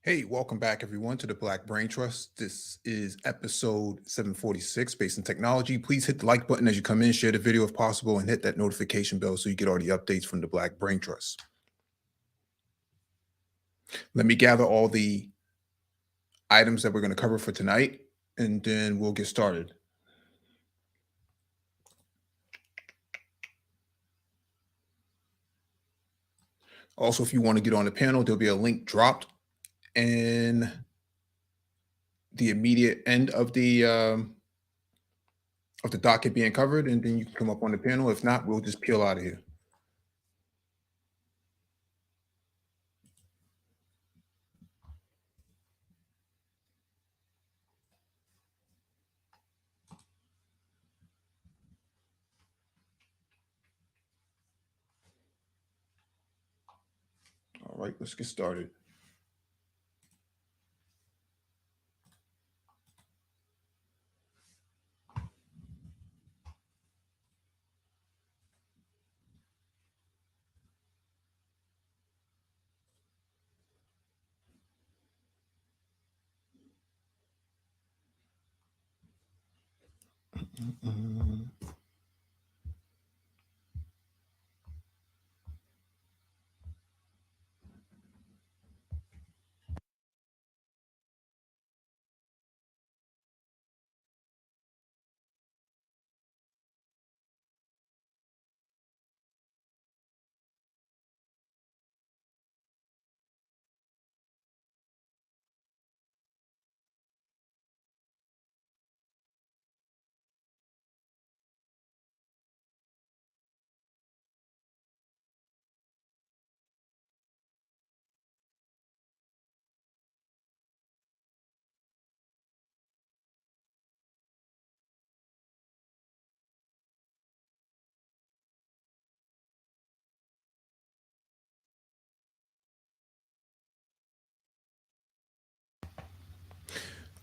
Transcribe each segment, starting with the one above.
Hey, welcome back, everyone, to the Black Brain Trust. This is episode 746, Based in Technology. Please hit the like button as you come in, share the video if possible, and hit that notification bell so you get all the updates from the Black Brain Trust. Let me gather all the items that we're going to cover for tonight, and then we'll get started. Also, if you want to get on the panel, there'll be a link dropped in the immediate end of the docket being covered, and then you can come up on the panel. If not, we'll just peel out of here. All right, let's get started. Mm-mm.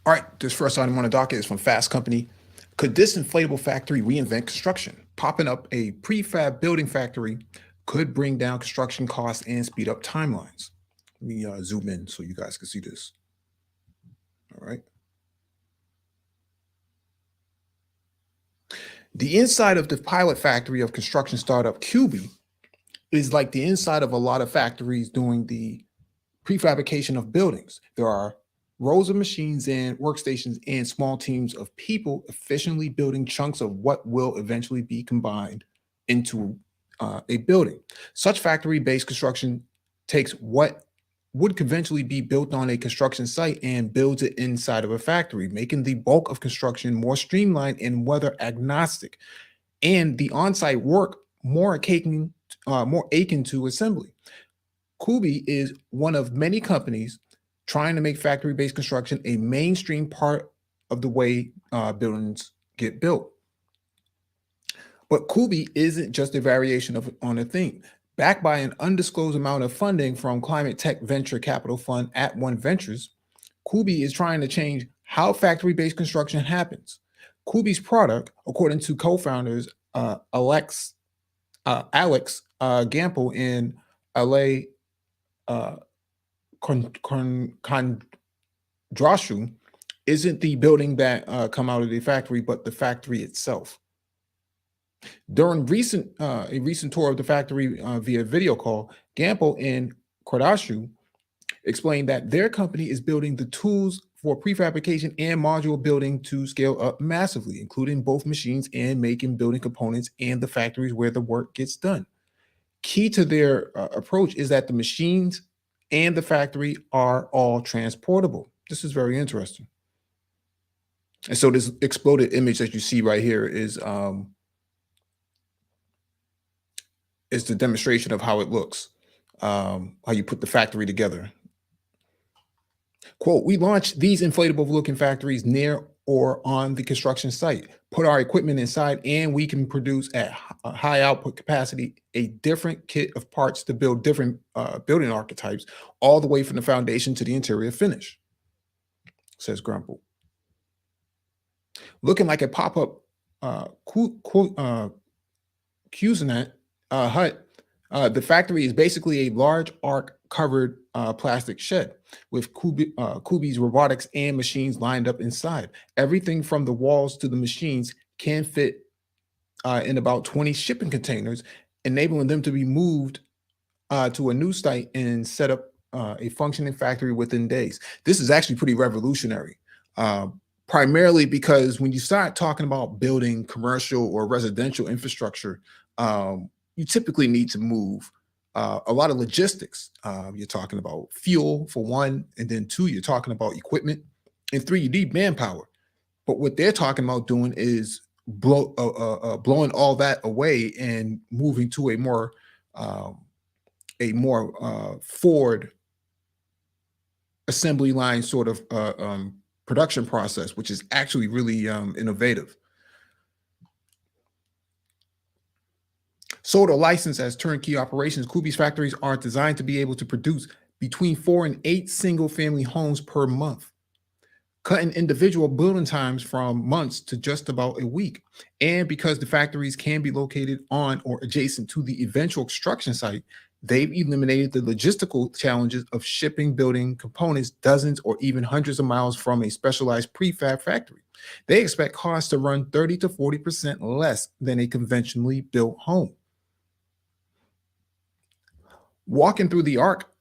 All right, this first item on the docket is from Fast Company. Could this inflatable factory reinvent construction? Popping up a prefab building factory could bring down construction costs and speed up timelines. Let me zoom in so you guys can see this. All right. The inside of the pilot factory of construction startup QB is like the inside of a lot of factories doing the prefabrication of buildings. There are rows of machines and workstations and small teams of people efficiently building chunks of what will eventually be combined into a building. Such factory based construction takes what would conventionally be built on a construction site and builds it inside of a factory, making the bulk of construction more streamlined and weather agnostic, and the on-site work more akin to assembly. Kubi is one of many companies trying to make factory-based construction a mainstream part of the way buildings get built. But Kubi isn't just a variation on a theme. Backed by an undisclosed amount of funding from climate tech venture capital fund At One Ventures, Kubi is trying to change how factory-based construction happens. Kubi's product, according to co-founders Alex Gample and Ale uh, Kondrashu, isn't the building that come out of the factory, but the factory itself. During a recent tour of the factory via video call, Gamble and Kardashu explained that their company is building the tools for prefabrication and module building to scale up massively, including both machines and making building components and the factories where the work gets done. Key to their approach is that the machines and the factory are all transportable. This is very interesting. And so this exploded image that you see right here is the demonstration of how it looks, how you put the factory together. Quote, we launched these inflatable looking factories near or on the construction site, put our equipment inside, and we can produce at a high output capacity a different kit of parts to build different building archetypes, all the way from the foundation to the interior finish, says Grumple. Looking like a pop-up Cuisinart hut, The factory is basically a large arc covered plastic shed with Kubi's robotics and machines lined up inside. Everything from the walls to the machines can fit in about 20 shipping containers, enabling them to be moved to a new site and set up a functioning factory within days. This is actually pretty revolutionary, uh, primarily because when you start talking about building commercial or residential infrastructure, you typically need to move a lot of logistics. You're talking about fuel for one, and then two, you're talking about equipment, and three, you need manpower. But what they're talking about doing is blowing all that away and moving to um, a more forward assembly line sort of production process, which is actually really innovative. Sold or licensed as turnkey operations, Kubi's factories are designed to be able to produce between 4 and 8 single family homes per month, cutting individual building times from months to just about a week. And because the factories can be located on or adjacent to the eventual construction site, they've eliminated the logistical challenges of shipping building components dozens or even hundreds of miles from a specialized prefab factory. They expect costs to run 30 to 40% less than a conventionally built home. Walking through the arc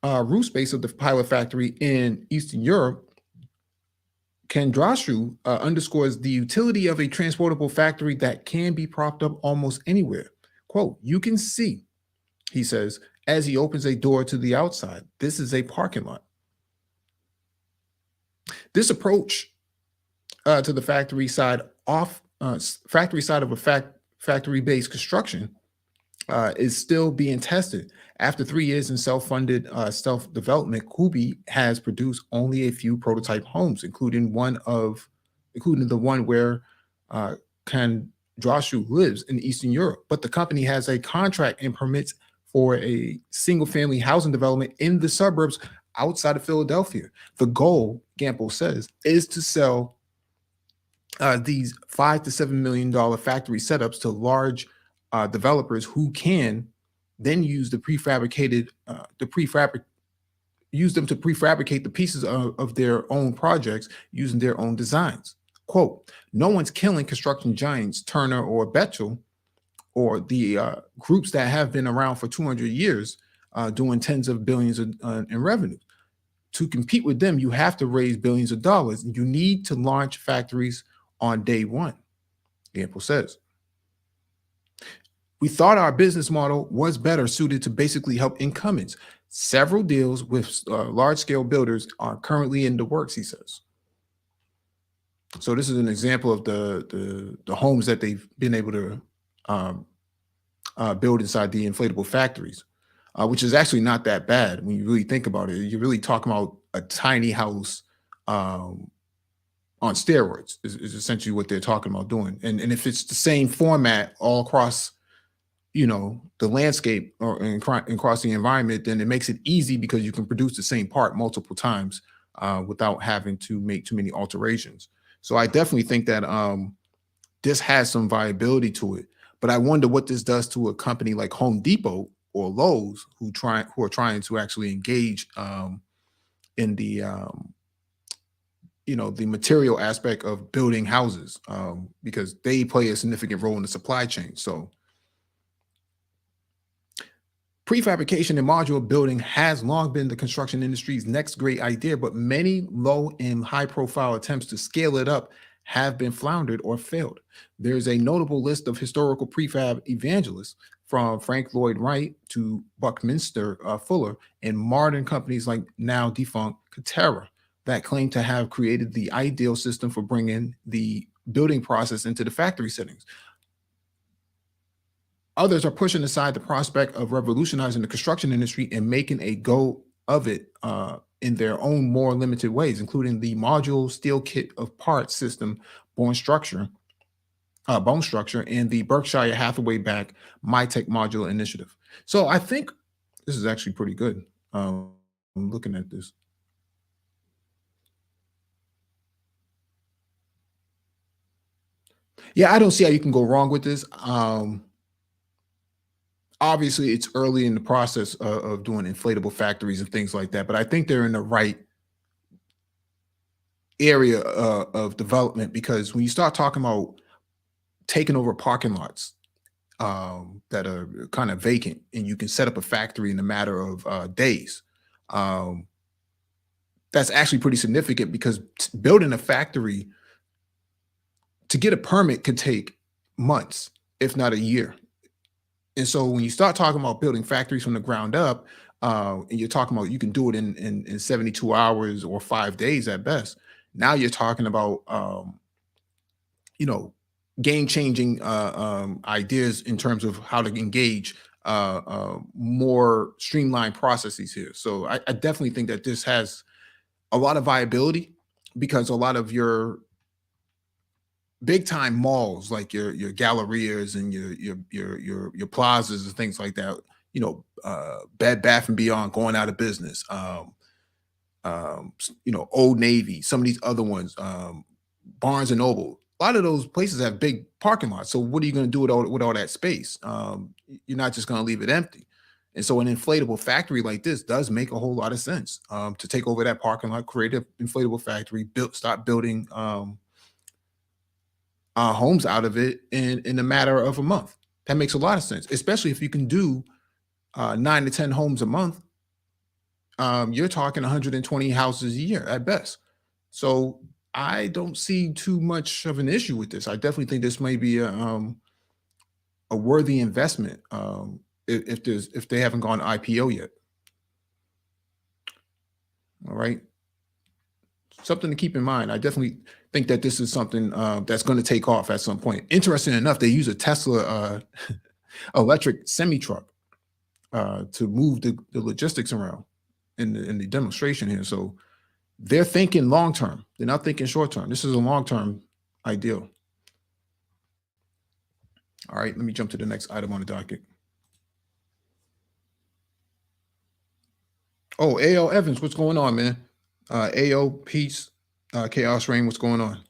roof space of the pilot factory in Eastern Europe, Kandrashu underscores the utility of a transportable factory that can be propped up almost anywhere. Quote, you can see, he says, as he opens a door to the outside, this is a parking lot. This approach to the factory side of a factory-based construction is still being tested. After 3 years in self-funded self-development, Kubi has produced only a few prototype homes, including the one where Kandrashu lives in Eastern Europe. But the company has a contract and permits for a single-family housing development in the suburbs outside of Philadelphia. The goal, Gamble says, is to sell these $5 to $7 million factory setups to large developers who can then use use them to prefabricate the pieces of their own projects using their own designs. Quote, no one's killing construction giants, Turner or Betchel, or the groups that have been around for 200 years doing tens of billions in revenue. To compete with them, you have to raise billions of dollars. You need to launch factories on day one, Gamble says. We thought our business model was better suited to basically help incumbents. Several deals with large-scale builders are currently in the works, he says. So this is an example of the homes that they've been able to um, build inside the inflatable factories, which is actually not that bad when you really think about it. You're really talking about a tiny house um, on steroids is essentially what they're talking about doing. And if it's the same format all across, the landscape or across the environment, then it makes it easy because you can produce the same part multiple times without having to make too many alterations. So I definitely think that this has some viability to it. But I wonder what this does to a company like Home Depot or Lowe's who are trying to actually engage in the material aspect of building houses because they play a significant role in the supply chain. So prefabrication and modular building has long been the construction industry's next great idea, but many low and high profile attempts to scale it up have been floundered or failed. There's a notable list of historical prefab evangelists from Frank Lloyd Wright to Buckminster Fuller and modern companies like now defunct Katera that claim to have created the ideal system for bringing the building process into the factory settings. Others are pushing aside the prospect of revolutionizing the construction industry and making a go of it in their own more limited ways, including the modular steel kit of parts system, Bone Structure, Bone Structure, and the Berkshire Hathaway backed MyTech Modular Initiative. So I think this is actually pretty good. I'm looking at this. Yeah, I don't see how you can go wrong with this. Obviously, it's early in the process of doing inflatable factories and things like that, but I think they're in the right area of development, because when you start talking about taking over parking lots that are kind of vacant, and you can set up a factory in a matter of days, um, that's actually pretty significant, because building a factory to get a permit could take months, if not a year. And so when you start talking about building factories from the ground up, and you're talking about you can do it in 72 hours or 5 days at best, now you're talking about you know, game changing ideas in terms of how to engage more streamlined processes here. So I definitely think that this has a lot of viability, because a lot of your big time malls, like your gallerias and your plazas and things like that, Bed Bath and Beyond going out of business, Old Navy, some of these other ones, Barnes and Noble. A lot of those places have big parking lots. So what are you going to do with all that space? You're not just going to leave it empty. And so an inflatable factory like this does make a whole lot of sense, to take over that parking lot, create an inflatable factory, start building homes out of it in a matter of a month. That makes a lot of sense, especially if you can do 9 to 10 homes a month. You're talking 120 houses a year at best. So I don't see too much of an issue with this. I definitely think this may be a worthy investment, if they haven't gone IPO yet. All right, something to keep in mind. I definitely think that this is something that's going to take off at some point. Interesting enough, they use a Tesla electric semi truck to move the logistics around in the demonstration here. So they're thinking long term. They're not thinking short term. This is a long term ideal. All right, let me jump to the next item on the docket. Oh, AO Evans, what's going on, man? AO Peace, Chaos Rain, what's going on?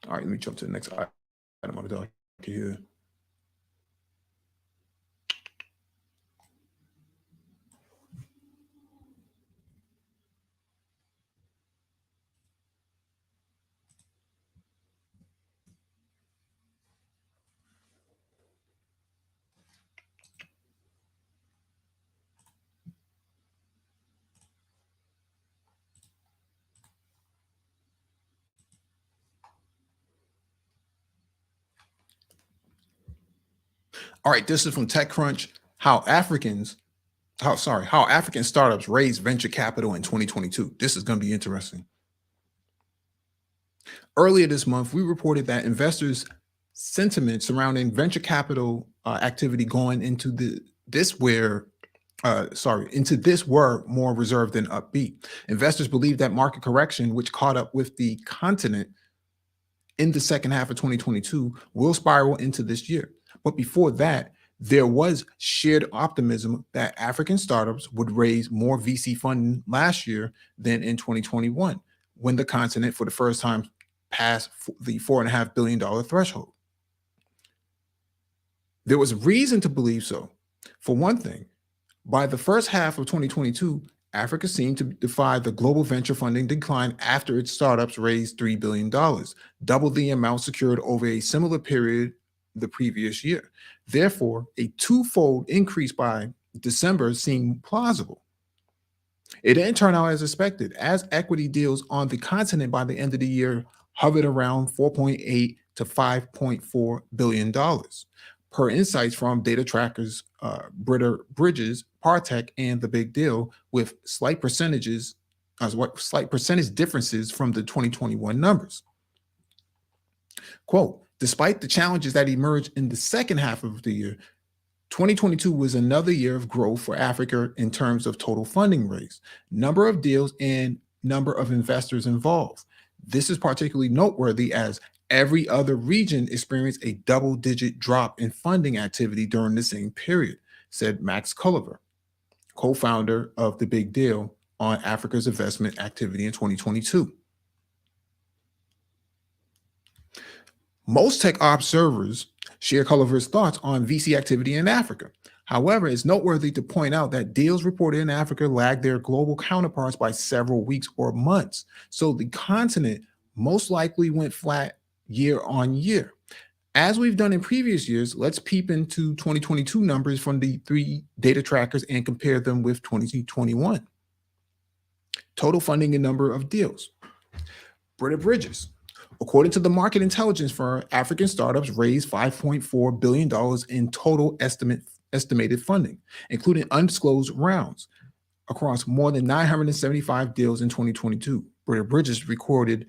All right, let me jump to the next item on the docket here. All right, this is from TechCrunch. How African startups raise venture capital in 2022. This is going to be interesting. Earlier this month, we reported that investors' sentiment surrounding venture capital activity going into into this were more reserved than upbeat. Investors believe that market correction, which caught up with the continent in the second half of 2022, will spiral into this year. But before that, there was shared optimism that African startups would raise more VC funding last year than in 2021, when the continent for the first time passed the $4.5 billion threshold. There was reason to believe so. For one thing, by the first half of 2022, Africa seemed to defy the global venture funding decline after its startups raised $3 billion, double the amount secured over a similar period the previous year. Therefore, a twofold increase by December seemed plausible. It didn't turn out as expected, as equity deals on the continent by the end of the year hovered around 4.8 to $5.4 billion, per insights from data trackers Bridges, Partech, and The Big Deal, with slight percentage differences from the 2021 numbers. Quote, despite the challenges that emerged in the second half of the year, 2022 was another year of growth for Africa in terms of total funding raised, number of deals, and number of investors involved. This is particularly noteworthy as every other region experienced a double-digit drop in funding activity during the same period, said Max Culliver, co-founder of The Big Deal, on Africa's investment activity in 2022. Most tech observers share Culliver's thoughts on VC activity in Africa. However, it's noteworthy to point out that deals reported in Africa lag their global counterparts by several weeks or months. So the continent most likely went flat year on year. As we've done in previous years, let's peep into 2022 numbers from the three data trackers and compare them with 2021. Total funding and number of deals. Britta Bridges. According to the market intelligence firm, African startups raised $5.4 billion in total estimated funding, including undisclosed rounds, across more than 975 deals in 2022. Britta Bridges recorded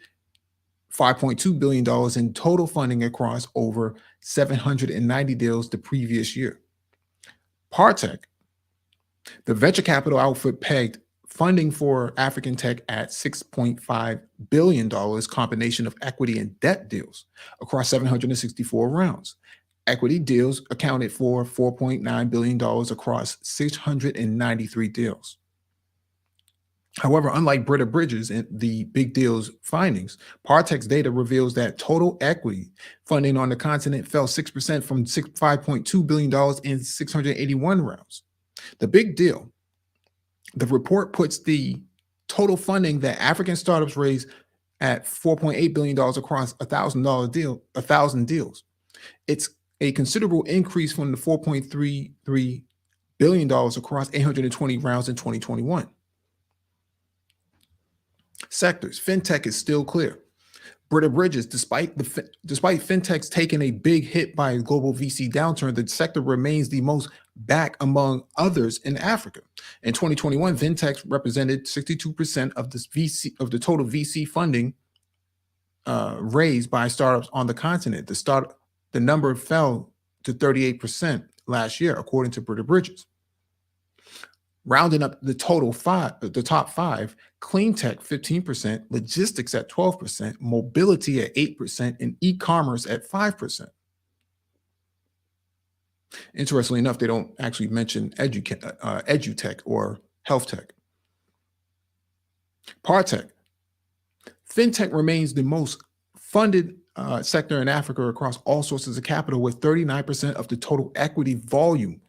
$5.2 billion in total funding across over 790 deals the previous year. Partech, the venture capital outfit, pegged funding for African tech at $6.5 billion, combination of equity and debt deals across 764 rounds. Equity deals accounted for $4.9 billion across 693 deals. However, unlike Britta Bridges and the big deals findings, Partech's data reveals that total equity funding on the continent fell 6% from $5.2 billion in 681 rounds. The big deal, the report puts the total funding that African startups raised at $4.8 billion across $1,000 deals. It's a considerable increase from the $4.33 billion across 820 rounds in 2021. Sectors, fintech is still clear. Britta Bridges, despite fintechs taking a big hit by a global VC downturn, the sector remains the most back among others in Africa. In 2021, fintechs represented 62% of the total VC funding raised by startups on the continent. The number fell to 38% last year, according to Britta Bridges. Rounding up the top five, clean tech 15%, logistics at 12%, mobility at 8%, and e-commerce at 5%. Interestingly enough, they don't actually mention edutech or health tech. Partech. Fintech remains the most funded sector in Africa across all sources of capital, with 39% of the total equity volume,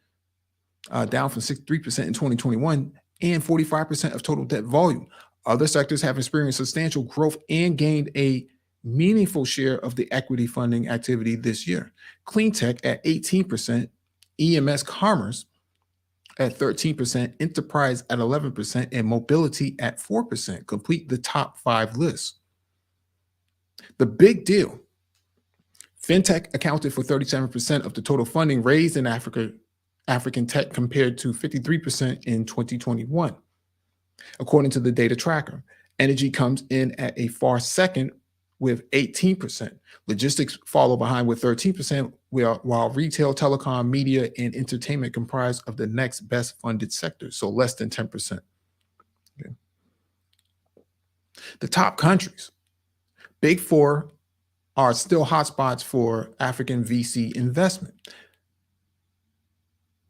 down from 63% in 2021, and 45% of total debt volume. Other sectors have experienced substantial growth and gained a meaningful share of the equity funding activity this year. Clean tech at 18%, EMS commerce at 13%, enterprise at 11%, and mobility at 4% complete the top five lists. The big deal, fintech accounted for 37% of the total funding raised in African tech, compared to 53% in 2021. According to the data tracker, energy comes in at a far second with 18%. Logistics follow behind with 13%, while retail, telecom, media, and entertainment comprise of the next best funded sectors, so less than 10%. Okay. The top countries, big four, are still hotspots for African VC investment.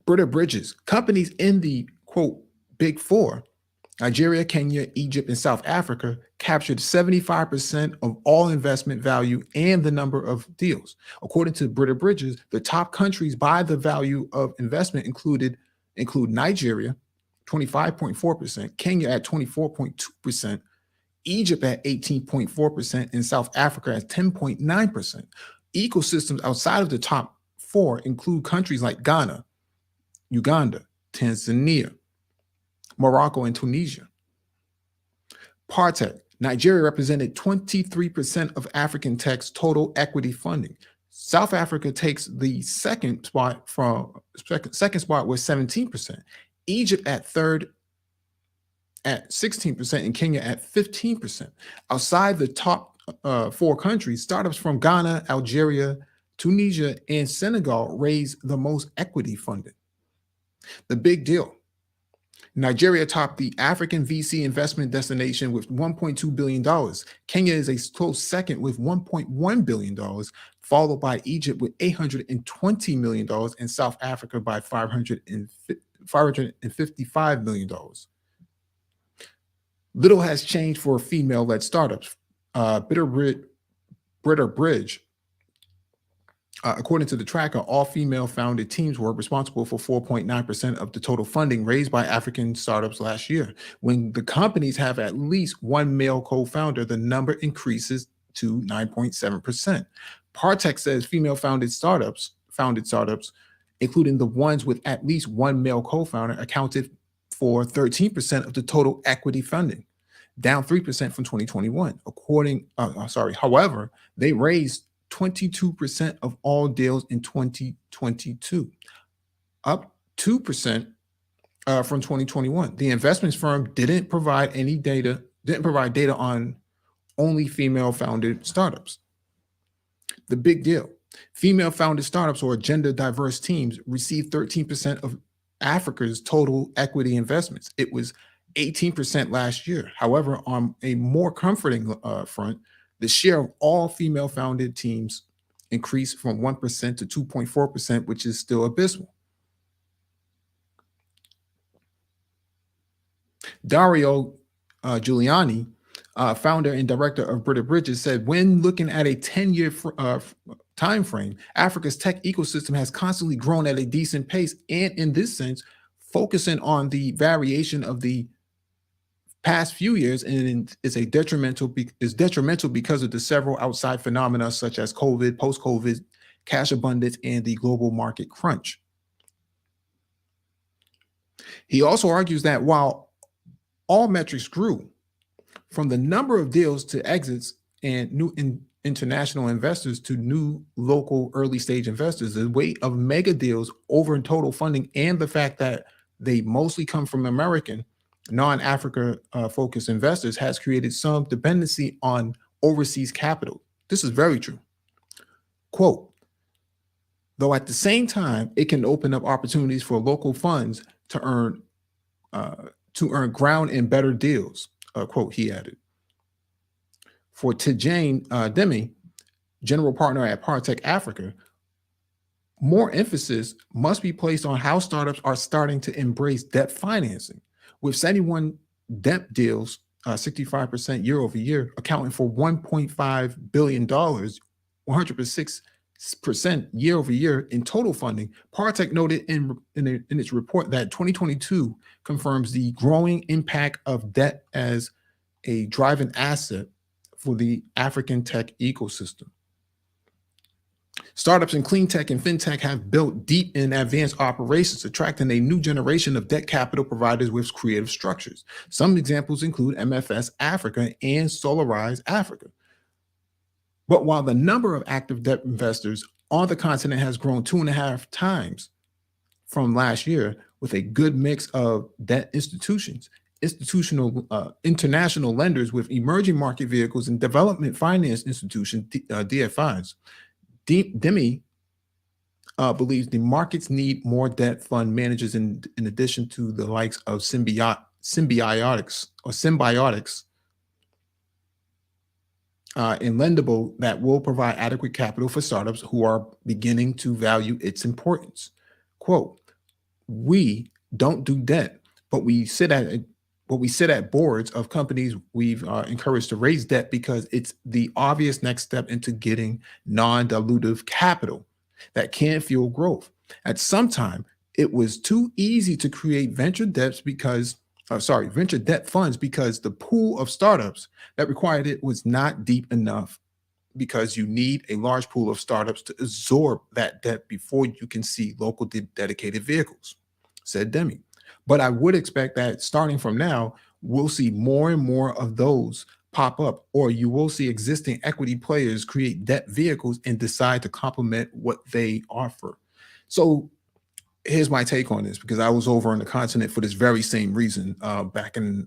Britta Bridges, companies in the, quote, big four, Nigeria, Kenya, Egypt, and South Africa, captured 75% of all investment value and the number of deals. According to Britta Bridges, the top countries by the value of investment include Nigeria, 25.4%, Kenya at 24.2%, Egypt at 18.4%, and South Africa at 10.9%. Ecosystems outside of the top four include countries like Ghana, Uganda, Tanzania, Morocco, and Tunisia. Partech, Nigeria represented 23% of African tech's total equity funding. South Africa takes the second spot with 17%. Egypt at third at 16%, and Kenya at 15%. Outside the top four countries, startups from Ghana, Algeria, Tunisia, and Senegal raised the most equity funding. The big deal, Nigeria topped the African VC investment destination with $1.2 billion. Kenya is a close second with $1.1 billion, followed by Egypt with $820 million, and South Africa by $555 million. Little has changed for female-led startups. Britta Bridge According to the tracker, all female founded teams were responsible for 4.9% of the total funding raised by African startups last year. When the companies have at least one male co founder, the number increases to 9.7%. Partech says female founded startups, including the ones with at least one male co founder, accounted for 13% of the total equity funding, down 3% from 2021. However, they raised 22% of all deals in 2022, up 2% from 2021. The investments firm didn't provide data on only female founded startups. The big deal. Female founded startups or gender diverse teams received 13% of Africa's total equity investments. It was 18% last year. However, on a more comforting front, the share of all female founded teams increased from 1% to 2.4%, which is still abysmal. Dario Giuliani, founder and director of Brita Bridges, said when looking at a 10-year time frame, Africa's tech ecosystem has constantly grown at a decent pace, and in this sense, focusing on the variation of the past few years and is detrimental because of the several outside phenomena such as COVID, post-COVID, cash abundance, and the global market crunch. He also argues that while all metrics grew, from the number of deals to exits and new international investors to new local early stage investors, the weight of mega deals over in total funding and the fact that they mostly come from American, non-Africa focused investors has created some dependency on overseas capital. This is very true. Quote, though at the same time, it can open up opportunities for local funds to earn ground in better deals, quote, he added. For Tijane Demi, general partner at Partech Africa, more emphasis must be placed on how startups are starting to embrace debt financing, with 71 debt deals, 65% year over year, accounting for $1.5 billion, 106% year over year in total funding. Partech noted in its report that 2022 confirms the growing impact of debt as a driving asset for the African tech ecosystem. Startups in clean tech and fintech have built deep and advanced operations, attracting a new generation of debt capital providers with creative structures. Some examples include MFS Africa and Solarize Africa. But while the number of active debt investors on the continent has grown 2.5 times from last year, with a good mix of debt institutions, international lenders with emerging market vehicles, and development finance institutions, DFIs, Demi believes the markets need more debt fund managers in addition to the likes of symbiotics and Lendable that will provide adequate capital for startups who are beginning to value its importance. Quote, we don't do debt, but we sit at boards of companies we've encouraged to raise debt because it's the obvious next step into getting non-dilutive capital that can fuel growth. At some time, it was too easy to create venture debt funds because the pool of startups that required it was not deep enough, because you need a large pool of startups to absorb that debt before you can see local dedicated vehicles, said Demi. But I would expect that starting from now, we'll see more and more of those pop up, or you will see existing equity players create debt vehicles and decide to complement what they offer. So here's my take on this, because I was over on the continent for this very same reason back in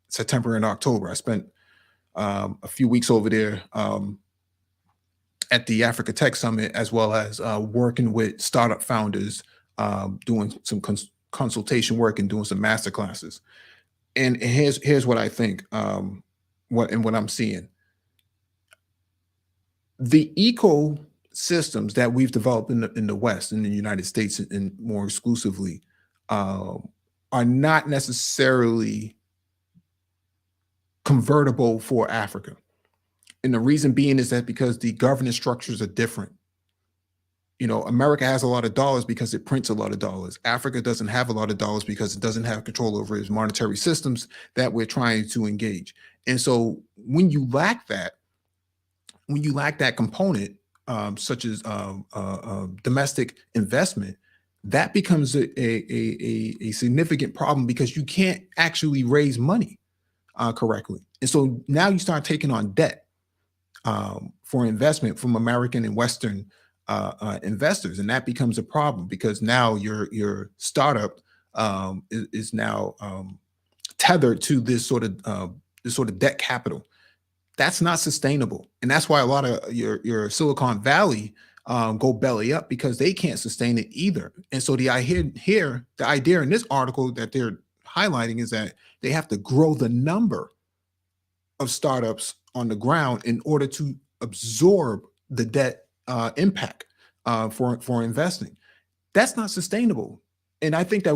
September and October. I spent a few weeks over there at the Africa Tech Summit, as well as working with startup founders, doing some consultation work and doing some master classes. And here's what I think, what I'm seeing. The ecosystems that we've developed in the West, in the United States, and more exclusively, are not necessarily convertible for Africa. And the reason being is that because the governance structures are different. America has a lot of dollars because it prints a lot of dollars. Africa doesn't have a lot of dollars because it doesn't have control over its monetary systems that we're trying to engage. And so when you lack that component, such as domestic investment, that becomes a significant problem because you can't actually raise money correctly. And so now you start taking on debt for investment from American and Western investors, and that becomes a problem because now your startup is now tethered to this sort of debt capital. That's not sustainable, and that's why a lot of your Silicon Valley go belly up because they can't sustain it either. And so the idea in this article that they're highlighting is that they have to grow the number of startups on the ground in order to absorb the debt impact for investing. That's not sustainable. And I think that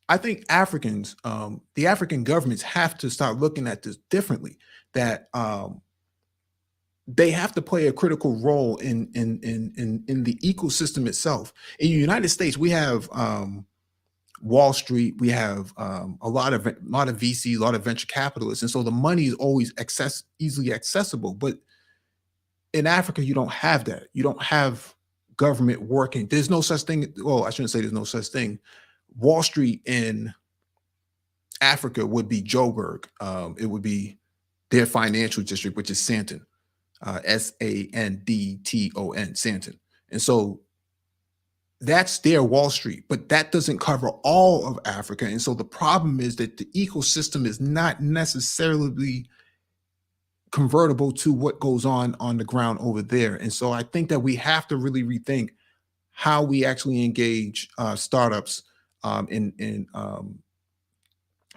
I think Africans, the African governments have to start looking at this differently. That they have to play a critical role in the ecosystem itself. In the United States, we have Wall Street, we have a lot of VC, a lot of venture capitalists, and so the money is always easily accessible. But in Africa, you don't have that. You don't have government working. There's no such thing. Well, I shouldn't say there's no such thing. Wall Street in Africa would be Joburg. It would be their financial district, which is Santon, Sandton, Santon. And so that's their Wall Street, but that doesn't cover all of Africa. And so the problem is that the ecosystem is not necessarily convertible to what goes on the ground over there. And so I think that we have to really rethink how we actually engage startups in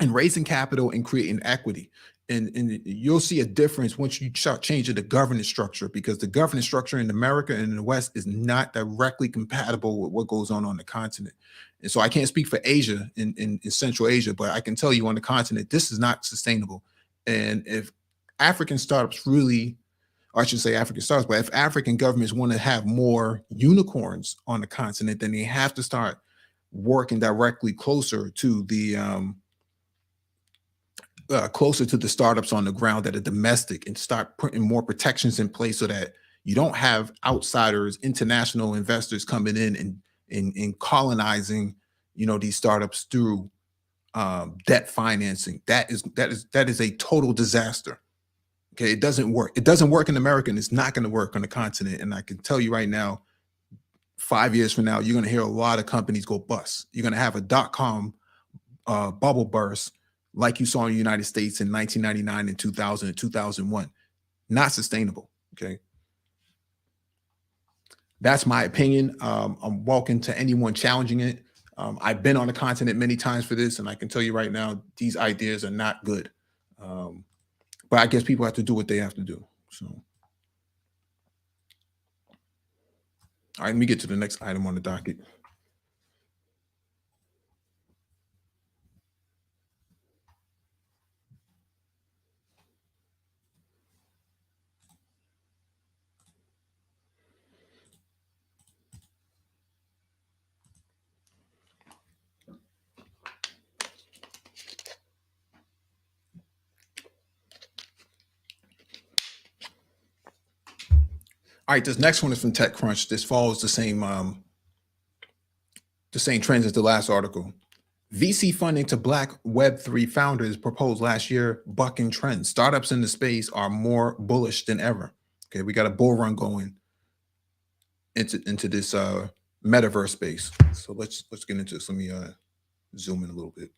raising capital and creating equity. And you'll see a difference once you start changing the governance structure, because the governance structure in America and in the West is not directly compatible with what goes on the continent. And so I can't speak for Asia in Central Asia, but I can tell you on the continent, this is not sustainable. And if African startups really, or I should say African startups, but if African governments want to have more unicorns on the continent, then they have to start working directly closer to the startups on the ground that are domestic, and start putting more protections in place so that you don't have outsiders, international investors coming in and colonizing, these startups through debt financing. That is a total disaster. Okay, it doesn't work. It doesn't work in America, and it's not going to work on the continent. And I can tell you right now, 5 years from now, you're going to hear a lot of companies go bust. You're going to have a dot-com bubble burst, like you saw in the United States in 1999 and 2000 and 2001. Not sustainable, okay? That's my opinion. I'm welcome to anyone challenging it. I've been on the continent many times for this, and I can tell you right now, these ideas are not good. But I guess people have to do what they have to do, so. All right, let me get to the next item on the docket. All right, this next one is from TechCrunch. This follows the same trends as the last article. VC funding to Black Web3 founders proposed last year, bucking trends. Startups in the space are more bullish than ever. Okay, we got a bull run going into this metaverse space. So let's get into this. Let me zoom in a little bit.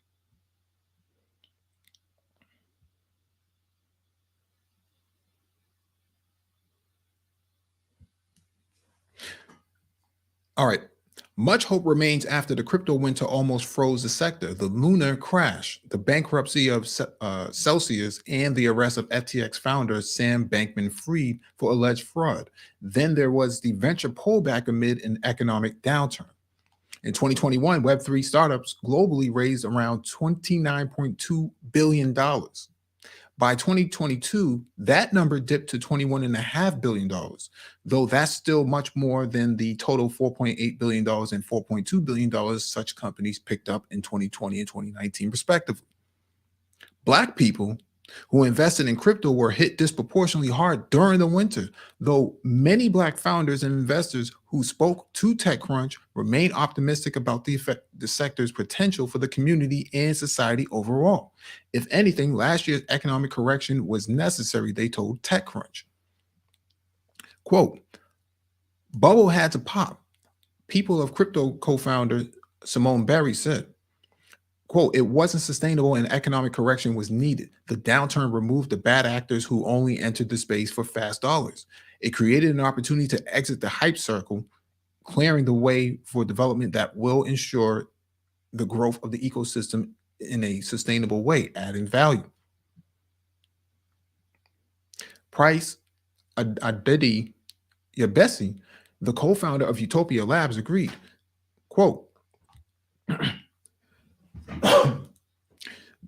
All right. Much hope remains after the crypto winter almost froze the sector. The lunar crash, the bankruptcy of Celsius, and the arrest of FTX founder Sam Bankman-Fried for alleged fraud. Then there was the venture pullback amid an economic downturn. In 2021, Web3 startups globally raised around $29.2 billion. By 2022, that number dipped to $21.5 billion, though that's still much more than the total $4.8 billion and $4.2 billion such companies picked up in 2020 and 2019, respectively. Black people who invested in crypto were hit disproportionately hard during the winter, though many Black founders and investors who spoke to TechCrunch remain optimistic about the sector's potential for the community and society overall. If anything, last year's economic correction was necessary, they told TechCrunch. Quote, bubble had to pop. People of crypto co-founder Simone Berry said. Quote, it wasn't sustainable and economic correction was needed. The downturn removed the bad actors who only entered the space for fast dollars. It created an opportunity to exit the hype circle, clearing the way for development that will ensure the growth of the ecosystem in a sustainable way, adding value. Price Adedi Bessie, the co-founder of Utopia Labs, agreed. Quote,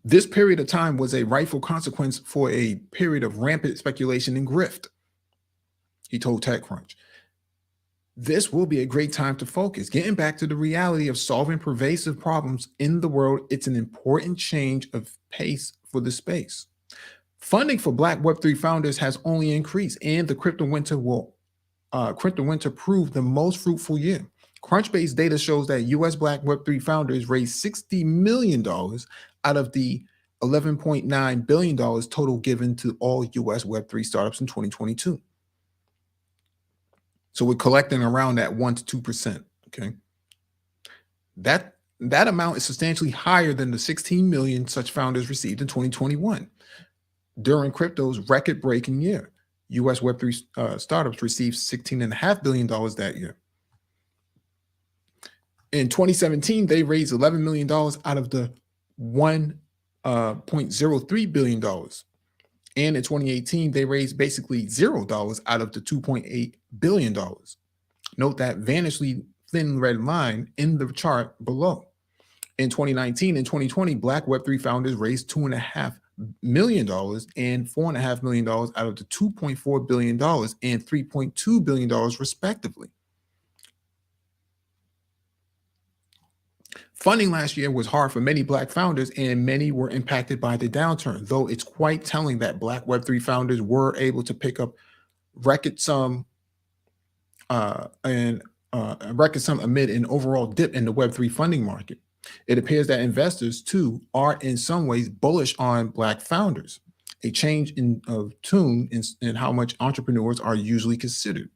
this period of time was a rightful consequence for a period of rampant speculation and grift, he told TechCrunch. This will be a great time to focus. Getting back to the reality of solving pervasive problems in the world, it's an important change of pace for the space. Funding for Black Web3 founders has only increased, and the crypto winter proved the most fruitful year. Crunchbase data shows that U.S. Black Web3 founders raised $60 million out of the $11.9 billion total given to all U.S. Web3 startups in 2022. So we're collecting around that 1 to 2%. Okay, that amount is substantially higher than the 16 million such founders received in 2021. During crypto's record-breaking year, U.S. Web3 startups received $16.5 billion that year. In 2017, they raised $11 million out of the $1.03 billion. And in 2018, they raised basically $0 out of the $2.8 billion. Note that vanishingly thin red line in the chart below. In 2019 and 2020, Black Web3 founders raised $2.5 million and $4.5 million out of the $2.4 billion and $3.2 billion, respectively. Funding last year was hard for many Black founders, and many were impacted by the downturn, though it's quite telling that Black Web3 founders were able to pick up record sum amid an overall dip in the Web3 funding market. It appears that investors, too, are in some ways bullish on Black founders, a change of tune in how much entrepreneurs are usually considered.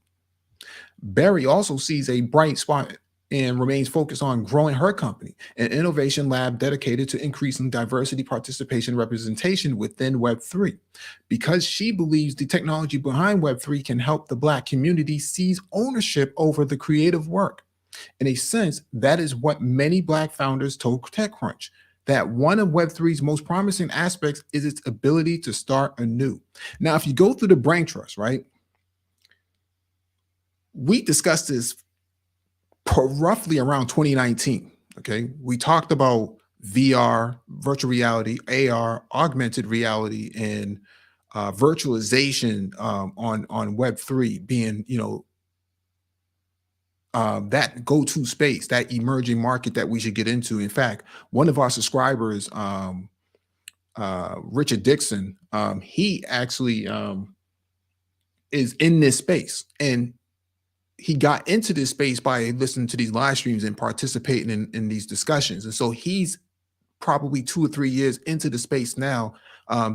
Berry also sees a bright spot and remains focused on growing her company, an innovation lab dedicated to increasing diversity, participation, representation within Web3. Because she believes the technology behind Web3 can help the Black community seize ownership over the creative work. In a sense, that is what many Black founders told TechCrunch, that one of Web3's most promising aspects is its ability to start anew. Now, if you go through the brain trust, right, we discussed this roughly around 2019. Okay, we talked about VR, virtual reality, AR, augmented reality, and virtualization on Web3 being, that go-to space, that emerging market that we should get into. In fact, one of our subscribers, Richard Dixon, he actually is in this space, and he got into this space by listening to these live streams and participating in these discussions. And so he's probably 2 or 3 years into the space now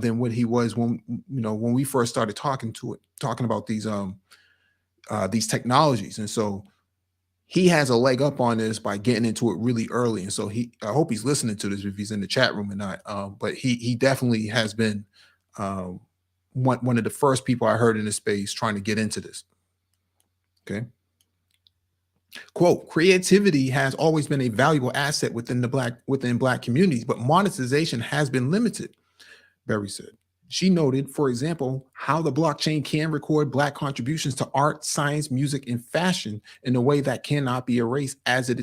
than what he was when we first started talking about these technologies. And so he has a leg up on this by getting into it really early. And so I hope he's listening to this if he's in the chat room or not. But he definitely has been one of the first people I heard in this space trying to get into this. Okay. Quote, creativity has always been a valuable asset within Black communities, but monetization has been limited, Berry said. She noted, for example, how the blockchain can record Black contributions to art, science, music, and fashion in a way that cannot be erased as it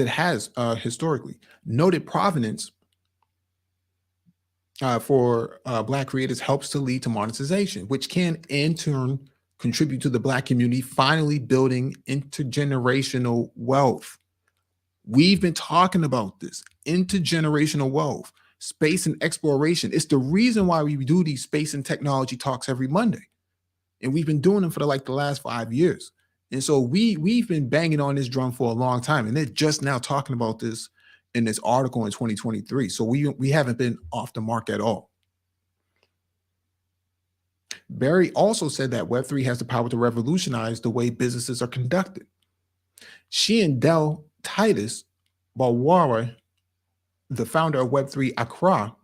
has historically. Noted provenance for Black creators helps to lead to monetization, which can in turn contribute to the Black community finally building intergenerational wealth. We've been talking about this intergenerational wealth, space and exploration. It's the reason why we do these space and technology talks every Monday, and we've been doing them for the last 5 years. And so we've been banging on this drum for a long time, and they're just now talking about this in this article in 2023. So we haven't been off the mark at all. Barry also said that Web3 has the power to revolutionize the way businesses are conducted. She and Del Titus Balwara, the founder of Web3 Accra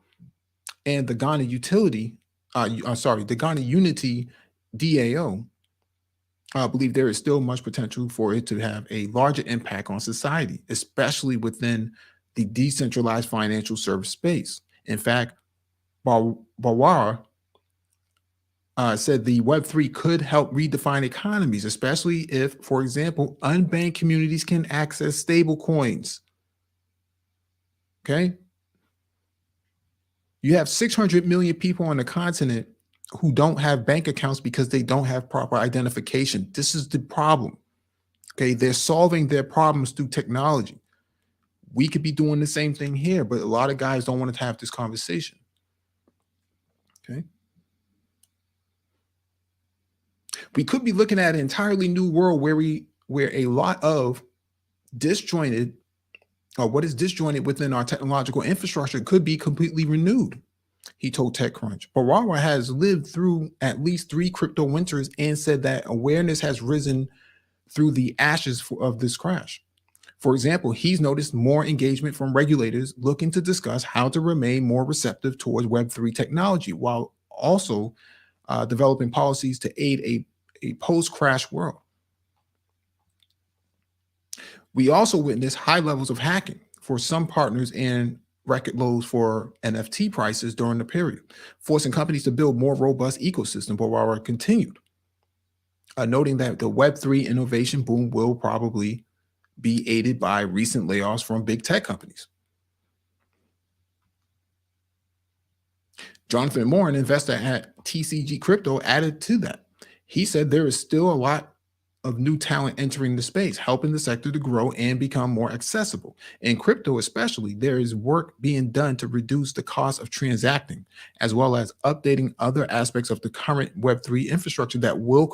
and the Ghana the Ghana Unity DAO, believe there is still much potential for it to have a larger impact on society, especially within the decentralized financial service space. In fact, Balwara said the Web3 could help redefine economies, especially if, for example, unbanked communities can access stable coins. Okay. You have 600 million people on the continent who don't have bank accounts because they don't have proper identification. This is the problem. Okay. They're solving their problems through technology. We could be doing the same thing here, but a lot of guys don't want to have this conversation. Okay. We could be looking at an entirely new world where a lot of disjointed, or what is disjointed within our technological infrastructure, could be completely renewed, he told TechCrunch. Barawa has lived through at least 3 crypto winters and said that awareness has risen through the ashes of this crash. For example, he's noticed more engagement from regulators looking to discuss how to remain more receptive towards Web3 technology, while also developing policies to aid a post-crash world. We also witnessed high levels of hacking for some partners and record lows for NFT prices during the period, forcing companies to build more robust ecosystem. Barawa continued, noting that the Web3 innovation boom will probably be aided by recent layoffs from big tech companies. Jonathan Moore, an investor at TCG Crypto, added to that. He said there is still a lot of new talent entering the space, helping the sector to grow and become more accessible. In crypto especially, there is work being done to reduce the cost of transacting, as well as updating other aspects of the current Web3 infrastructure that will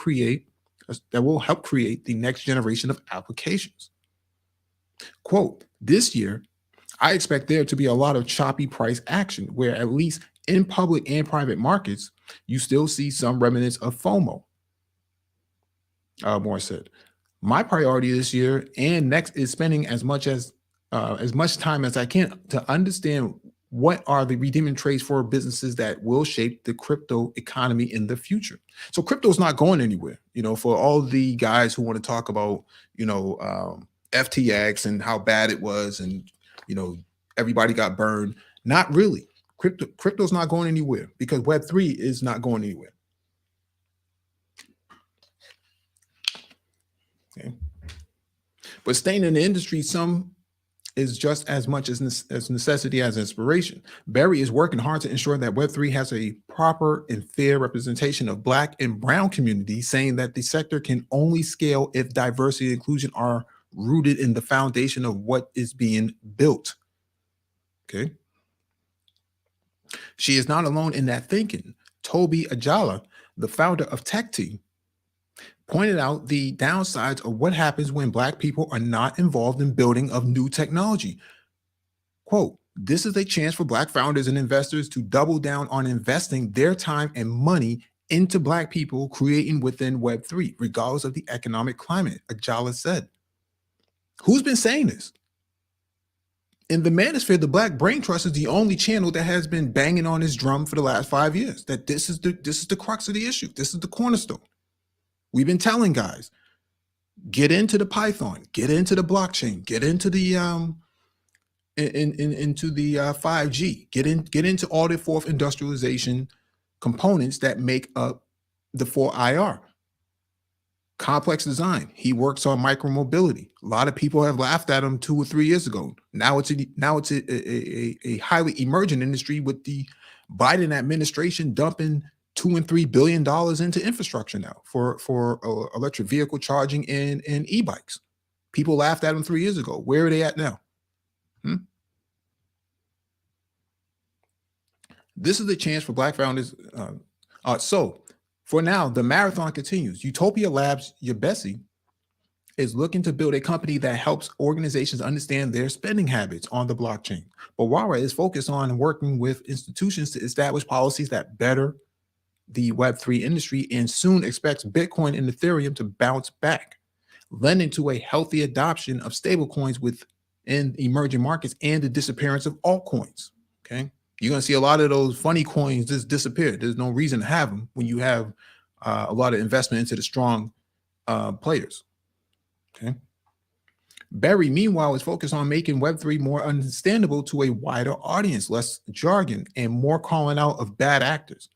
help create the next generation of applications. Quote, this year, I expect there to be a lot of choppy price action where at least in public and private markets, you still see some remnants of FOMO. Moore said, my priority this year and next is spending as much time as I can to understand what are the redeeming traits for businesses that will shape the crypto economy in the future. So crypto is not going anywhere. For all the guys who want to talk about, FTX and how bad it was and, everybody got burned. Not really. Crypto's not going anywhere because Web3 is not going anywhere. Okay. But staying in the industry, some is just as much as necessity as inspiration. Barry is working hard to ensure that Web3 has a proper and fair representation of Black and Brown communities, saying that the sector can only scale if diversity and inclusion are rooted in the foundation of what is being built. Okay. She is not alone in that thinking. Toby Ajala, the founder of TechT, pointed out the downsides of what happens when Black people are not involved in building of new technology. Quote, this is a chance for Black founders and investors to double down on investing their time and money into Black people creating within Web3, regardless of the economic climate, Ajala said. Who's been saying this? In the manosphere, the Black Brain Trust is the only channel that has been banging on this drum for the last 5 years, that this is the crux of the issue. This is the cornerstone. We've been telling guys, get into the Python, get into the blockchain, get into the into the 5G, get into all the fourth industrialization components that make up the 4IR. Complex design. He works on micromobility. A lot of people have laughed at him 2 or 3 years ago. Now it's a highly emergent industry with the Biden administration dumping $2 and $3 billion into infrastructure now for electric vehicle charging and e-bikes. People laughed at them 3 years ago. Where are they at now? Hmm? This is the chance for Black founders. So for now, the marathon continues. Utopia Labs, your Bessie, is looking to build a company that helps organizations understand their spending habits on the blockchain. But Wara is focused on working with institutions to establish policies that better the Web3 industry and soon expects Bitcoin and Ethereum to bounce back, lending to a healthy adoption of stablecoins within emerging markets and the disappearance of altcoins. Okay. You're going to see a lot of those funny coins just disappear. There's no reason to have them when you have a lot of investment into the strong players. Okay. Barry, meanwhile, is focused on making Web3 more understandable to a wider audience, less jargon, and more calling out of bad actors.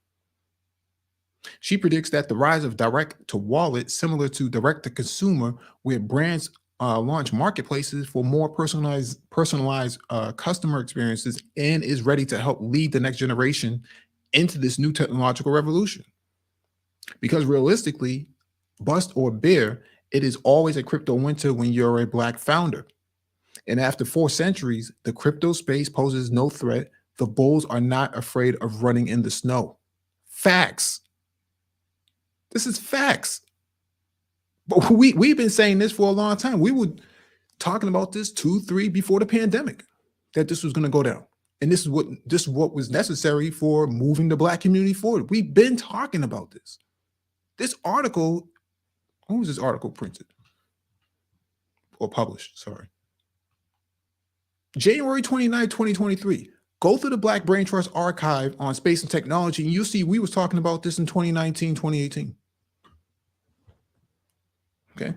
She predicts that the rise of direct to wallet, similar to direct to consumer, where brands launch marketplaces for more personalized customer experiences, and is ready to help lead the next generation into this new technological revolution. Because realistically, bust or bear, it is always a crypto winter when you're a Black founder. And after 4 centuries, the crypto space poses no threat. The bulls are not afraid of running in the snow. Facts. This is facts. But we've been saying this for a long time. We were talking about this 2, 3 before the pandemic, that this was going to go down. And this is what was necessary for moving the Black community forward. We've been talking about this. This article, when was this article printed? Or published, sorry. January 29, 2023. Go through the Black Brain Trust archive on space and technology, and you'll see we was talking about this in 2019, 2018. Okay.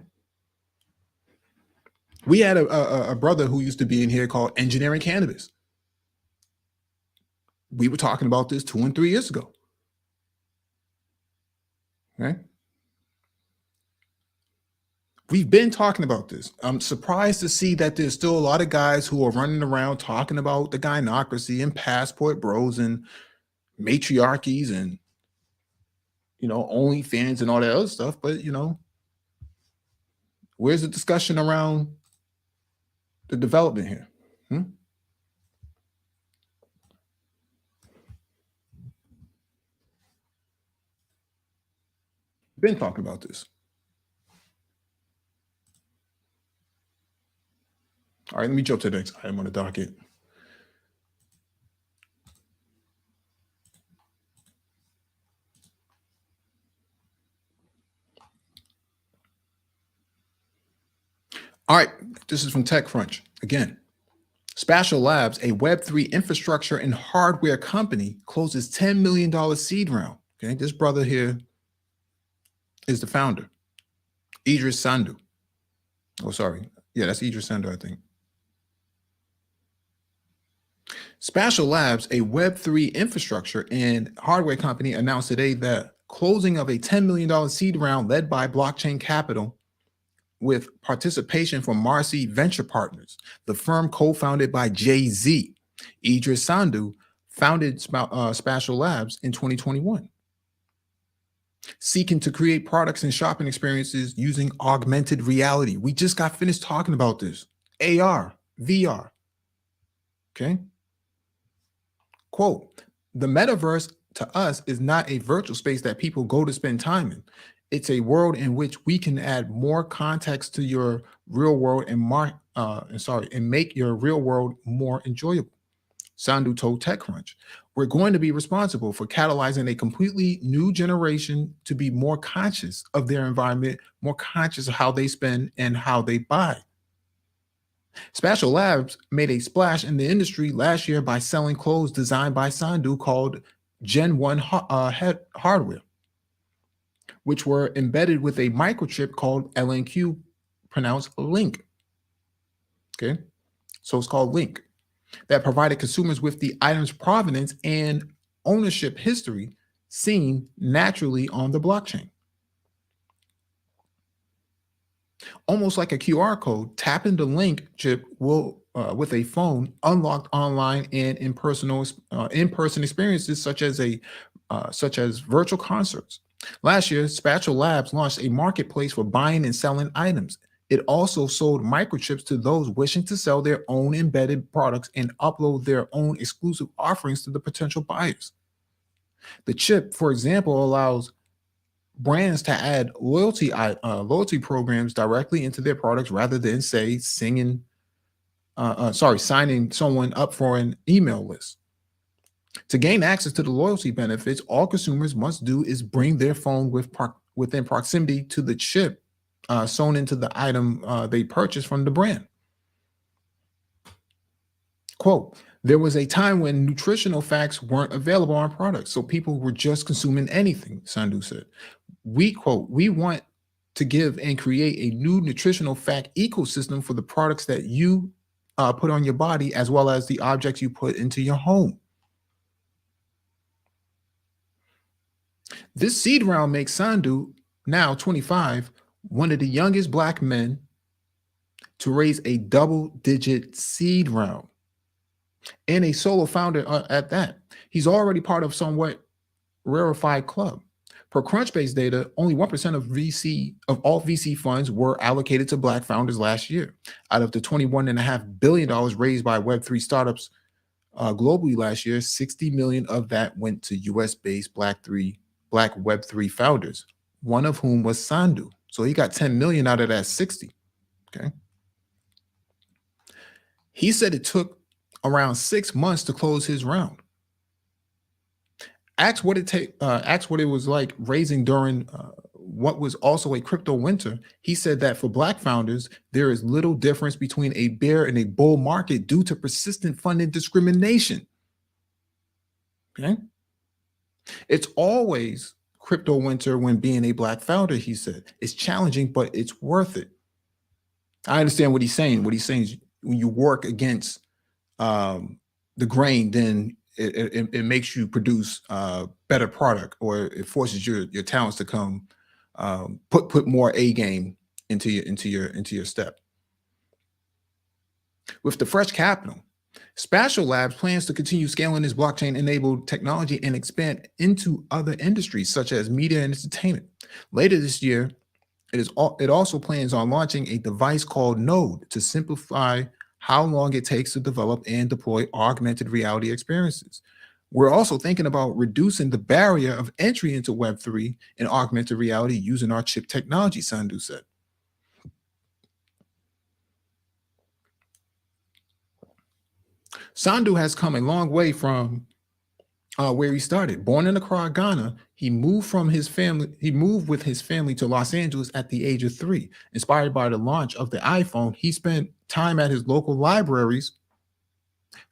We had a brother who used to be in here called Engineering Cannabis. We were talking about this 2 and 3 years ago. Okay. We've been talking about this. I'm surprised to see that there's still a lot of guys who are running around talking about the gynocracy and passport bros and matriarchies and, OnlyFans and all that other stuff. But, where's the discussion around the development here? Been talking about this. All right, let me jump to the next item on the docket. All right, this is from TechCrunch. Again, Spatial Labs, a Web3 infrastructure and hardware company, closes $10 million seed round. Okay, this brother here is the founder, Idris Sandhu. Oh, sorry. Yeah, that's Idris Sandhu, I think. Spatial Labs, a Web3 infrastructure and hardware company, announced today that closing of a $10 million seed round led by Blockchain Capital with participation from Marcy Venture Partners, the firm co-founded by Jay-Z. Idris Sandhu founded Spatial Labs in 2021, seeking to create products and shopping experiences using augmented reality. We just got finished talking about this. AR, VR. Okay. Quote, the metaverse to us is not a virtual space that people go to spend time in. It's a world in which we can add more context to your real world and make your real world more enjoyable. Sandhu told TechCrunch, we're going to be responsible for catalyzing a completely new generation to be more conscious of their environment, more conscious of how they spend and how they buy. Spatial Labs made a splash in the industry last year by selling clothes designed by Sandhu called Gen 1 hardware, which were embedded with a microchip called LNQ, pronounced Link. Okay, so it's called Link, that provided consumers with the item's provenance and ownership history seen naturally on the blockchain. Almost like a QR code, tapping the link chip will with a phone unlocked online and in-person experiences such as virtual concerts. Last year, Spatial Labs launched a marketplace for buying and selling items. It also sold microchips to those wishing to sell their own embedded products and upload their own exclusive offerings to the potential buyers. The chip, for example, allows brands to add loyalty programs directly into their products rather than say signing someone up for an email list. To gain access to the loyalty benefits, all consumers must do is bring their phone within proximity to the chip sewn into the item they purchased from the brand. Quote, there was a time when nutritional facts weren't available on products, so people were just consuming anything, Sandhu said. We want to give and create a new nutritional fact ecosystem for the products that you put on your body, as well as the objects you put into your home. This seed round makes Sandhu, now 25, one of the youngest Black men to raise a double-digit seed round, and a solo founder at that. He's already part of somewhat rarefied club. Per Crunchbase data, only 1% of all VC funds were allocated to Black founders last year. Out of the $21.5 billion raised by Web3 startups globally last year, 60 million of that went to US-based Black Web3 founders, one of whom was Sandhu. So he got 10 million out of that 60. Okay. He said it took around 6 months to close his round. Ask what it was like raising during what was also a crypto winter. He said that for Black founders, there is little difference between a bear and a bull market due to persistent funding discrimination. Okay, it's always crypto winter when being a Black founder. He said it's challenging, but it's worth it. I understand what he's saying. What he's saying is when you work against the grain, then it makes you produce better product, or it forces your talents to come put more A game into your step. With the fresh capital, Spatial Labs plans to continue scaling its blockchain-enabled technology and expand into other industries such as media and entertainment. Later this year, it also plans on launching a device called Node to simplify how long it takes to develop and deploy augmented reality experiences. We're also thinking about reducing the barrier of entry into Web3 and augmented reality using our chip technology, Sandhu said. Sandhu has come a long way from where he started. Born in Accra, Ghana, he moved with his family to Los Angeles at the age of 3. Inspired by the launch of the iPhone, he spent time at his local libraries,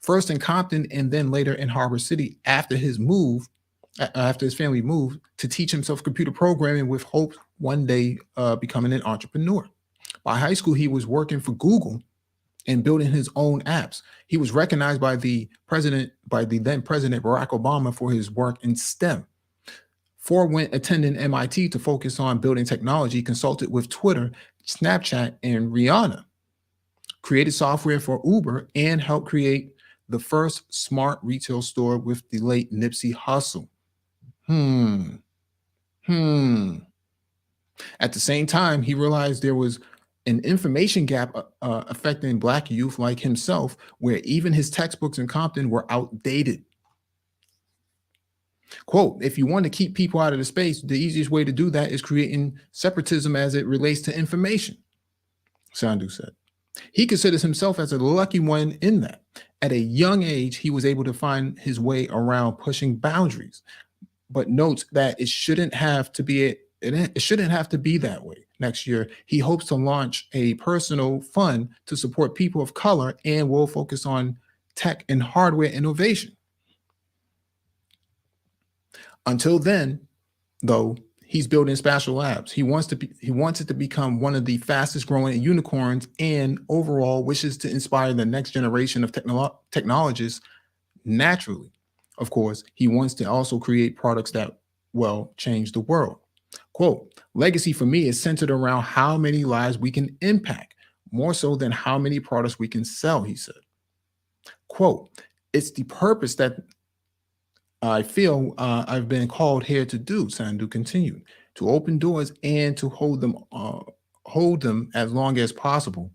first in Compton and then later in Harbor City after his family moved, to teach himself computer programming with hope one day becoming an entrepreneur. By high school, he was working for Google and building his own apps. He was recognized by the then President Barack Obama for his work in STEM. Went attending MIT to focus on building technology, consulted with Twitter, Snapchat, and Rihanna, created software for Uber, and helped create the first smart retail store with the late Nipsey Hussle. At the same time, he realized there was an information gap affecting Black youth like himself, where even his textbooks in Compton were outdated. Quote, if you want to keep people out of the space, the easiest way to do that is creating separatism as it relates to information, Sandhu said. He considers himself as a lucky one in that. At a young age, he was able to find his way around pushing boundaries, but notes that it shouldn't have to be that way. Next year, he hopes to launch a personal fund to support people of color and will focus on tech and hardware innovation. Until then, though, he's building Spatial Labs. He wants it to become one of the fastest growing unicorns, and overall wishes to inspire the next generation of technologists naturally. Of course, he wants to also create products that will change the world. Quote, legacy for me is centered around how many lives we can impact, more so than how many products we can sell, he said. Quote, it's the purpose that I feel I've been called here to do, Sandu continued, to open doors and to hold them as long as possible,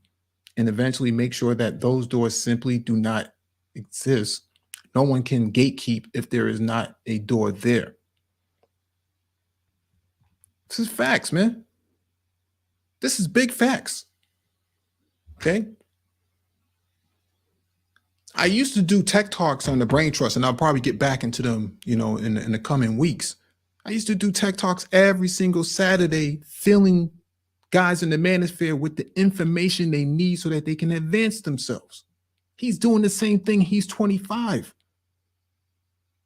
and eventually make sure that those doors simply do not exist. No one can gatekeep if there is not a door there. This is facts, man. This is big facts. Okay. I used to do tech talks on the Brain Trust, and I'll probably get back into them, in the coming weeks. I used to do tech talks every single Saturday, filling guys in the manosphere with the information they need so that they can advance themselves. He's doing the same thing. He's 25.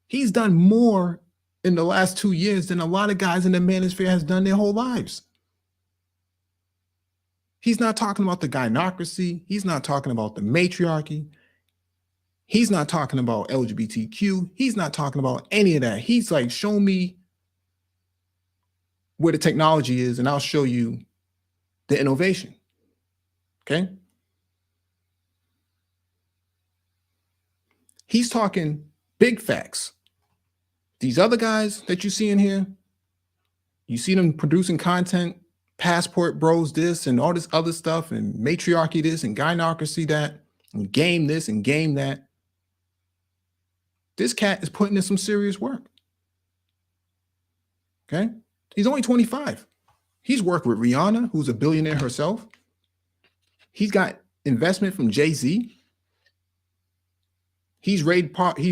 He's done more in the last 2 years than a lot of guys in the manosphere has done their whole lives. He's not talking about the gynocracy. He's not talking about the matriarchy. He's not talking about LGBTQ. He's not talking about any of that. He's like, show me where the technology is, and I'll show you the innovation. Okay. He's talking big facts. These other guys that you see in here, you see them producing content, passport bros this and all this other stuff, and matriarchy this and gynocracy that, and game this and game that. This cat is putting in some serious work. Okay. He's only 25. He's worked with Rihanna, who's a billionaire herself. He's got investment from Jay-Z. He's raised probably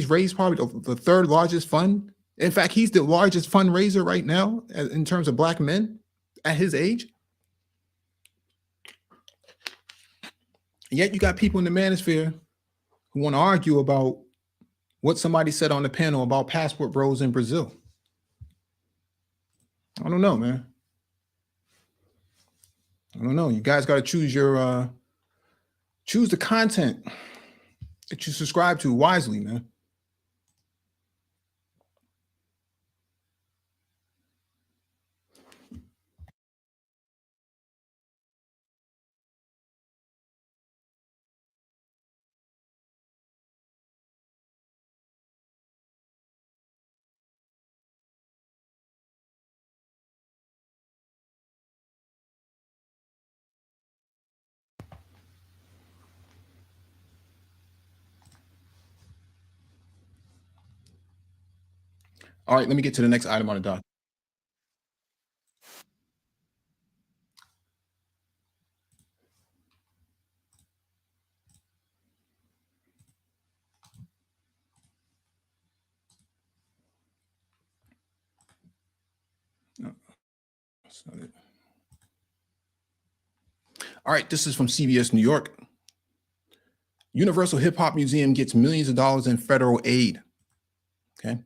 the third largest fund. In fact, he's the largest fundraiser right now in terms of Black men at his age. And yet you got people in the manosphere who want to argue about what somebody said on the panel about passport bros in Brazil. I don't know, man. I don't know. You guys got to choose choose the content that you subscribe to wisely, man. All right, let me get to the next item on the doc. No, that's not it. All right, this is from CBS New York. Universal Hip Hop Museum gets millions of dollars in federal aid. Okay.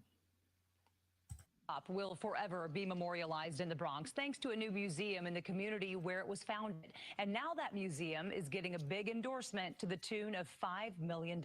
Will forever be memorialized in the Bronx thanks to a new museum in the community where it was founded. And now that museum is getting a big endorsement to the tune of $5 million.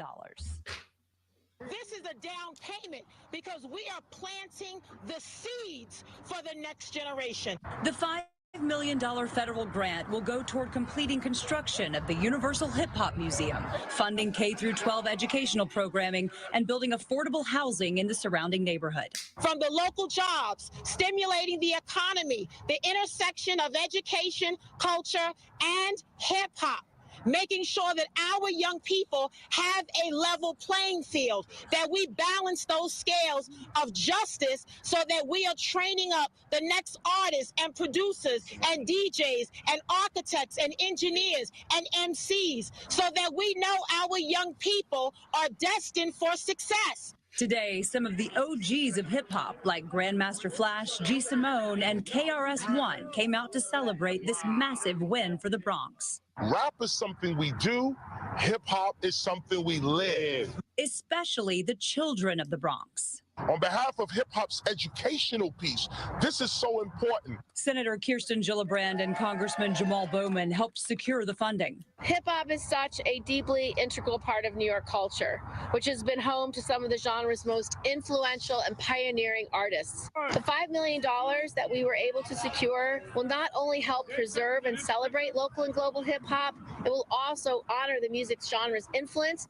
This is a down payment because we are planting the seeds for the next generation. The $5 million federal grant will go toward completing construction of the Universal Hip Hop Museum, funding K-12 educational programming, and building affordable housing in the surrounding neighborhood. From the local jobs, stimulating the economy, the intersection of education, culture, and hip hop. Making sure that our young people have a level playing field, that we balance those scales of justice so that we are training up the next artists and producers and DJs and architects and engineers and MCs so that we know our young people are destined for success. Today, some of the OGs of hip-hop, like Grandmaster Flash, G. Simone, and KRS-One, came out to celebrate this massive win for the Bronx. Rap is something we do. Hip-hop is something we live. especially the children of the Bronx. On behalf of hip hop's educational piece, this is so important. Senator Kirsten Gillibrand and Congressman Jamal Bowman helped secure the funding. Hip hop is such a deeply integral part of New York culture, which has been home to some of the genre's most influential and pioneering artists. The $5 million that we were able to secure will not only help preserve and celebrate local and global hip hop, it will also honor the music's genre's influence.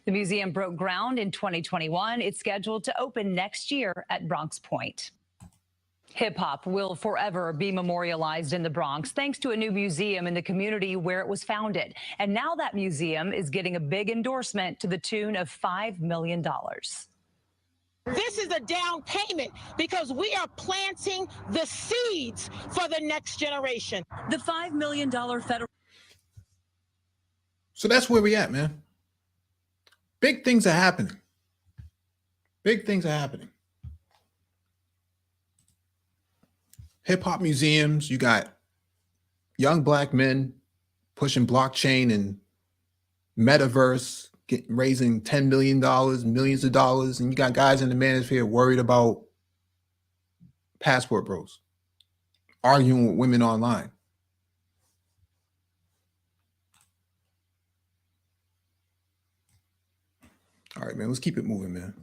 The museum broke ground in 2021. It's scheduled to open next year at Bronx Point. Hip hop will forever be memorialized in the Bronx thanks to a new museum in the community where it was founded. And now that museum is getting a big endorsement to the tune of $5 million. This is a down payment because we are planting the seeds for the next generation. The $5 million federal. So that's where we at, man. Big things are happening. Big things are happening. Hip hop museums, you got young black men pushing blockchain and metaverse, raising $10 million, millions of dollars. And you got guys in the manosphere worried about passport bros, arguing with women online. All right, man, let's keep it moving, man.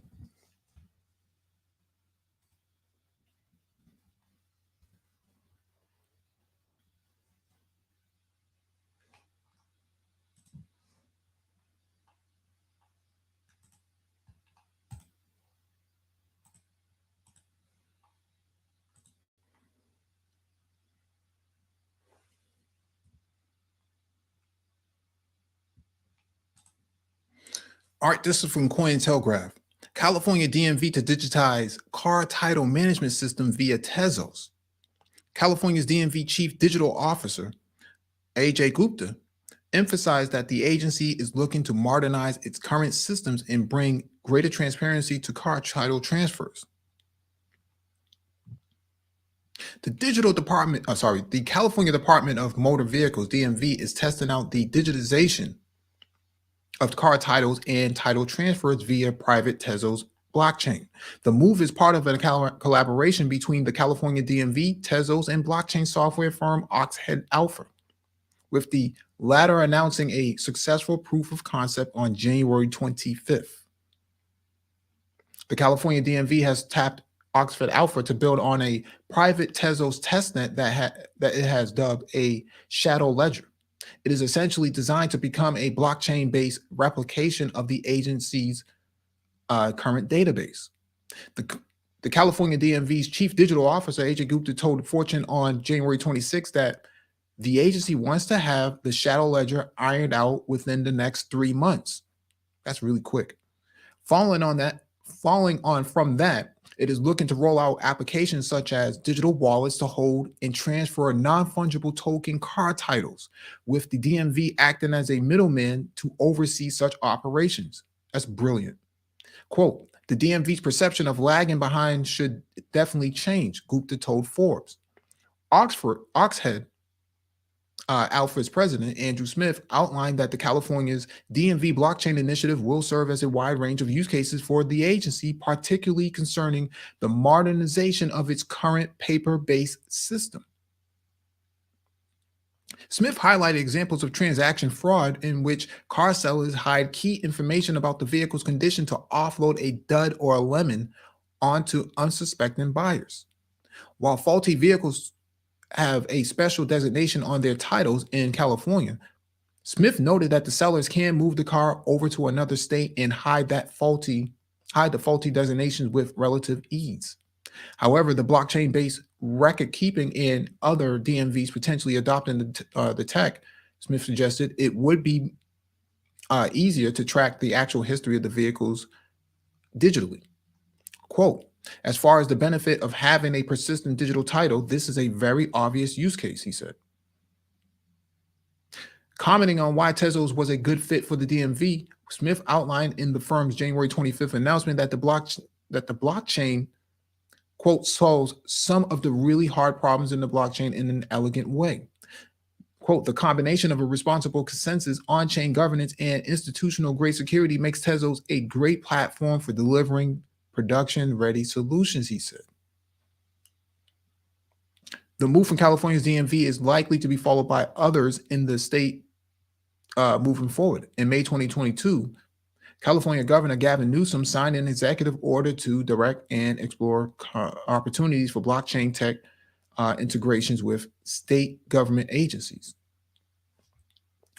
All right, this is from Cointelegraph. California DMV to digitize car title management system via Tezos. California's DMV Chief Digital Officer, AJ Gupta, emphasized that the agency is looking to modernize its current systems and bring greater transparency to car title transfers. The California Department of Motor Vehicles, DMV, is testing out the digitization of car titles and title transfers via private Tezos blockchain. The move is part of a collaboration between the California DMV, Tezos, and blockchain software firm Oxhead Alpha, with the latter announcing a successful proof of concept on January 25th. The California DMV has tapped Oxford Alpha to build on a private Tezos testnet that it has dubbed a shadow ledger. It is essentially designed to become a blockchain-based replication of the agency's current database. The California DMV's Chief Digital Officer, AJ Gupta, told Fortune on January 26 that the agency wants to have the shadow ledger ironed out within the next 3 months. That's really quick. Following on from that, it is looking to roll out applications such as digital wallets to hold and transfer non-fungible token car titles, with the DMV acting as a middleman to oversee such operations. That's brilliant. Quote, the DMV's perception of lagging behind should definitely change, Gupta told Forbes. Oxhead Alpha's president, Andrew Smith, outlined that the California's DMV blockchain initiative will serve as a wide range of use cases for the agency, particularly concerning the modernization of its current paper-based system. Smith highlighted examples of transaction fraud in which car sellers hide key information about the vehicle's condition to offload a dud or a lemon onto unsuspecting buyers. While faulty vehicles have a special designation on their titles in California, Smith noted that the sellers can move the car over to another state and hide the faulty designations with relative ease. However, the blockchain-based record keeping and other DMVs potentially adopting the tech, Smith suggested it would be easier to track the actual history of the vehicles digitally. Quote, as far as the benefit of having a persistent digital title, this is a very obvious use case, he said. Commenting on why Tezos was a good fit for the DMV, Smith outlined in the firm's January 25th announcement that the blockchain, quote, solves some of the really hard problems in the blockchain in an elegant way. Quote, the combination of a responsible consensus, on-chain governance, and institutional grade security makes Tezos a great platform for delivering production-ready solutions, he said. The move from California's DMV is likely to be followed by others in the state moving forward. In May 2022, California Governor Gavin Newsom signed an executive order to direct and explore opportunities for blockchain tech integrations with state government agencies.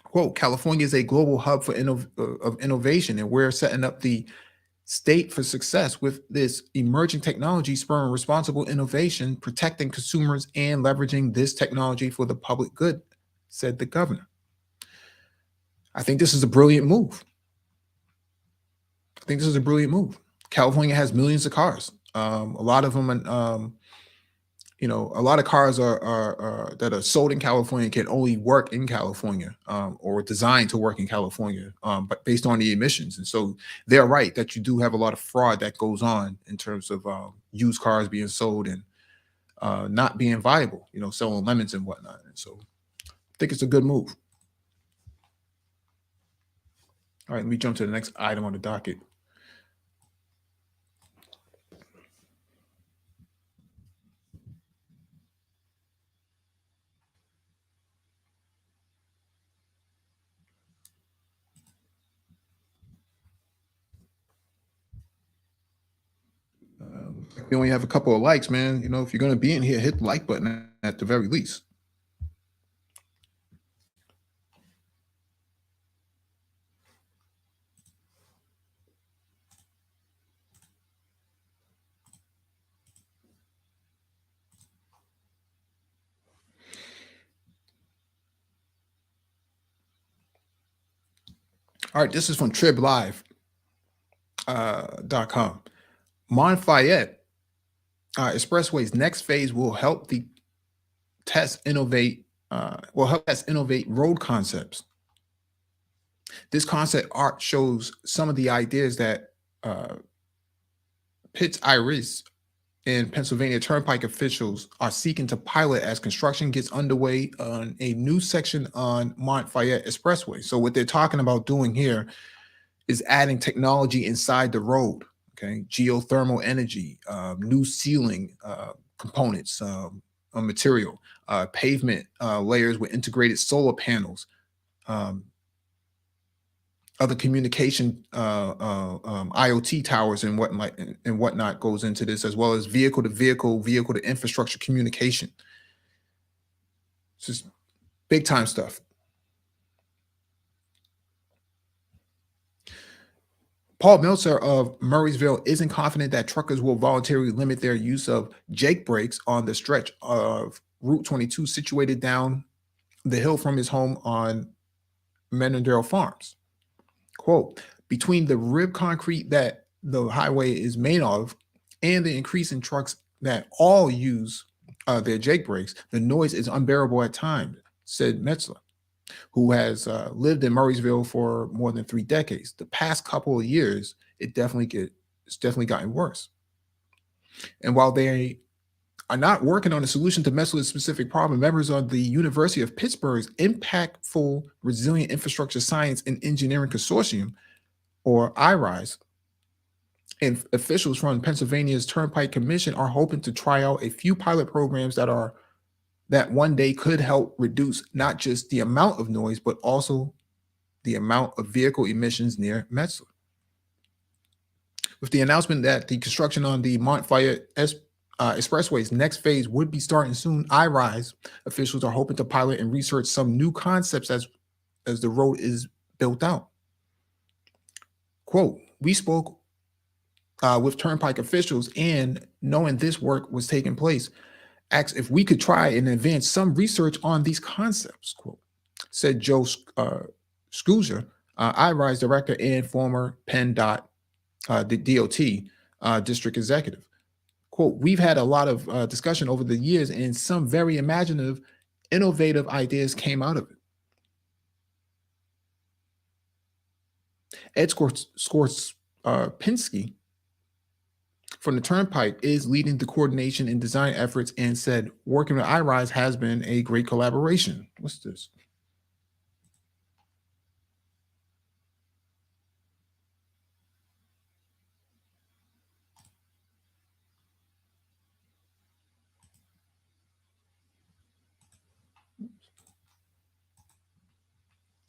Quote, California is a global hub for of innovation, and we're setting up the state for success with this emerging technology, spurring responsible innovation, protecting consumers, and leveraging this technology for the public good, said the governor. I think this is a brilliant move. California has millions of cars. A lot of them, a lot of cars are that are sold in California can only work in California or designed to work in California, but based on the emissions. And so they're right that you do have a lot of fraud that goes on in terms of used cars being sold and not being viable, selling lemons and whatnot. And so I think it's a good move. All right, let me jump to the next item on the docket. We only have a couple of likes, man. If you're going to be in here, hit the like button at the very least. All right, this is from triblive.com. Monfayette Expressway's next phase will help innovate road concepts. This concept art shows some of the ideas that Pitts Iris and Pennsylvania Turnpike officials are seeking to pilot as construction gets underway on a new section on Monfayette Expressway. So what they're talking about doing here is adding technology inside the road. Okay, geothermal energy, new ceiling components, material, pavement layers with integrated solar panels, other communication, IoT towers and whatnot goes into this, as well as vehicle to vehicle, vehicle to infrastructure communication. It's just big time stuff. Paul Meltzer of Murraysville isn't confident that truckers will voluntarily limit their use of Jake brakes on the stretch of Route 22 situated down the hill from his home on Menondale Farms. Quote, between the rib concrete that the highway is made of and the increase in trucks that all use their Jake brakes, the noise is unbearable at times, said Metzler, who has lived in Murraysville for more than 3 decades. The past couple of years, it's definitely gotten worse. And while they are not working on a solution to Metzler's specific problem, members of the University of Pittsburgh's Impactful Resilient Infrastructure Science and Engineering Consortium, or IRISE, and officials from Pennsylvania's Turnpike Commission are hoping to try out a few pilot programs that one day could help reduce not just the amount of noise, but also the amount of vehicle emissions near Metzler. With the announcement that the construction on the Monfayette Expressway's next phase would be starting soon, IRISE officials are hoping to pilot and research some new concepts as the road is built out. Quote, we spoke with Turnpike officials and knowing this work was taking place, asked if we could try and advance some research on these concepts, quote, said Joe Scusa, IRISE director and former PennDOT DOT district executive. Quote, we've had a lot of discussion over the years and some very imaginative, innovative ideas came out of it. Ed Skorzpinski from the Turnpike is leading the coordination and design efforts and said working with iRise has been a great collaboration. What's this?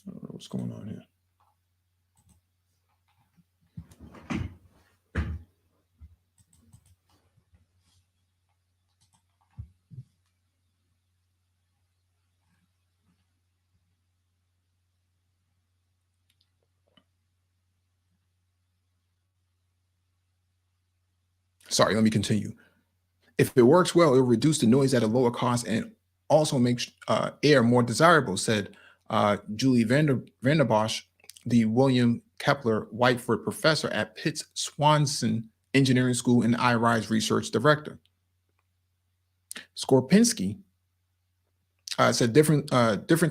I don't know what's going on here. Sorry, let me continue. If it works well, it will reduce the noise at a lower cost and also makes air more desirable, said Julie Vanderbosch, the William Kepler Whiteford professor at Pitt's Swanson Engineering School and iRise research director. Skorpinski said different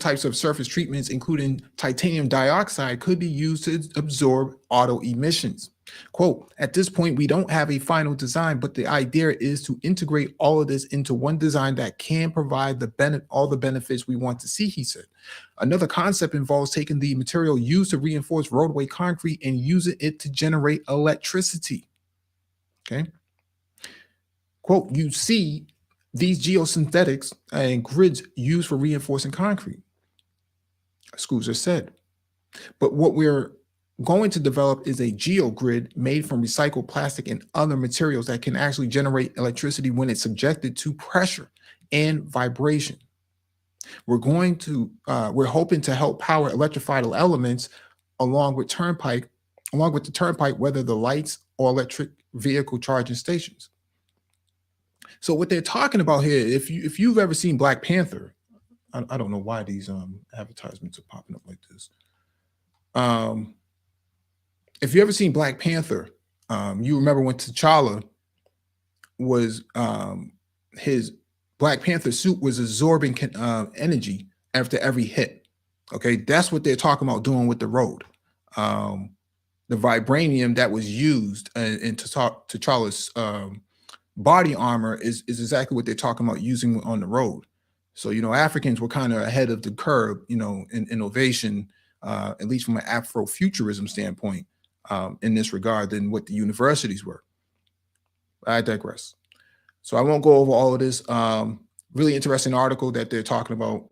types of surface treatments, including titanium dioxide, could be used to absorb auto emissions. Quote, at this point, we don't have a final design, but the idea is to integrate all of this into one design that can provide all the benefits we want to see, he said. Another concept involves taking the material used to reinforce roadway concrete and using it to generate electricity. Okay. Quote, you see these geosynthetics and grids used for reinforcing concrete, Scusa said. But what we're going to develop is a geogrid made from recycled plastic and other materials that can actually generate electricity when it's subjected to pressure and vibration. We're hoping to help power electrified elements along with the turnpike, whether the lights or electric vehicle charging stations. So what they're talking about here, if you've ever seen Black Panther, I don't know why these advertisements are popping up like this. If you ever seen Black Panther, you remember when T'Challa was his Black Panther suit was absorbing energy after every hit. Okay, that's what they're talking about doing with the road. The vibranium that was used in T'Challa's body armor is exactly what they're talking about using on the road. So, Africans were kind of ahead of the curve, in innovation, at least from an Afrofuturism standpoint, in this regard than what the universities were. I digress. So I won't go over all of this. Really interesting article that they're talking about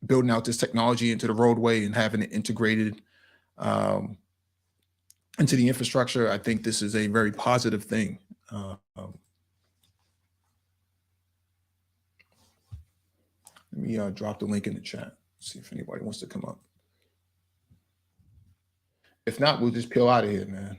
building out this technology into the roadway and having it integrated into the infrastructure. I think this is a very positive thing. Let me drop the link in the chat, see if anybody wants to come up. If not, we'll just peel out of here, man.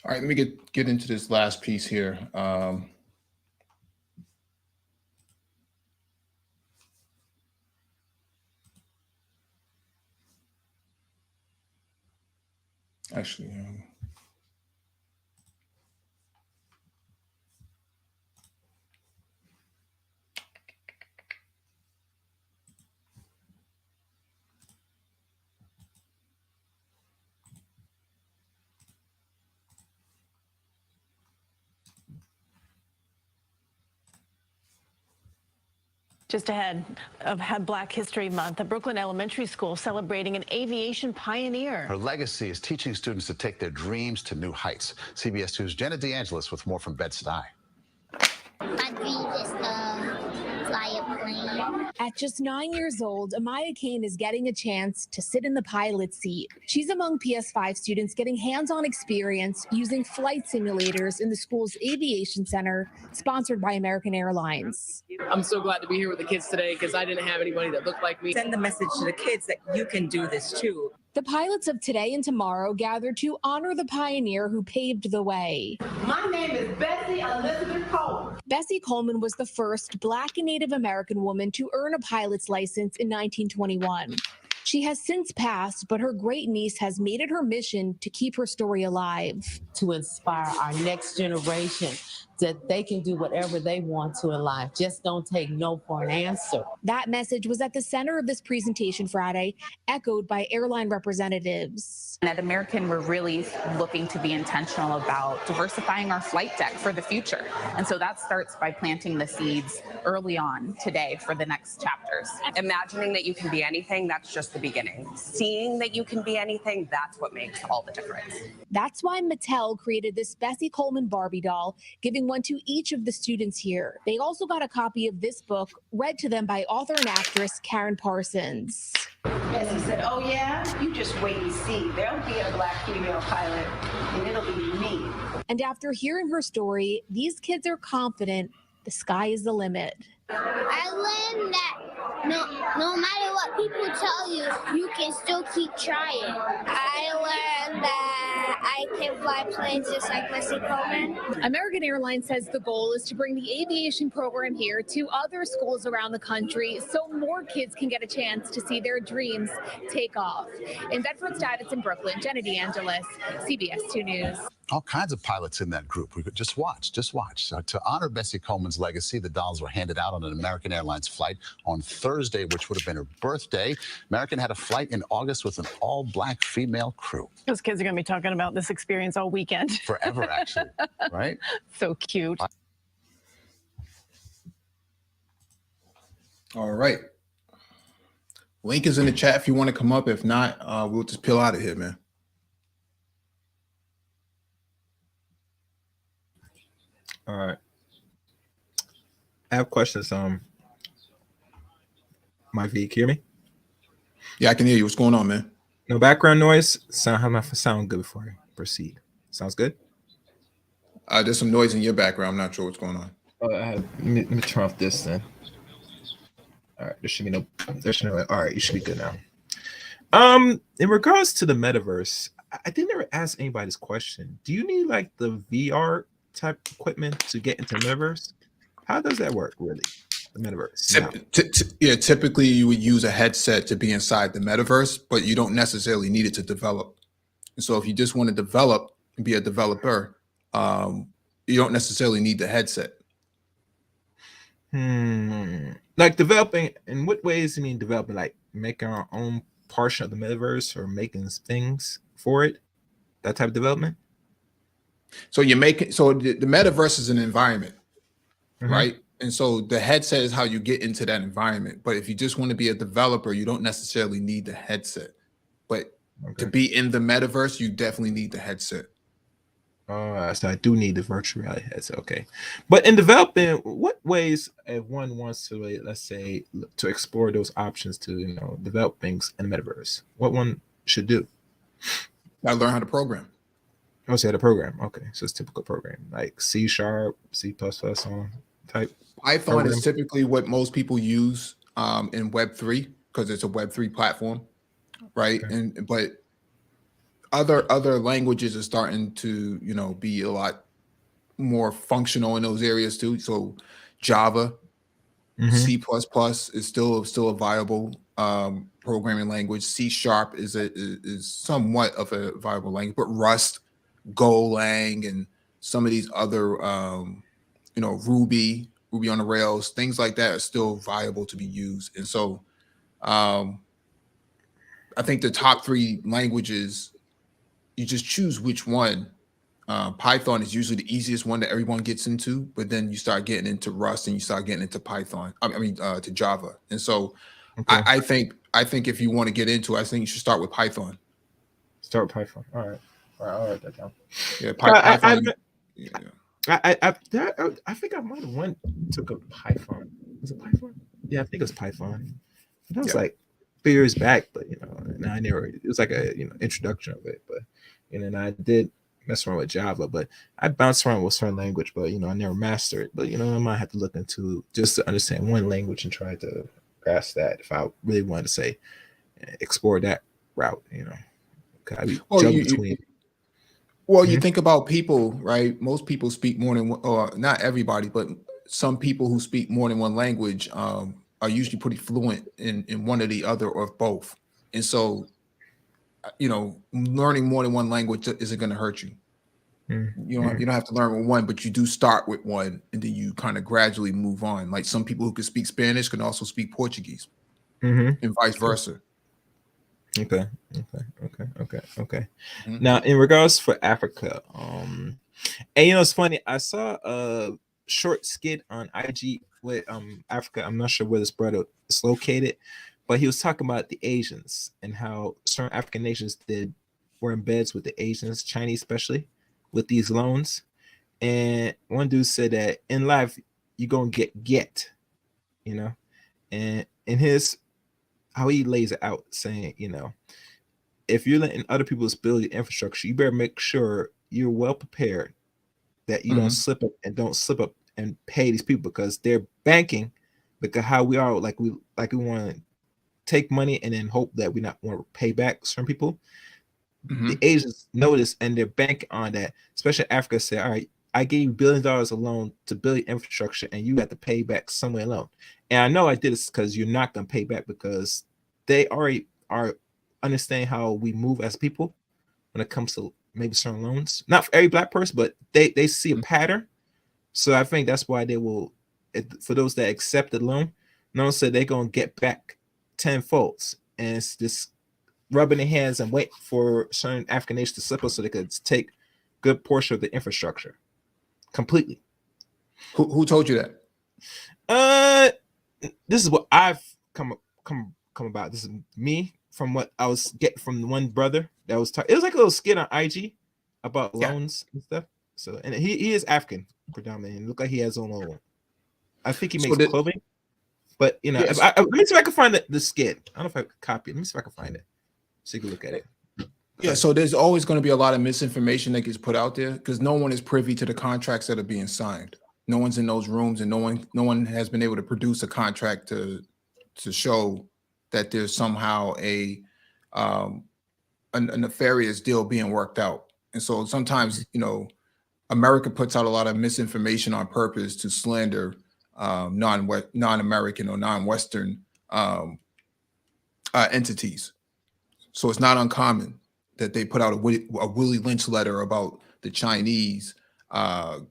All right, let me get into this last piece here. Actually, Just ahead of Black History Month, a Brooklyn elementary school celebrating an aviation pioneer. Her legacy is teaching students to take their dreams to new heights. CBS 2's Jenna DeAngelis with more from Bed-Stuy. My dream is fly a plane. At just 9 years old, Amaya Kane is getting a chance to sit in the pilot seat. She's among PS5 students getting hands-on experience using flight simulators in the school's aviation center, sponsored by American Airlines. I'm so glad to be here with the kids today because I didn't have anybody that looked like me. Send the message to the kids that you can do this too. The pilots of today and tomorrow gathered to honor the pioneer who paved the way. My name is Bessie Elizabeth Coleman. Bessie Coleman was the first Black and Native American woman to earn a pilot's license in 1921. She has since passed, but her great niece has made it her mission to keep her story alive. To inspire our next generation that they can do whatever they want to in life. Just don't take no for an answer. That message was at the center of this presentation Friday, echoed by airline representatives. At American, we're really looking to be intentional about diversifying our flight deck for the future. And so that starts by planting the seeds early on today for the next chapters. Imagining that you can be anything, that's just the beginning. Seeing that you can be anything, that's what makes all the difference. That's why Mattel created this Bessie Coleman Barbie doll, giving one to each of the students here. They also got a copy of this book read to them by author and actress Karen Parsons. Bessie said, oh yeah, you just wait and see. There'll be a Black female pilot and it'll be me. And after hearing her story, these kids are confident the sky is the limit. I learned that no matter what people tell you, you can still keep trying. I learned that I can fly planes just like Bessie Coleman. American Airlines says the goal is to bring the aviation program here to other schools around the country so more kids can get a chance to see their dreams take off. In Bedford-Stuyvesant, in Brooklyn, Jenna DeAngelis, CBS 2 News. All kinds of pilots in that group. We could just watch. So to honor Bessie Coleman's legacy, the dolls were handed out on an American Airlines flight on Thursday, which would have been her birthday. American had a flight in August with an all-Black female crew. Those kids are going to be talking about this experience all weekend. Forever, actually, right? So cute. All right. Link is in the chat if you want to come up. If not, we'll just peel out of here, man. All right. I have questions. My V, can you hear me? Yeah, I can hear you. What's going on, man? No background noise. Sound good before I proceed. Sounds good. There's some noise in your background. I'm not sure what's going on. Let me turn off this then. All right, there should be no. All right, you should be good now. In regards to the metaverse, I didn't ever ask anybody this question. Do you need like the VR type equipment to get into metaverse? How does that work, really? The metaverse. Yeah, typically you would use a headset to be inside the metaverse, but you don't necessarily need it to develop. And so if you just want to develop and be a developer, you don't necessarily need the headset. Like developing, in what ways do you mean developing? Like making our own portion of the metaverse or making things for it? That type of development? So you're making, so the metaverse is an environment, right? And so the headset is how you get into that environment. But if you just want to be a developer, you don't necessarily need the headset. But to be in the metaverse, you definitely need the headset. So I do need the virtual reality headset. Okay. But in developing, what ways if one wants to, let's say, to explore those options to, develop things in the metaverse, what one should do? I learn how to program. Oh, so you had a program. Okay. So it's typical program like C#, C++ on type. Python is typically what most people use in Web3 because it's a Web3 platform, right? Okay. But other languages are starting to, be a lot more functional in those areas too. So Java, C++ is still a viable programming language. C# is somewhat of a viable language, but Rust, Golang, and some of these other, Ruby on the Rails, things like that are still viable to be used. And so I think the top 3 languages, you just choose which one Python is usually the easiest one that everyone gets into, but then you start getting into Rust and you start getting into Python. To Java. And so Okay. I think if you want to get into it, I think you should start with Python. Start with Python. All right. I'll write that down. Yeah, Python. Yeah. I think I might have took a Python. Was it Python? Yeah, I think it was Python. That was like 3 years back, but and I never. It was like a introduction of it, but and then I did mess around with Java, but I bounced around with certain language, but I never mastered it. But I might have to look into just to understand one language and try to grasp that if I really wanted to say explore that route. I be jumping between. Well, you think about people, right? Most people speak more than one, or not everybody, but some people who speak more than one language are usually pretty fluent in one or the other or both. And so, learning more than one language isn't going to hurt you. You don't have to learn with one, but you do start with one, and then you kind of gradually move on. Like some people who can speak Spanish can also speak Portuguese, and vice versa. Okay. Now, in regards for Africa, and it's funny. I saw a short skit on IG with Africa. I'm not sure where this brother is located, but he was talking about the Asians and how certain African nations were in beds with the Asians, Chinese especially, with these loans. And one dude said that in life you're gonna get, and in his how he lays it out, saying, if you're letting other people build your infrastructure, you better make sure you're well prepared, that you don't slip up and pay these people, because they're banking, because how we are, like we want to take money and then hope that we not want to pay back certain people. The Asians notice and they're banking on that, especially Africa. Say, all right, I gave you $1 billion a loan to build infrastructure, and you have to pay back somewhere alone. And I know I did this because you're not going to pay back, because they already are understanding how we move as people when it comes to maybe certain loans. Not for every Black person, but they see a pattern. So I think that's why they will, for those that accept the loan, no one said they're going to get back tenfold. And it's just rubbing their hands and wait for certain African nations to slip us so they could take good portion of the infrastructure completely. Who told you that? This is what I've come about. This is me from what I was getting from one brother that was it was like a little skit on IG about loans and stuff. So, and he is African predominantly, and look like he has his own little. I think he makes clothing, but let me see if I can find the skit. I don't know if I can copy it. Let me see if I can find it so you can look at it. Yeah, so there's always going to be a lot of misinformation that gets put out there, because no one is privy to the contracts that are being signed. No one's in those rooms, and no one has been able to produce a contract to show that there's somehow a nefarious deal being worked out. And so sometimes, America puts out a lot of misinformation on purpose to slander non-American or non-Western entities. So it's not uncommon that they put out a Willie Lynch letter about the Chinese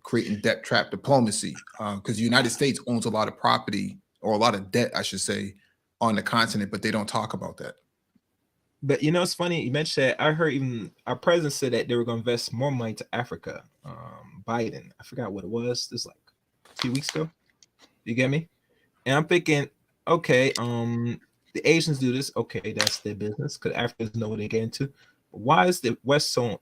creating debt trap diplomacy, because the United States owns a lot of property, or a lot of debt, I should say, on the continent, but they don't talk about that. But it's funny you mentioned that. I heard even our president said that they were going to invest more money to Africa. Biden, I forgot what it was. This like a few weeks ago. You get me? And I'm thinking, okay, the Asians do this. Okay, that's their business, because Africans know what they get into. Why is the West so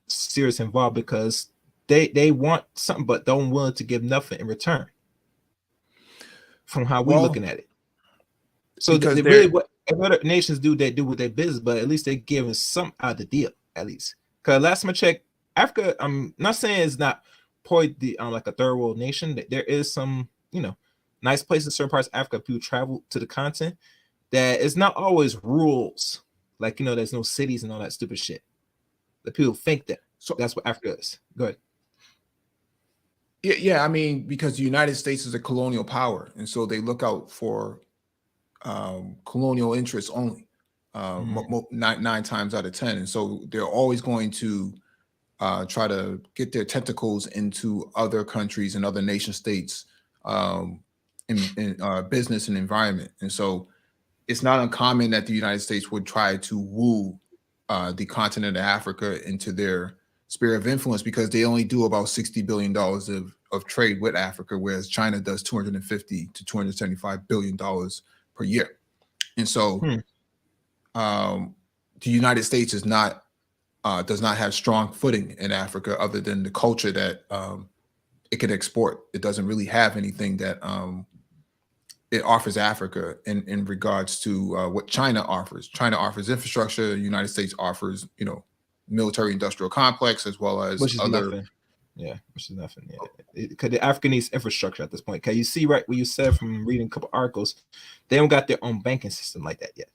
serious involved? Because they want something, but don't willing to give nothing in return. From how we're looking at it. So they really, what other nations do, they do with their business, but at least they're giving some out of the deal, at least. Because last time I checked, Africa, I'm not saying it's not probably like a third world nation. There is some, nice places in certain parts of Africa. People travel to the continent. That it's not always rules. Like, there's no cities and all that stupid shit. The people think that. So that's what Africa is. Go ahead. Yeah, I mean, because the United States is a colonial power, and so they look out for colonial interests only, 9 times out of 10. And so they're always going to try to get their tentacles into other countries and other nation states in business and environment. And so it's not uncommon that the United States would try to woo the continent of Africa into their sphere of influence because they only do about $60 billion of trade with Africa, whereas China does $250 to $275 billion per year. And so the United States does not have strong footing in Africa other than the culture that it can export. It doesn't really have anything that it offers Africa in regards to what China offers. China offers infrastructure. The United States offers, military industrial complex as well as Which is other. nothing. Yeah, which is nothing. Yeah, because the Africa needs infrastructure at this point. Can you see right what you said from reading a couple articles? They don't got their own banking system like that yet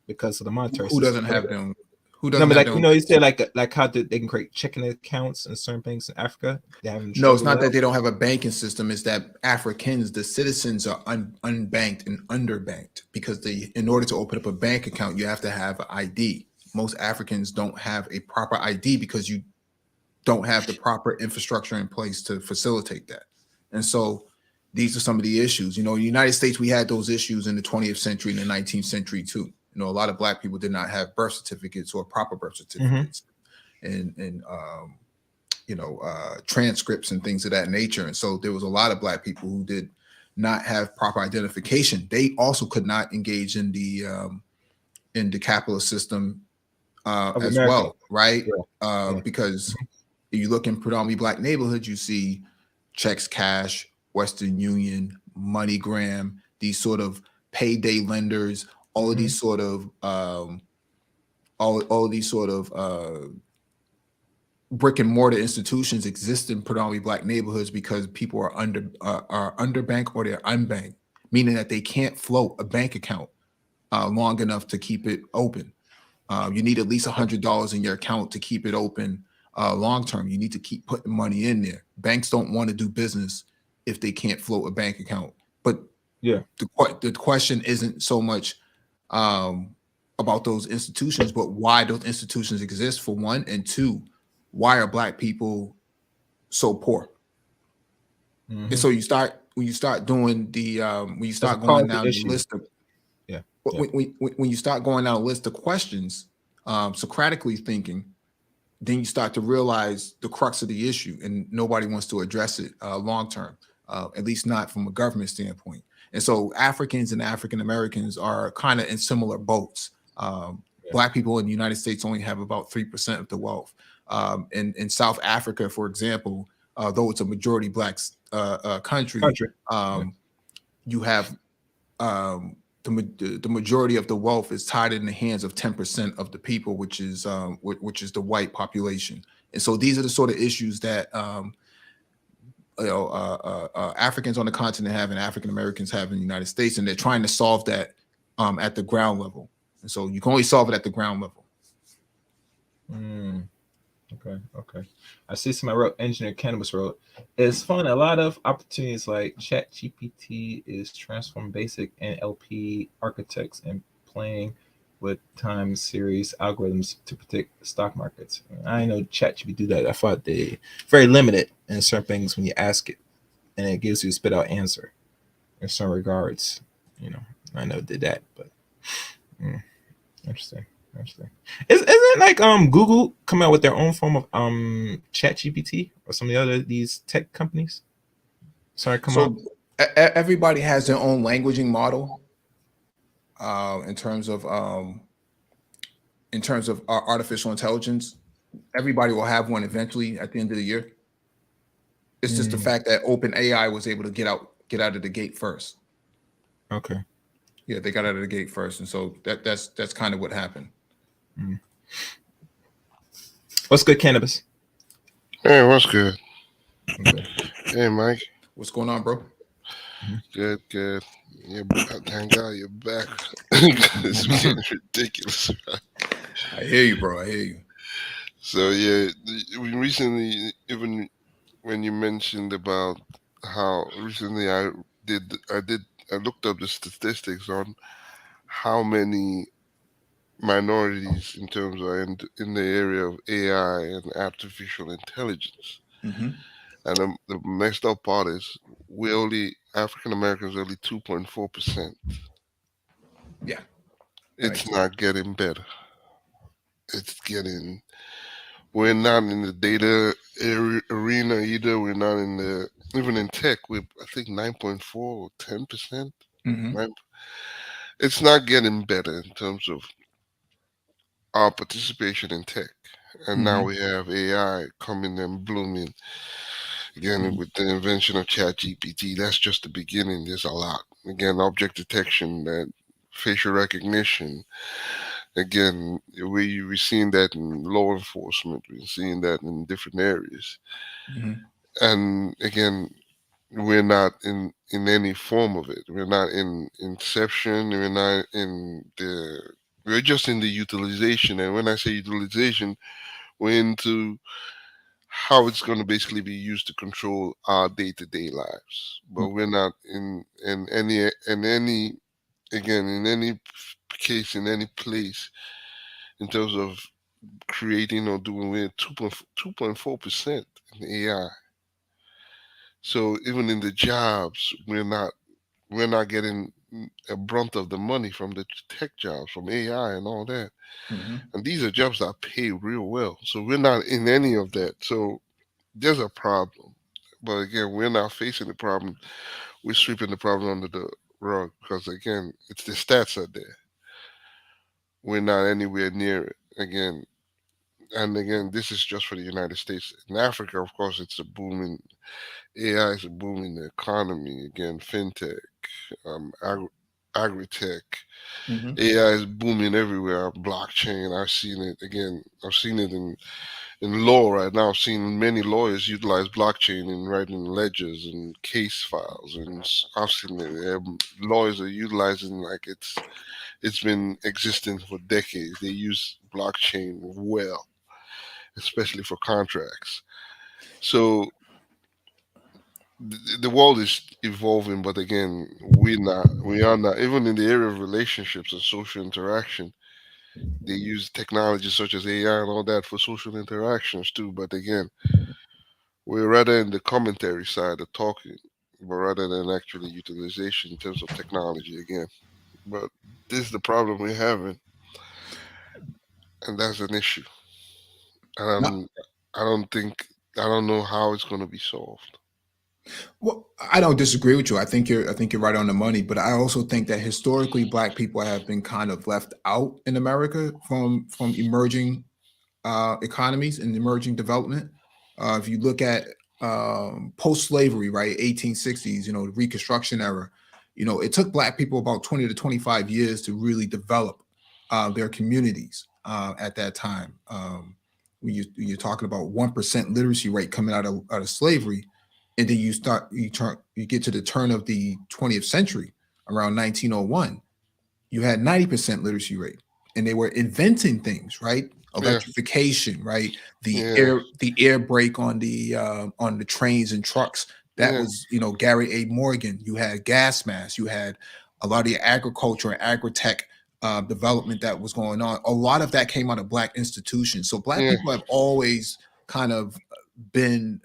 because of the monetary Who system. doesn't have them? Who No, doesn't but have like them? you said like how they can create checking accounts and certain things in Africa. No, it's not that they don't have a banking system. It's that Africans, the citizens, are unbanked and underbanked because in order to open up a bank account, you have to have an ID. Most Africans don't have a proper ID because you don't have the proper infrastructure in place to facilitate that. And so these are some of the issues. In the United States, we had those issues in the 20th century and the 19th century too. A lot of Black people did not have birth certificates or proper birth certificates and transcripts and things of that nature. And so there was a lot of Black people who did not have proper identification. They also could not engage in the capitalist system as America. well, right? Yeah. Because if you look in predominantly Black neighborhoods, you see checks, cash, Western Union, MoneyGram, these sort of payday lenders, all of these sort of all of these sort of brick and mortar institutions exist in predominantly Black neighborhoods because people are underbanked or they're unbanked, meaning that they can't float a bank account long enough to keep it open. You need at least $100 in your account to keep it open long term. You need to keep putting money in there. Banks don't want to do business if they can't float a bank account. But the question isn't so much about those institutions, but why those institutions exist, for one, and two, why are Black people so poor? And so when you start doing the when you start going down the list of when you start going down a list of questions, Socratically thinking, then you start to realize the crux of the issue, and nobody wants to address it long term, at least not from a government standpoint. And so Africans and African Americans are kind of in similar boats. Black people in the United States only have about 3% of the wealth. In South Africa, for example, though it's a majority Black country. You have the majority of the wealth is tied in the hands of 10% of the people, which is the white population. And so these are the sort of issues that Africans on the continent have and African Americans have in the United States, and they're trying to solve that at the ground level. And so you can only solve it at the ground level. Okay. I see somebody wrote, Engineer Cannabis wrote, it's fun. A lot of opportunities like ChatGPT is transforming basic NLP architects and playing with time series algorithms to predict stock markets. I know ChatGPT do that. I thought they very limited in certain things when you ask it, and it gives you a spit out answer in some regards. I know it did that, but interesting. Isn't it like Google come out with their own form of ChatGPT or some of the other these tech companies? Everybody has their own languaging model in terms of artificial intelligence. Everybody will have one eventually at the end of the year. It's just the fact that OpenAI was able to get out of the gate first. Okay. Yeah, they got out of the gate first, and so that's kind of what happened. What's good, Cannabis? Hey, what's good? Okay. Hey, Mike. What's going on, bro? Good. Thank God you're back. It's getting ridiculous. Right? I hear you, bro. I hear you. So yeah, we recently, even when you mentioned about how recently I looked up the statistics on how many minorities in terms of in the area of AI and artificial intelligence. And the messed up part is African Americans only 2.4%. Yeah. It's not getting better. It's getting We're not in the data arena either. We're not in the, even in tech. We're, I think, 9.4 or 10%. Mhm. It's not getting better in terms of our participation in tech. And now Mhm. we have AI coming and blooming. Again, Mhm. with the invention of ChatGPT, that's just the beginning. There's a lot. Again, object detection, that facial recognition. Again, we're seeing that in law enforcement. We're seeing that in different areas. Mhm. And again, we're not in any form of it. We're not in inception. We're not in the. We're just in the utilization. And when I say utilization, we're into how it's going to basically be used to control our day-to-day lives. But we're not in any again in any case in any place in terms of creating or doing. We're 2.4% in AI. So even in the jobs, we're not getting a brunt of the money from the tech jobs, from AI and all that. Mhm. And these are jobs that pay real well. So we're not in any of that. So there's a problem. But again, we're not facing the problem. We're sweeping the problem under the rug because again, it's the stats are there. We're not anywhere near it. Again, and again, this is just for the United States. In Africa, of course, it's a booming AI is a booming economy. Again, fintech, agri-tech. Mhm. AI is booming everywhere. Blockchain, I've seen it again. I've seen it in law right now. I've seen many lawyers utilize blockchain in writing ledgers and case files, and I've seen it. Lawyers are utilizing like it's been existing for decades. They use blockchain well, especially for contracts. So the world is evolving, but again, we are not, even in the area of relationships and social interaction, they use technology such as AI and all that for social interactions too. But again, we're rather in the commentary side of talking, but rather than actually utilization in terms of technology again. But this is the problem we're having, and that's an issue. No, And I don't think, I don't know how it's going to be solved. well, I don't disagree with you. I think you're right on the money, but I also think that historically black people have been kind of left out in America from emerging economies and emerging development. If you look at post-slavery, right, 1860s, the Reconstruction era, it took black people about 20 to 25 years to really develop their communities at that time. You're talking about 1% literacy rate coming out of slavery, and then you get to the turn of the 20th century around 1901, you had 90% literacy rate, and they were inventing things, right? Yeah, Electrification, right? the yeah, air the air brake on the trains and trucks, that yeah, was Gary A. Morgan. You had gas masks, you had a lot of the agriculture and agri-tech development that was going on. A lot of that came out of black institutions, so black yeah, people have always kind of been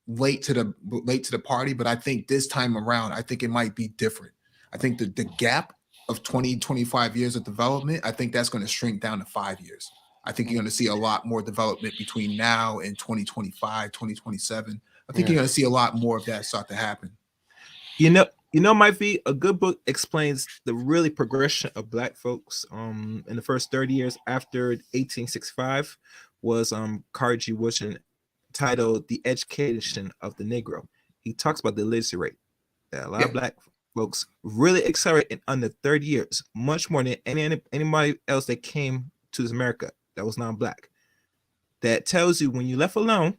late to the party. But I think this time around, I think it might be different. I think the gap of 20, 25 years of development, I think that's going to shrink down to 5 years. I think you're going to see a lot more development between now and 2025, 2027. I think yeah, you're going to see a lot more of that start to happen. Might be a good book explains the really progression of black folks in the first 30 years after 1865 was Carnegie Woodson, titled The Education of the Negro. He talks about the literacy rate that a lot Yeah. of black folks really accelerate in under 30 years, much more than anybody else that came to America that was non-black. That tells you when you left alone,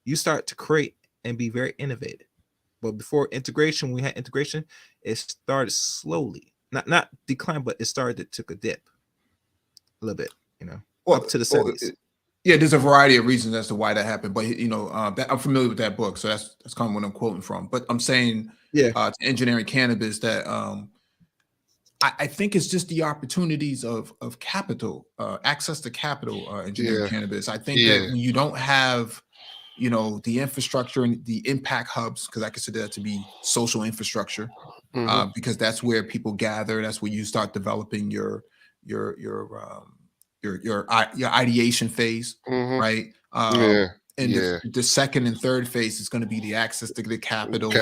you start to create and be very innovative. But before integration, we had integration, it started slowly, not decline, but it started to took a dip a little bit, Well, up to the 70s. yeah, there's a variety of reasons as to why that happened, but I'm familiar with that book, so that's kind of what I'm quoting from. But I'm saying, Yeah. to engineering cannabis, that I think it's just the opportunities of capital, access to capital, engineering yeah, cannabis. I think that yeah, when you don't have, the infrastructure and the impact hubs, because I consider that to be social infrastructure, hmm because that's where people gather. That's where you start developing your your ideation phase, Mm-hmm. right? Yeah. And Yeah. the second and third phase is going to be the access to the capital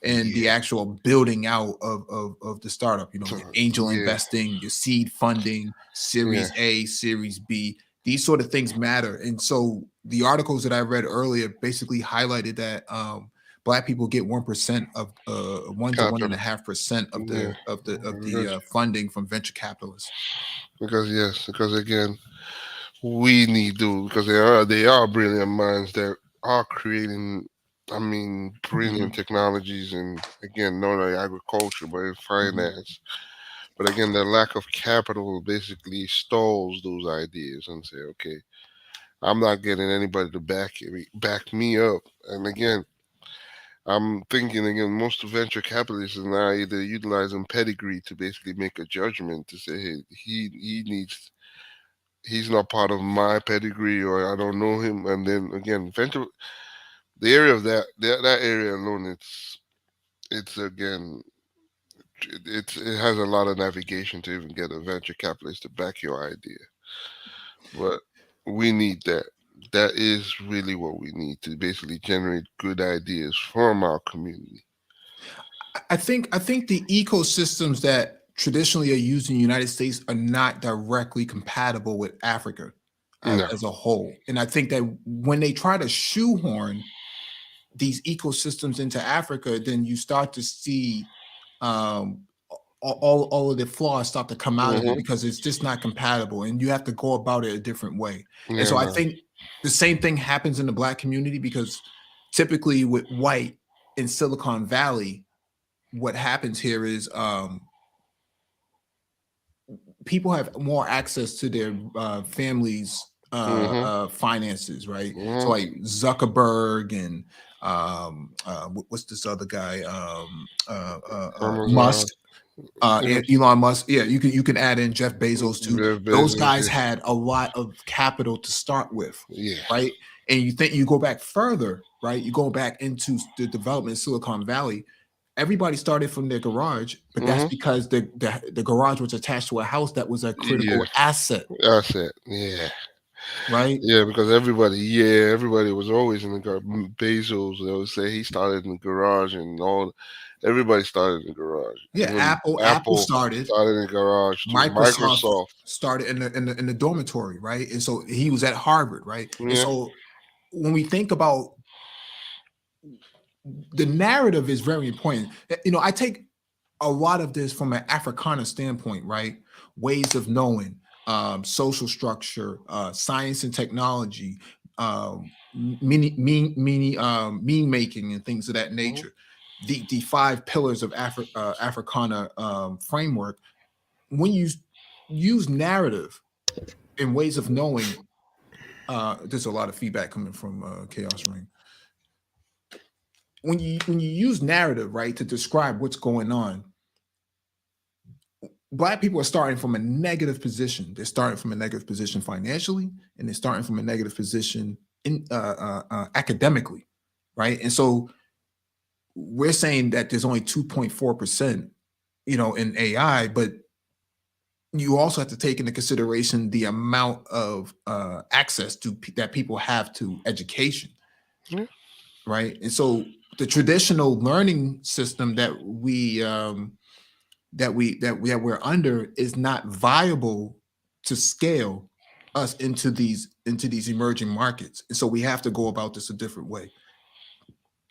and the Yeah. actual building out of the startup. You know, your angel Yeah. investing, your seed funding, Series Yeah. A, Series B. These sort of things matter. And so the articles that I read earlier basically highlighted that Black people get 1% of 1 to Capital. 1.5% of Yeah. the funding from venture capitalists. Because again, we need to, because they are brilliant minds that are creating, I mean, brilliant technologies, and again, not only agriculture but in finance. But again, the lack of capital basically stalls those ideas and say, okay, I'm not getting anybody to back me up. And again, I'm thinking again, most venture capitalists are now either utilizing pedigree to basically make a judgment to say, hey, he's not part of my pedigree, or I don't know him. And then again, the area of that area alone, it's again, it has a lot of navigation to even get a venture capitalist to back your idea. But we need that. That is really what we need to basically generate good ideas from our community. I think the ecosystems that traditionally are used in the United States are not directly compatible with Africa No. as a whole. And I think that when they try to shoehorn these ecosystems into Africa, then you start to see all of the flaws start to come out of it because it's just not compatible, and you have to go about it a different way. And Yeah, so I man. think the same thing happens in the Black community, because typically with white in Silicon Valley, what happens here is people have more access to their families' finances, right? So like Zuckerberg and what's this other guy? Musk. Elon Musk. Yeah, you can add in Jeff Bezos too. Jeff Those Bezos, guys yeah. had a lot of capital to start with, Yeah. right? And you go back further, right? You go back into the development of Silicon Valley. Everybody started from their garage, but that's because the garage was attached to a house that was a critical asset. Yeah. Right? Yeah, because everybody was always in the garage. Bezos, they would say he started in the garage, and everybody started in the garage. Yeah, Even Apple started in the garage too. Microsoft started in the dormitory, right? And so he was at Harvard, right? And Yeah. so when we think about the narrative is very important. You know, I take a lot of this from an Africana standpoint, right? Ways of knowing, social structure, science and technology, meme making, and things of that nature. The 5 pillars of Africana framework. When you use narrative and ways of knowing, there's a lot of feedback coming from Chaos Ring. When you use narrative, right, to describe what's going on, Black people are starting from a negative position. They're starting from a negative position financially, and they're starting from a negative position in academically, right? And so we're saying that there's only 2.4%, in AI, but you also have to take into consideration the amount of access that people have to education, right? And so the traditional learning system that we're under is not viable to scale us into these emerging markets. And so we have to go about this a different way.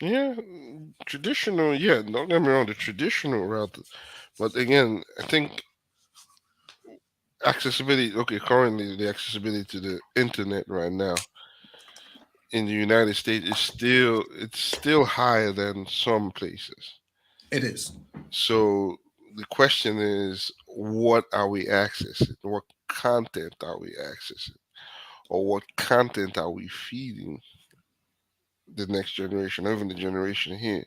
Yeah, traditional. Yeah, don't get me wrong, the traditional route. But again, I think accessibility. Okay, currently the accessibility to the internet right now in the United States is still higher than some places. It is. So the question is, what are we accessing? What content are we accessing? Or what content are we feeding the next generation, or even the generation here?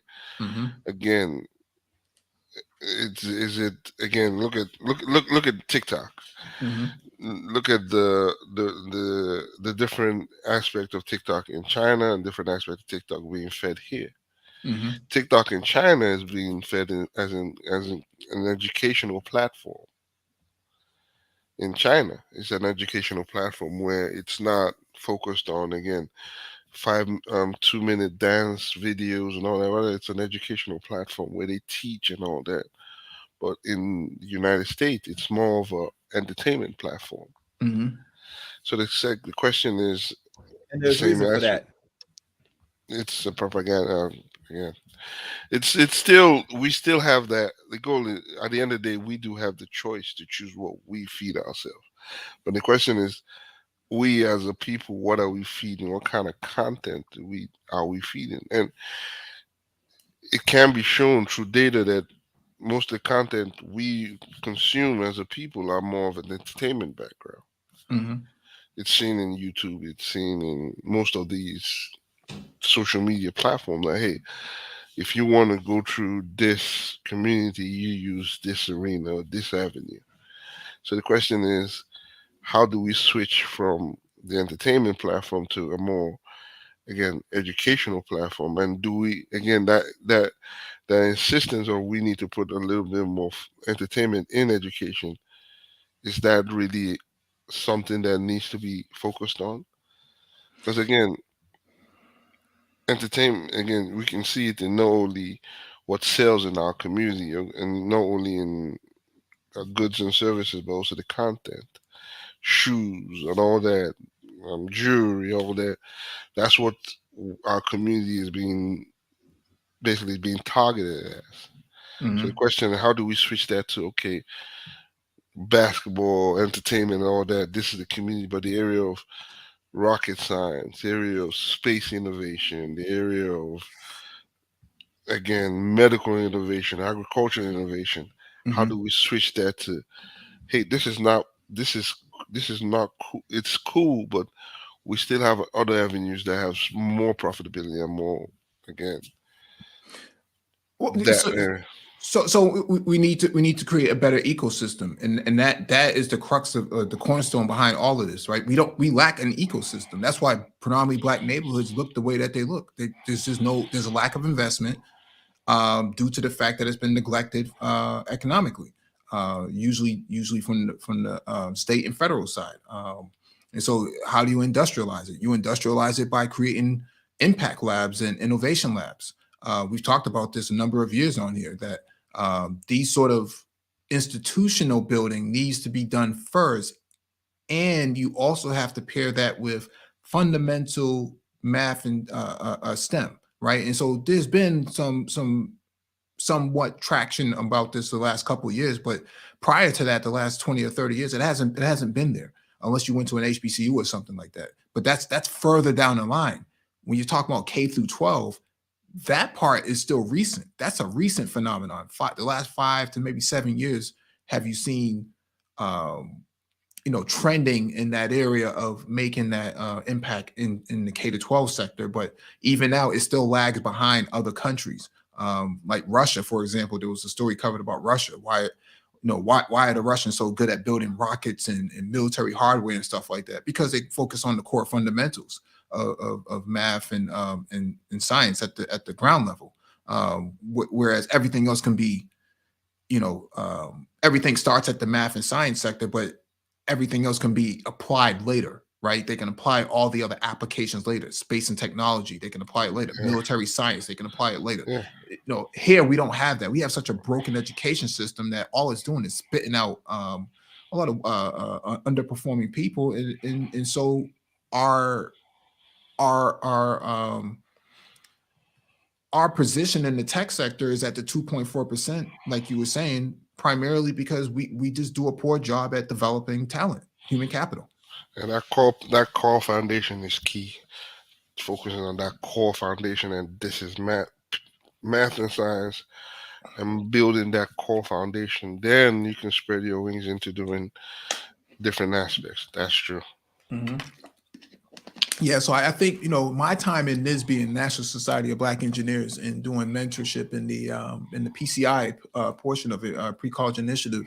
Again, is it again? Look at TikTok. Look at the different aspect of TikTok in China and different aspect of TikTok being fed here. TikTok in China is being fed as an educational platform. in China. It's an educational platform where it's not focused on, again, 2-minute dance videos and all that. Rather, it's an educational platform where they teach and all that. But in the United States, it's more of a entertainment platform. So the question is And the there's same reason for answer. that. It's a propaganda. Yeah, it's still, we still have that. The goal is, at the end of the day, we do have the choice to choose what we feed ourselves. But the question is, we as a people, what are we feeding? What kind of content are we feeding? And it can be shown through data that most of the content we consume as a people are more of an entertainment background. It's seen in YouTube. It's seen in most of these social media platforms. Like, hey, if you want to go through this community, you use this arena or this avenue. So the question is, how do we switch from the entertainment platform to a more, again, educational platform? And do we, again, that insistence, or we need to put a little bit more entertainment in education, is that really something that needs to be focused on? Because again, entertainment, again, we can see it in not only what sells in our community, and not only in goods and services, but also the content, shoes and all that, jewelry, all that. That's what our community is basically being targeted as. So the question is, how do we switch that to, okay, basketball, entertainment, and all that, this is the community, but the area of rocket science, the area of space innovation, the area of, again, medical innovation, agricultural innovation, how do we switch that to, hey, this is not cool. It's cool, but we still have other avenues that have more profitability and more, again, Well, that area. so we need to create a better ecosystem, and that is the crux of the cornerstone behind all of this, right? We lack an ecosystem. That's why predominantly Black neighborhoods look the way that they look. There's a lack of investment due to the fact that it's been neglected economically, usually from the state and federal side. And so, how do you industrialize it? You industrialize it by creating impact labs and innovation labs. We've talked about this a number of years on here, that these sort of institutional building needs to be done first, and you also have to pair that with fundamental math and STEM, right? And so there's been somewhat traction about this the last couple of years, but prior to that, the last 20 or 30 years, it hasn't been there, unless you went to an HBCU or something like that. But that's further down the line. When you talk about K through 12, that part is still recent. That's a recent phenomenon. The last 5 to maybe 7 years, have you seen trending in that area of making that impact in the K to 12 sector? But even now, it still lags behind other countries. Like Russia, for example. There was a story covered about Russia. Why are the Russians so good at building rockets and military hardware and stuff like that? Because they focus on the core fundamentals of math and science at the ground level. Whereas everything else can be, everything starts at the math and science sector, but everything else can be applied later, right? They can apply all the other applications later. Space and technology, they can apply it later. Military science, they can apply it later. Here we don't have that. We have such a broken education system that all it's doing is spitting out a lot of underperforming people, and so our position in the tech sector is at the 2.4%, like you were saying, primarily because we just do a poor job at developing talent, human capital. And that core foundation is key. Focusing on that core foundation, and this is math and science, and building that core foundation. Then you can spread your wings into doing different aspects. That's true. Yeah, so I think my time in NISB, and National Society of Black Engineers, and doing mentorship in the PCI portion of it, pre-college initiative,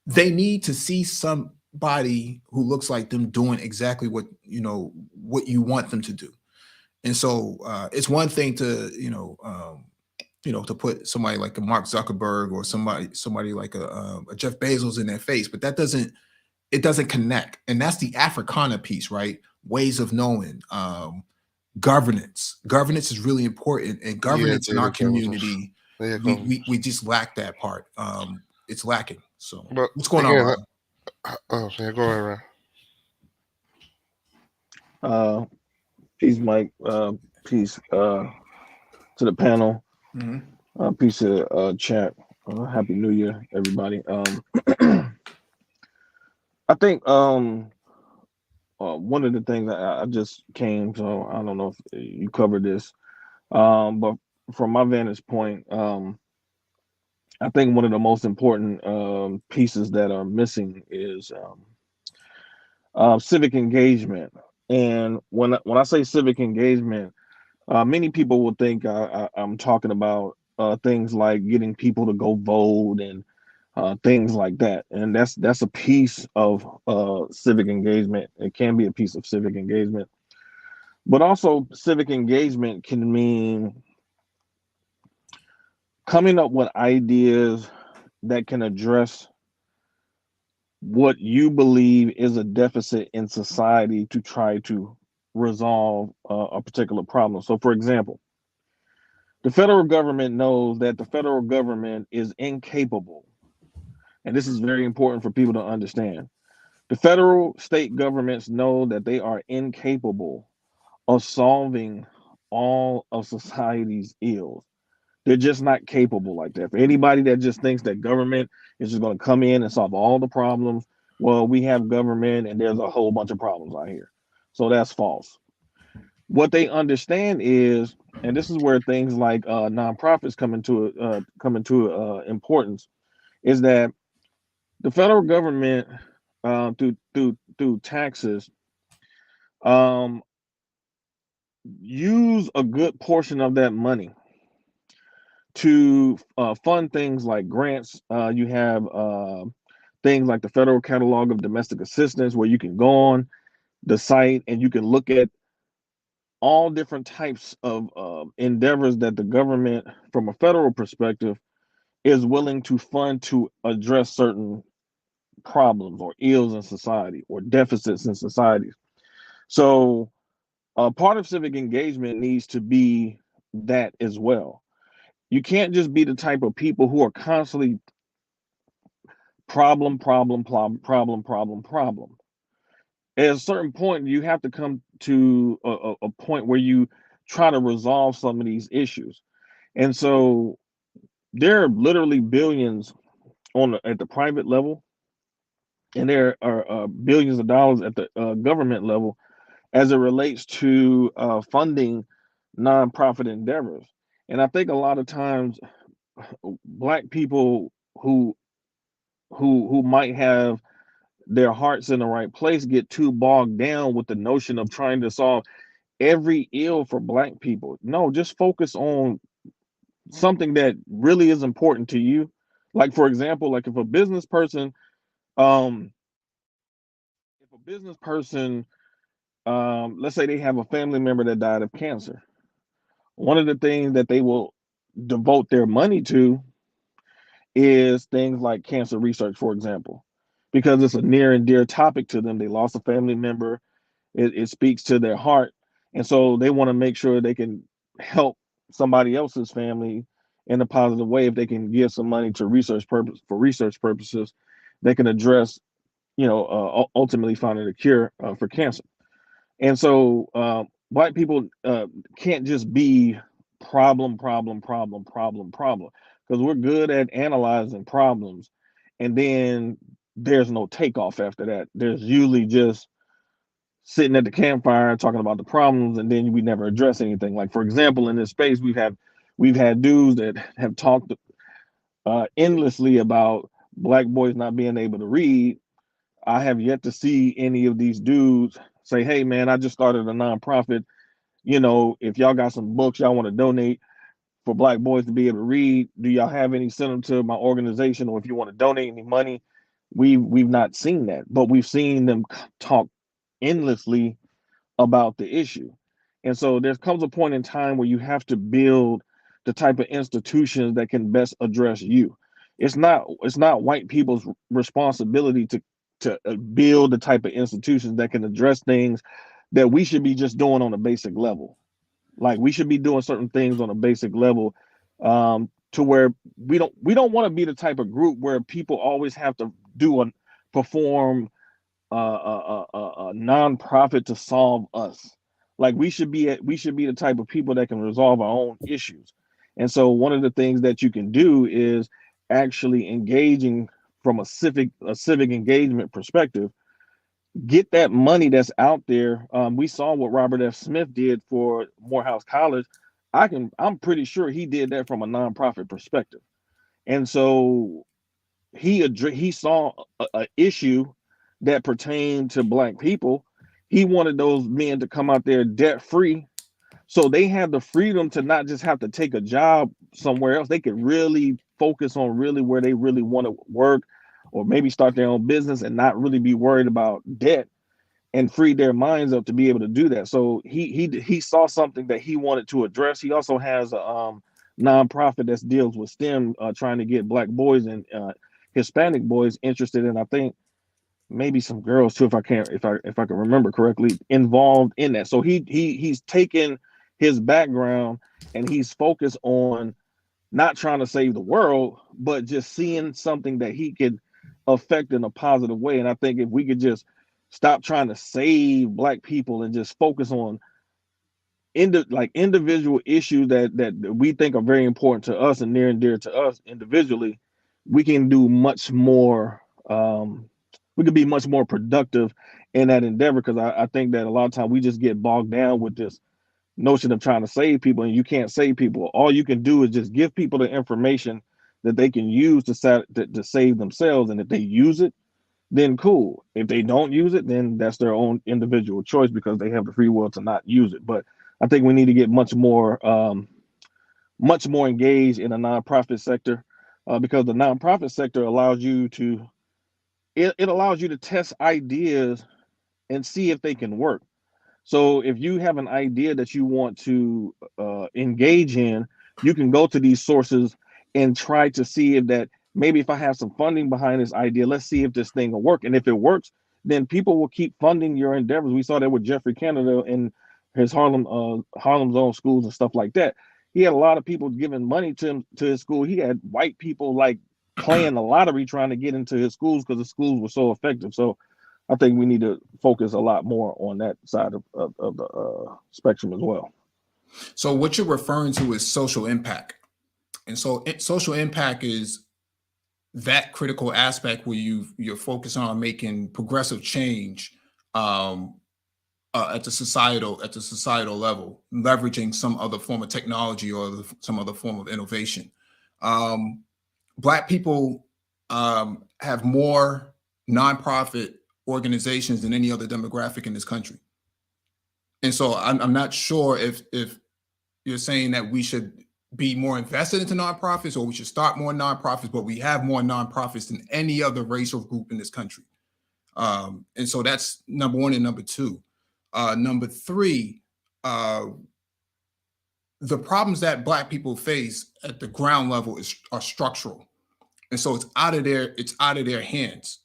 they need to see somebody who looks like them doing exactly what you want them to do. And so it's one thing to to put somebody like a Mark Zuckerberg or somebody like a Jeff Bezos in their face, but it doesn't connect. And that's the Africana piece, right? Ways of knowing, governance. Governance is really important, and governance in our community, we just lack that part. It's lacking. So But what's going on, Rob? Oh, yeah, go ahead, Ryan. Peace, Mike. Peace to the panel. Peace to chat. Happy New Year, everybody. I think one of the things I just came, so I don't know if you covered this, but from my vantage point, I think one of the most important pieces that are missing is civic engagement. And when I say civic engagement, many people will think I'm talking about things like getting people to go vote and things like that. And that's a piece of civic engagement. It can be a piece of civic engagement. But also civic engagement can mean coming up with ideas that can address what you believe is a deficit in society to try to resolve a particular problem. So, for example, the federal government knows that the federal government is incapable, and this is very important for people to understand. The federal state governments know that they are incapable of solving all of society's ills. They're just not capable like that. For anybody that just thinks that government is just going to come in and solve all the problems, well, we have government and there's a whole bunch of problems out here. So that's false. What they understand is, and this is where things like nonprofits come into importance, is that the federal government through taxes use a good portion of that money to fund things like grants. You have things like the Federal Catalog of Domestic Assistance, where you can go on the site and you can look at all different types of endeavors that the government, from a federal perspective, is willing to fund to address certain problems or ills in society or deficits in society. So part of civic engagement needs to be that as well. You can't just be the type of people who are constantly problem. At a certain point, you have to come to a point where you try to resolve some of these issues. And so there are literally billions at the private level, and there are billions of dollars at the government level as it relates to funding nonprofit endeavors. And I think a lot of times Black people who might have their hearts in the right place get too bogged down with the notion of trying to solve every ill for Black people. No, just focus on something that really is important to you. Like, for example, like if a business person, let's say they have a family member that died of cancer. One of the things that they will devote their money to is things like cancer research, for example, because it's a near and dear topic to them. They lost a family member. It speaks to their heart. And so they want to make sure they can help somebody else's family in a positive way. If they can give some money to research purposes, they can address, ultimately finding a cure for cancer. And so Black people can't just be problem, because we're good at analyzing problems, and then there's no takeoff after that. There's usually just sitting at the campfire talking about the problems, and then we never address anything. Like, for example, in this space, we've had dudes that have talked endlessly about Black boys not being able to read. I have yet to see any of these dudes say, hey man, I just started a nonprofit. If y'all got some books y'all want to donate for Black boys to be able to read, do y'all have any? Send them to my organization, or if you want to donate any money. We've not seen that, but we've seen them talk endlessly about the issue. And so there comes a point in time where you have to build the type of institutions that can best address you. It's not white people's responsibility to build the type of institutions that can address things that we should be just doing on a basic level. Like we should be doing certain things on a basic level, to where we don't want to be the type of group where people always have to perform a nonprofit to solve us. Like we should be the type of people that can resolve our own issues. And so one of the things that you can do is actually engaging from a civic engagement perspective. Get that money that's out there. We saw what Robert F. Smith did for Morehouse College. I'm pretty sure he did that from a nonprofit perspective. And so he saw a issue that pertained to Black people. He wanted those men to come out there debt free, so they have the freedom to not just have to take a job somewhere else. They could really focus on really where they really want to work, or maybe start their own business and not really be worried about debt, and free their minds up to be able to do that. So he saw something that he wanted to address. He also has a nonprofit that deals with STEM, trying to get Black boys and Hispanic boys interested in, I think maybe some girls too, if I can remember correctly, involved in that. So he's taken his background and he's focused on not trying to save the world, but just seeing something that he could affect in a positive way. And I think if we could just stop trying to save Black people and just focus on individual issues that we think are very important to us and near and dear to us individually, we can do much more. We could be much more productive in that endeavor, because I think that a lot of times we just get bogged down with this notion of trying to save people, and you can't save people. All you can do is just give people the information that they can use to save themselves, and if they use it, then cool. If they don't use it, then that's their own individual choice, because they have the free will to not use it. But I think we need to get much more engaged in the nonprofit sector, because the nonprofit sector allows you to test ideas and see if they can work. So if you have an idea that you want to engage in, you can go to these sources and try to see if I have some funding behind this idea, let's see if this thing will work. And if it works, then people will keep funding your endeavors. We saw that with Jeffrey Canada in his Harlem Zone schools and stuff like that. He had a lot of people giving money to his school. He had white people like playing the lottery trying to get into his schools because the schools were so effective. So I think we need to focus a lot more on that side of the spectrum as well. So what you're referring to is social impact. And so social impact is that critical aspect where you're focusing on making progressive change at the societal level, leveraging some other form of technology or some other form of innovation. Black people have more nonprofit organizations than any other demographic in this country. And so I'm not sure if you're saying that we should be more invested into nonprofits or we should start more nonprofits, but we have more nonprofits than any other racial group in this country. And so that's number one. And number two. Number three, the problems that Black people face at the ground level are structural. And so it's out of their hands.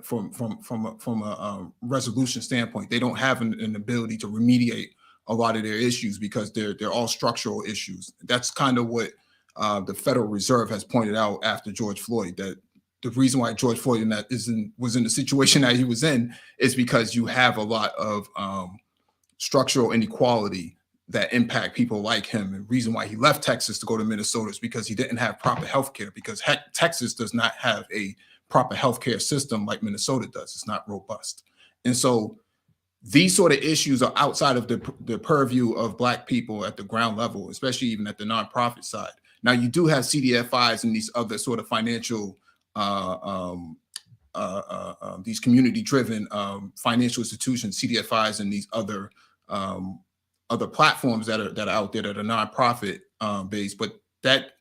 From a resolution standpoint, they don't have an ability to remediate a lot of their issues because they're all structural issues. That's kind of what the Federal Reserve has pointed out after George Floyd, that the reason why George Floyd was in the situation that he was in is because you have a lot of structural inequality that impact people like him. And the reason why he left Texas to go to Minnesota is because he didn't have proper health care, because Texas does not have a proper healthcare system like Minnesota does. It's not robust. And so these sort of issues are outside of the purview of Black people at the ground level, especially even at the nonprofit side. Now, you do have CDFIs and these other sort of financial, these community-driven financial institutions, CDFIs, and these other platforms that are out there that are nonprofit based, but that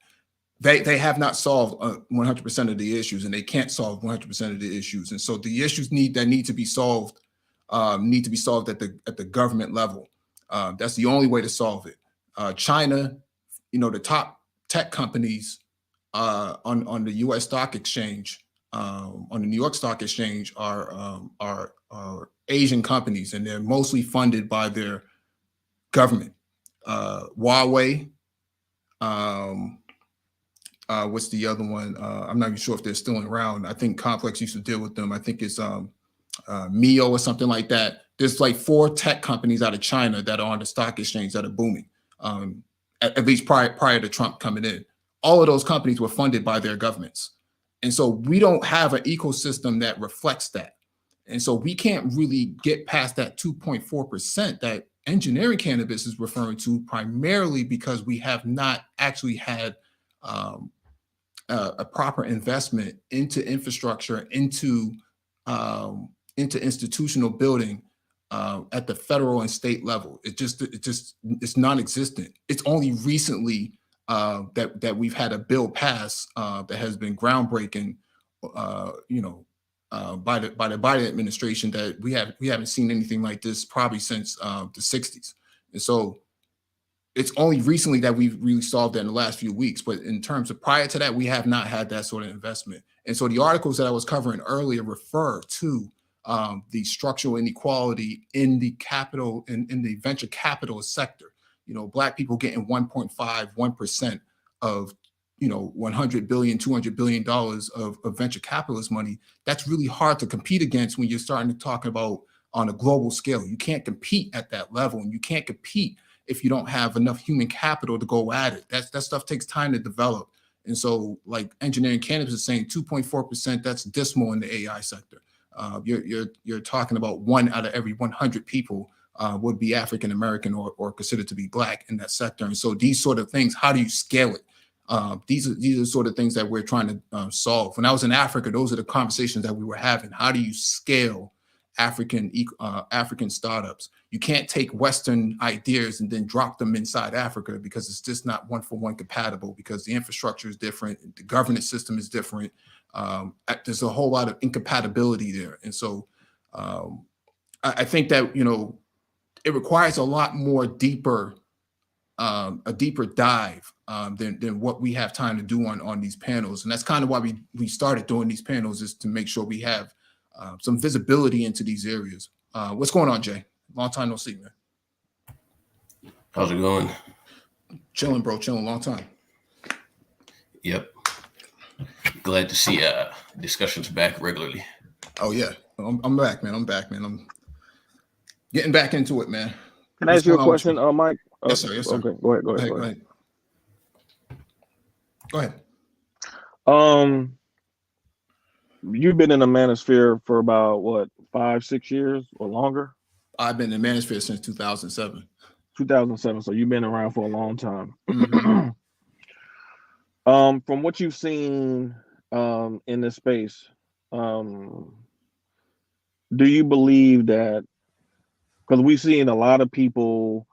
they have not solved 100% of the issues, and they can't solve 100% of the issues. And so the issues that need to be solved at the government level. That's the only way to solve it. China the top tech companies on the U.S. Stock Exchange, on the New York Stock Exchange, are Asian companies, and they're mostly funded by their government. Huawei. What's the other one? I'm not even sure if they're still around. I think Complex used to deal with them. I think it's Mio or something like that. There's like 4 tech companies out of China that are on the stock exchange that are booming, at least prior to Trump coming in. All of those companies were funded by their governments. And so we don't have an ecosystem that reflects that. And so we can't really get past that 2.4% that engineering cannabis is referring to, primarily because we have not actually had a proper investment into infrastructure, into institutional building at the federal and state level. It's non-existent. It's only recently that we've had a bill pass that has been groundbreaking, by the Biden administration, that we haven't seen anything like this probably since the 60s. And so it's only recently that we've really solved that in the last few weeks. But in terms of prior to that, we have not had that sort of investment. And so the articles that I was covering earlier refer to the structural inequality in the capital, in the venture capital sector. Black people getting 1.51% of, $100 billion, $200 billion of venture capitalist money. That's really hard to compete against when you're starting to talk about on a global scale. You can't compete at that level, and you can't compete if you don't have enough human capital to go at it. That stuff takes time to develop. And so, like engineering cannabis is saying, 2.4%, that's dismal in the AI sector. You're talking about 1 out of every 100 people would be African American or considered to be Black in that sector. And so these sort of things, how do you scale it? These are sort of things that we're trying to solve. When I was in Africa, those are the conversations that we were having. How do you scale African startups? You can't take Western ideas and then drop them inside Africa, because it's just not 1-for-1 compatible, because the infrastructure is different, the governance system is different. There's a whole lot of incompatibility there. And so I think that, it requires a lot more deeper dive than what we have time to do on these panels. And that's kind of why we started doing these panels, is to make sure we have some visibility into these areas. What's going on, Jay? Long time no see, man. How's it going? Chilling, bro. Chilling. Long time. Yep. Glad to see discussions back regularly. Oh yeah, I'm back, man. I'm getting back into it, man. Can I ask you a question, Mike? Yes, sir. Yes, sir. Okay, go ahead. Go ahead. You've been in the manosphere for about what, 5-6 years or longer? I've been in the manosphere since 2007. 2007. So you've been around for a long time. Mm-hmm. From what you've seen in this space, do you believe that, because we've seen a lot of people,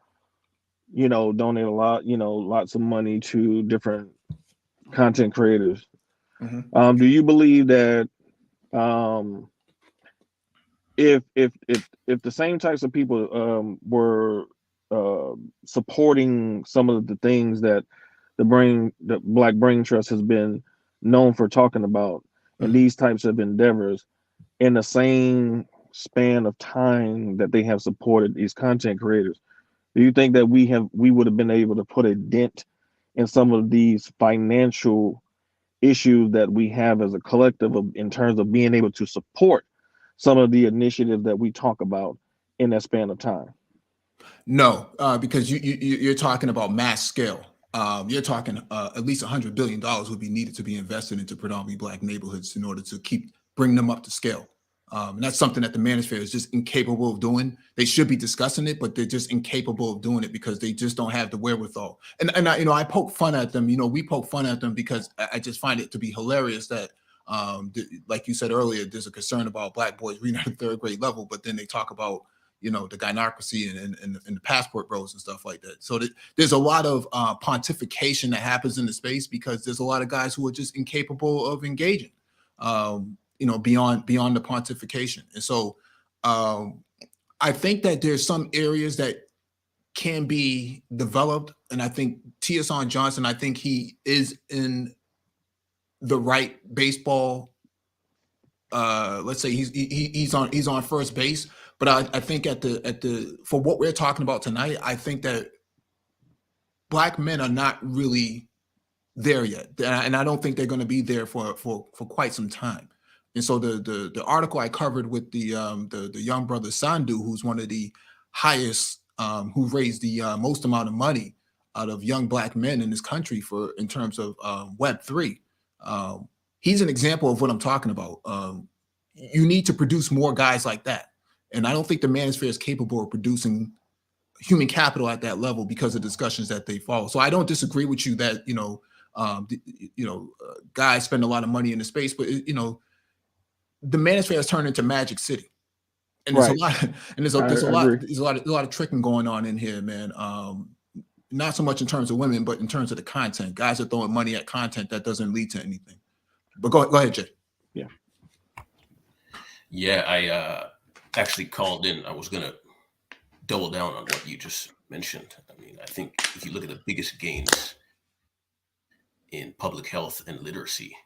donate a lot, lots of money to different content creators. Mm-hmm. Do you believe that if the same types of people were supporting some of the things that the Black Brain Trust has been known for talking about, and these types of endeavors, in the same span of time that they have supported these content creators, do you think that we would have been able to put a dent in some of these financial issues that we have as a collective in terms of being able to support some of the initiatives that we talk about in that span of time? No, because you're talking about mass scale. You're talking at least $100 billion would be needed to be invested into predominantly Black neighborhoods in order to bring them up to scale. And that's something that the manosphere is just incapable of doing. They should be discussing it, but they're just incapable of doing it because they just don't have the wherewithal. And I poke fun at them. We poke fun at them because I just find it to be hilarious that, like you said earlier, there's a concern about Black boys reading at the 3rd grade level, but then they talk about, the gynocracy and the passport bros and stuff like that. So there's a lot of pontification that happens in the space because there's a lot of guys who are just incapable of engaging. Beyond the pontification. And so I think that there's some areas that can be developed. And I think Tioson Johnson, I think he is in the right baseball. Let's say he's on first base. But I think for what we're talking about tonight, I think that Black men are not really there yet, and I don't think they're going to be there for quite some time. And so the article I covered with the young brother Sandu, who's one of the highest, who raised the most amount of money out of young Black men in this country in terms of Web3. He's an example of what I'm talking about. You need to produce more guys like that, and I don't think the manosphere is capable of producing human capital at that level because of discussions that they follow. So I don't disagree with you that guys spend a lot of money in the space, but the manosphere has turned into Magic City, and there's a lot, and there's a lot of tricking going on in here, man. Not so much in terms of women, but in terms of the content. Guys are throwing money at content that doesn't lead to anything. But go ahead, Jay. Yeah, I actually called in. I was gonna double down on what you just mentioned. I mean, I think if you look at the biggest gains in public health and literacy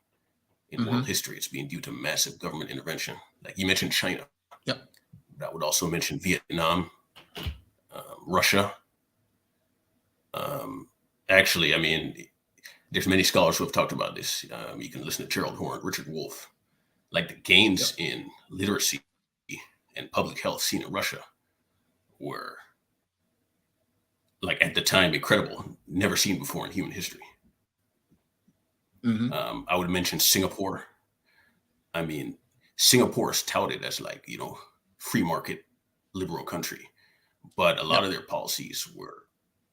in world history, it's being due to massive government intervention. Like you mentioned China. Yep. But I would also mention Vietnam, Russia. Actually, I mean, there's many scholars who have talked about this. You can listen to Gerald Horne, Richard Wolff. Like the gains in literacy and public health seen in Russia were, like at the time, incredible, never seen before in human history. I would mention Singapore. I mean, Singapore is touted as like, free market liberal country, but a lot of their policies were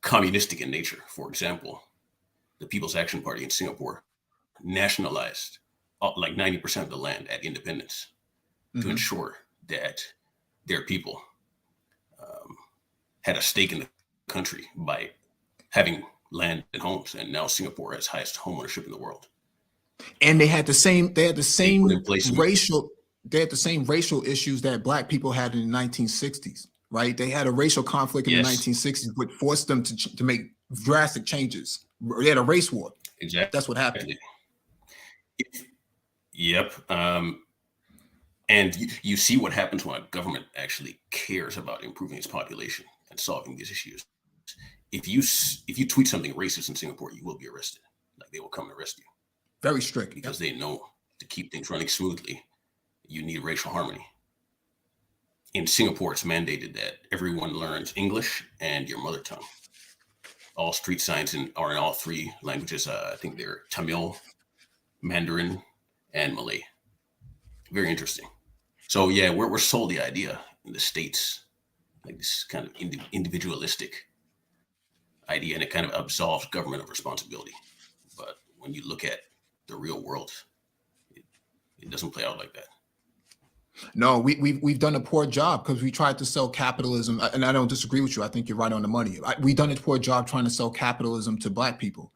communistic in nature. For example, the People's Action Party in Singapore nationalized like 90% of the land at independence to ensure that their people had a stake in the country by having land and homes. And now Singapore has highest home ownership in the world. And they had the same racial issues that Black people had in the 1960s, right? They had a racial conflict in the 1960s, which forced them to make drastic changes. They had a race war. Exactly. That's what happened. Yep. And you see what happens when a government actually cares about improving its population and solving these issues. If you tweet something racist in Singapore, you will be arrested. Like they will come and arrest you. Very strict. Because they know to keep things running smoothly, you need racial harmony. In Singapore, it's mandated that everyone learns English and your mother tongue. All street signs are in all three languages. I think they're Tamil, Mandarin, and Malay. Very interesting. So yeah, we're sold the idea in the States, like this kind of individualistic idea, and it kind of absolves government of responsibility. But when you look at the real world, it doesn't play out like that. No, we've done a poor job because we tried to sell capitalism, and I don't disagree with you. I think you're right on the money. We've done a poor job trying to sell capitalism to Black people,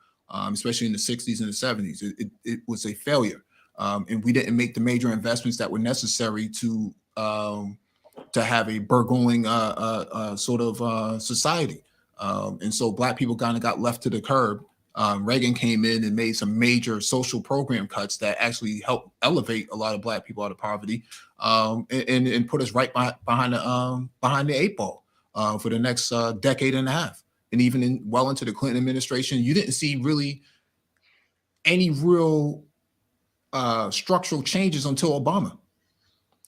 especially in the 60s and the 70s. It was a failure, and we didn't make the major investments that were necessary to have a burgeoning sort of society. And so Black people kind of got left to the curb. Reagan came in and made some major social program cuts that actually helped elevate a lot of Black people out of poverty, and put us right behind the eight ball for the next decade and a half. And even well into the Clinton administration, you didn't see really any real structural changes until Obama.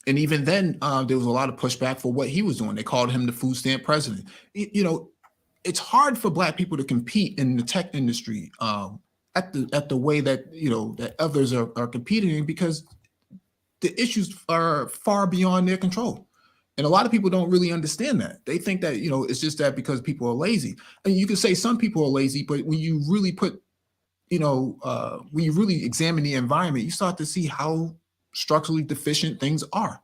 And even then, there was a lot of pushback for what he was doing. They called him the food stamp president. It's hard for Black people to compete in the tech industry at the way that that others are competing in, because the issues are far beyond their control. And a lot of people don't really understand that. They think that it's just that because people are lazy. And you can say some people are lazy, but when you really put when you really examine the environment, you start to see how structurally deficient things are,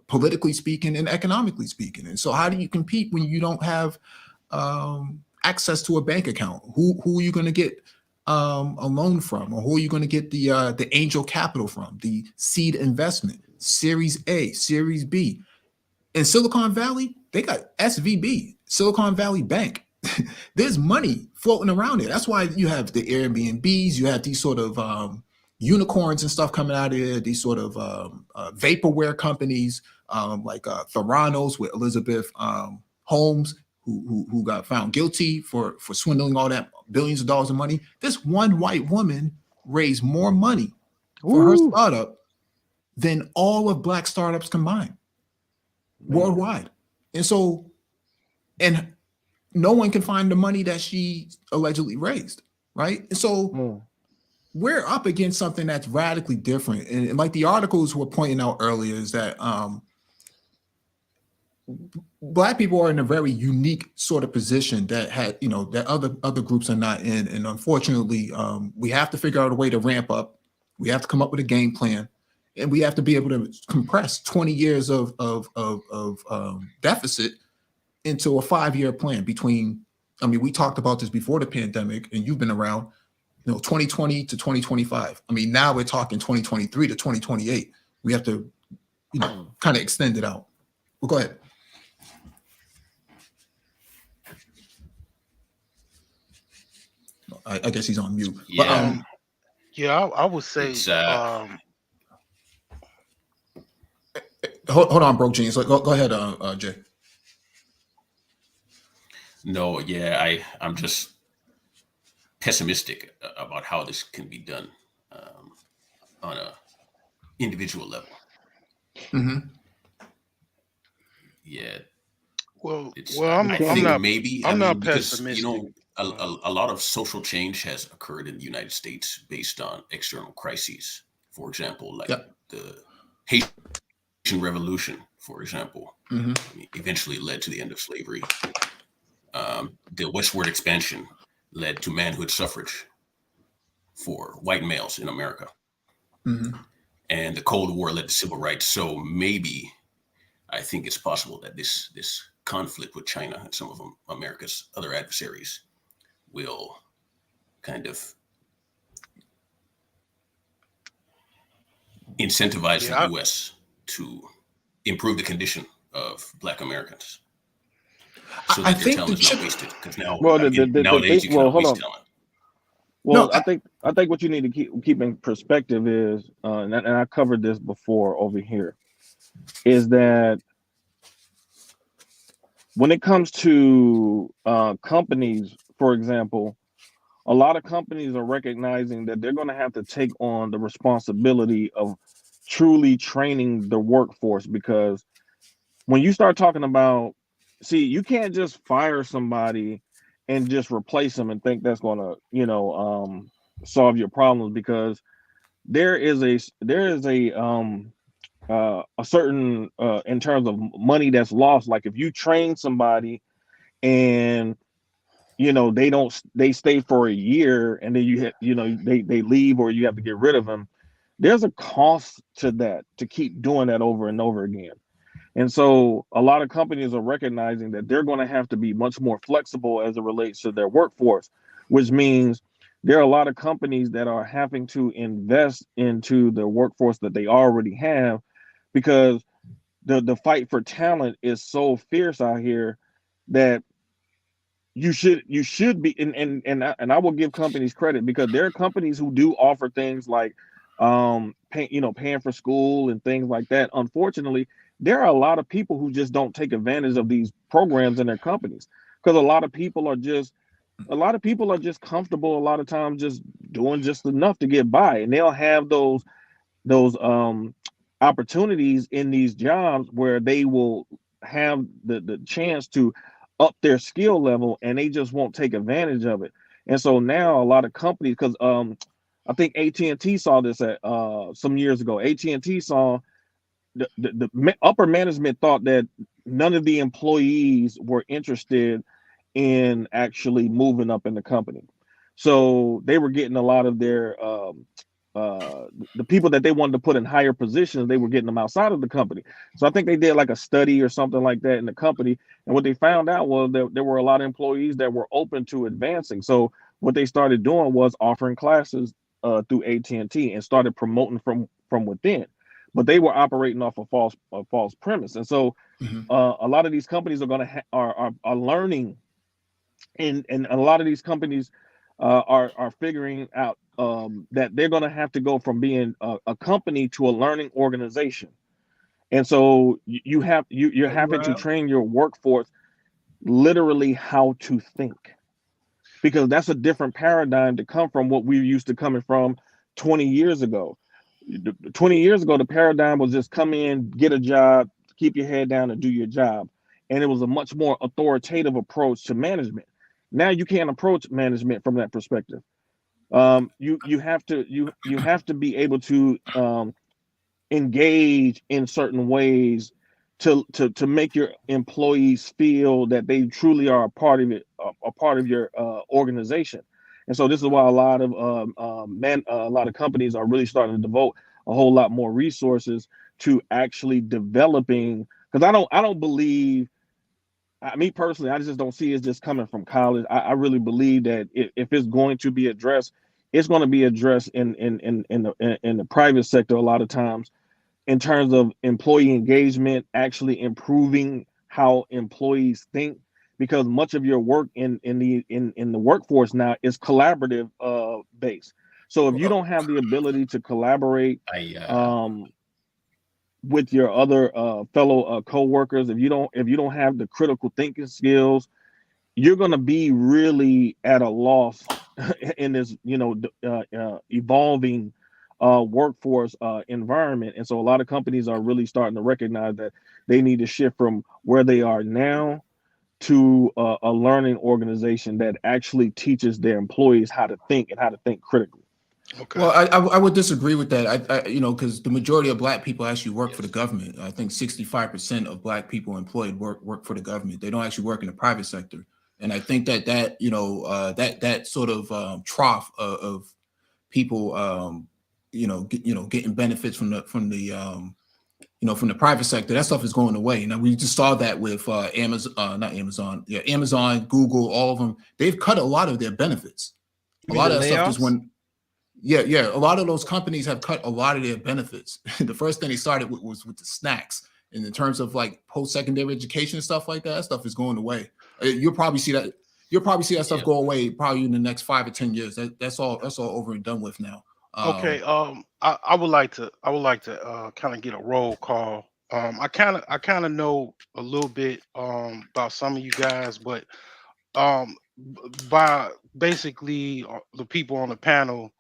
politically speaking and economically speaking. And so how do you compete when you don't have access to a bank account? Who are you going to get a loan from? Or who are you going to get the angel capital from, the seed investment, Series A, Series B? In Silicon Valley, They got SVB, Silicon Valley Bank. There's money floating around there. That's why you have the Airbnbs. You have these sort of unicorns and stuff coming out of there. These sort of vaporware companies like Theranos with Elizabeth Holmes, who got found guilty for swindling all that billions of dollars of money. This one white woman raised more money for her startup than all of Black startups combined worldwide. And so, and no one can find the money that she allegedly raised, right? And so we're up against something that's radically different. And like the articles were pointing out earlier is that Black people are in a very unique sort of position that that other groups are not in. And unfortunately, we have to figure out a way to ramp up. We have to come up with a game plan, and we have to be able to compress 20 years of deficit into a 5-year plan between, I mean, we talked about this before the pandemic, and you've been around, 2020 to 2025. I mean, now we're talking 2023 to 2028. We have to, kind of extend it out. Well, go ahead. I guess he's on mute. Yeah. But, I would say. Hold on, bro, Gene. So go ahead, Jay. No, yeah, I'm just pessimistic about how this can be done on a individual level. Mm-hmm. Yeah. Well, I'm not because, pessimistic. A lot of social change has occurred in the United States based on external crises. For example, like the Haitian Revolution, for example, eventually led to the end of slavery. The westward expansion led to manhood suffrage for white males in America. And the Cold War led to civil rights. So maybe I think it's possible that this conflict with China and some of America's other adversaries will kind of incentivize the U.S. to improve the condition of Black Americans, so that their talent is not wasted. Because now, nowadays, you cannot waste talent. Well, I think what you need to keep in perspective is, and I covered this before over here, is that when it comes to companies, for example, a lot of companies are recognizing that they're going to have to take on the responsibility of truly training the workforce, because when you start talking about, you can't just fire somebody and just replace them and think that's going to, solve your problems, because there is a certain in terms of money that's lost. Like if you train somebody and they stay for a year and then they leave, or you have to get rid of them, there's a cost to that, to keep doing that over and over again. And so a lot of companies are recognizing that they're going to have to be much more flexible as it relates to their workforce, which means there are a lot of companies that are having to invest into the workforce that they already have, because the fight for talent is so fierce out here that you should be, and I will give companies credit, because there are companies who do offer things like paying for school and things like that. Unfortunately, there are a lot of people who just don't take advantage of these programs in their companies, because a lot of people are just comfortable a lot of times just doing just enough to get by, and they'll have those opportunities in these jobs where they will have the chance to up their skill level, and they just won't take advantage of it. And so now a lot of companies, because I think AT&T saw this at some years ago. AT&T saw the upper management thought that none of the employees were interested in actually moving up in the company, so they were getting a lot of their the people that they wanted to put in higher positions, they were getting them outside of the company. So I think they did like a study or something like that in the company, and what they found out was that there were a lot of employees that were open to advancing. So what they started doing was offering classes through AT&T and started promoting from within, but they were operating off a false premise. And so Mhm. A lot of these companies are going to are learning, and a lot of these companies are figuring out that they're going to have to go from being a company to a learning organization. And so you're having to train your workforce literally how to think, because that's a different paradigm to come from what we're used to coming from 20 years ago. 20 years ago, the paradigm was just come in, get a job, keep your head down, and do your job. And it was a much more authoritative approach to management. Now you can't approach management from that perspective. You have to be able to engage in certain ways to make your employees feel that they truly are a part of it, a part of your organization. And so this is why a lot of a lot of companies are really starting to devote a whole lot more resources to actually developing, because I don't believe, me personally, I just don't see it just coming from college. I really believe that if it's going to be addressed, it's going to be addressed in the private sector a lot of times, in terms of employee engagement, actually improving how employees think, because much of your work in the workforce now is collaborative based. So if you don't have the ability to collaborate with your other fellow co-workers, if you don't have the critical thinking skills, you're going to be really at a loss in this evolving workforce environment. And so a lot of companies are really starting to recognize that they need to shift from where they are now to a learning organization that actually teaches their employees how to think and how to think critically. Okay. Well, I would disagree with that. I because the majority of Black people actually work for the government. I think 65% of Black people employed work for the government. They don't actually work in the private sector. And I think that that sort of trough of people getting benefits from the from the private sector, that stuff is going away. Now we just saw that with Amazon, Google, all of them. They've cut a lot of their benefits. A lot of that stuff just went. Yeah. A lot of those companies have cut a lot of their benefits. The first thing they started with was with the snacks. And in terms of like post-secondary education and stuff like that, that stuff is going away. You'll probably see that. You'll probably see that stuff go away probably in the next 5 or 10 years. That's all over and done with now. Okay. I would like to kind of get a roll call. I kind of know a little bit about some of you guys, but by basically the people on the panel,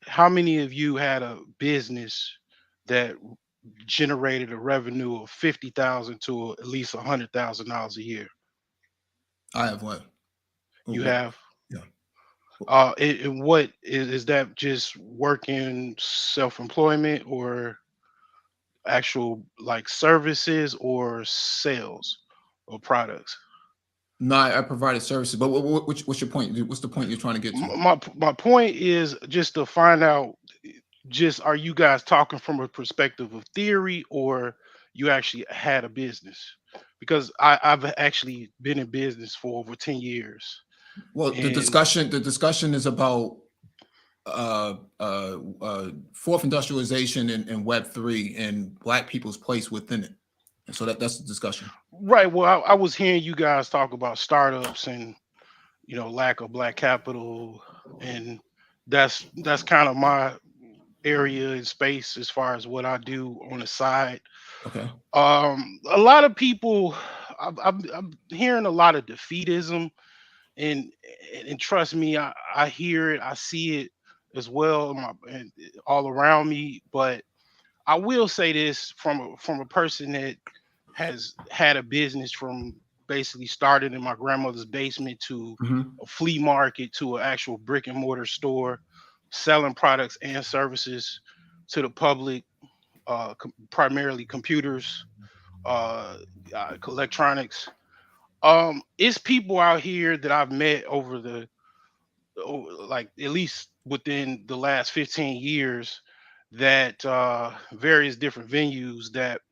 how many of you had a business that generated a revenue of 50,000 to at least $100,000 a year? I have one. You have? Yeah. And what is that? Just working self-employment, or actual like services or sales or products? No, I provided services, but what's your point? What's the point you're trying to get to? My point is just to find out, just are you guys talking from a perspective of theory, or you actually had a business? Because I've actually been in business for over 10 years. Well, the discussion is about fourth industrialization and Web3 and Black people's place within it. And so that's the discussion. Right. Well, I was hearing you guys talk about startups and lack of Black capital, and that's kind of my area and space as far as what I do on the side. Okay. A lot of people, I'm hearing a lot of defeatism, and trust me, I hear it, I see it as well, and all around me. But I will say this from a person that has had a business from basically started in my grandmother's basement to a flea market to an actual brick and mortar store, selling products and services to the public, primarily computers, electronics. It's people out here that I've met over like at least within the last 15 years, that various different venues, that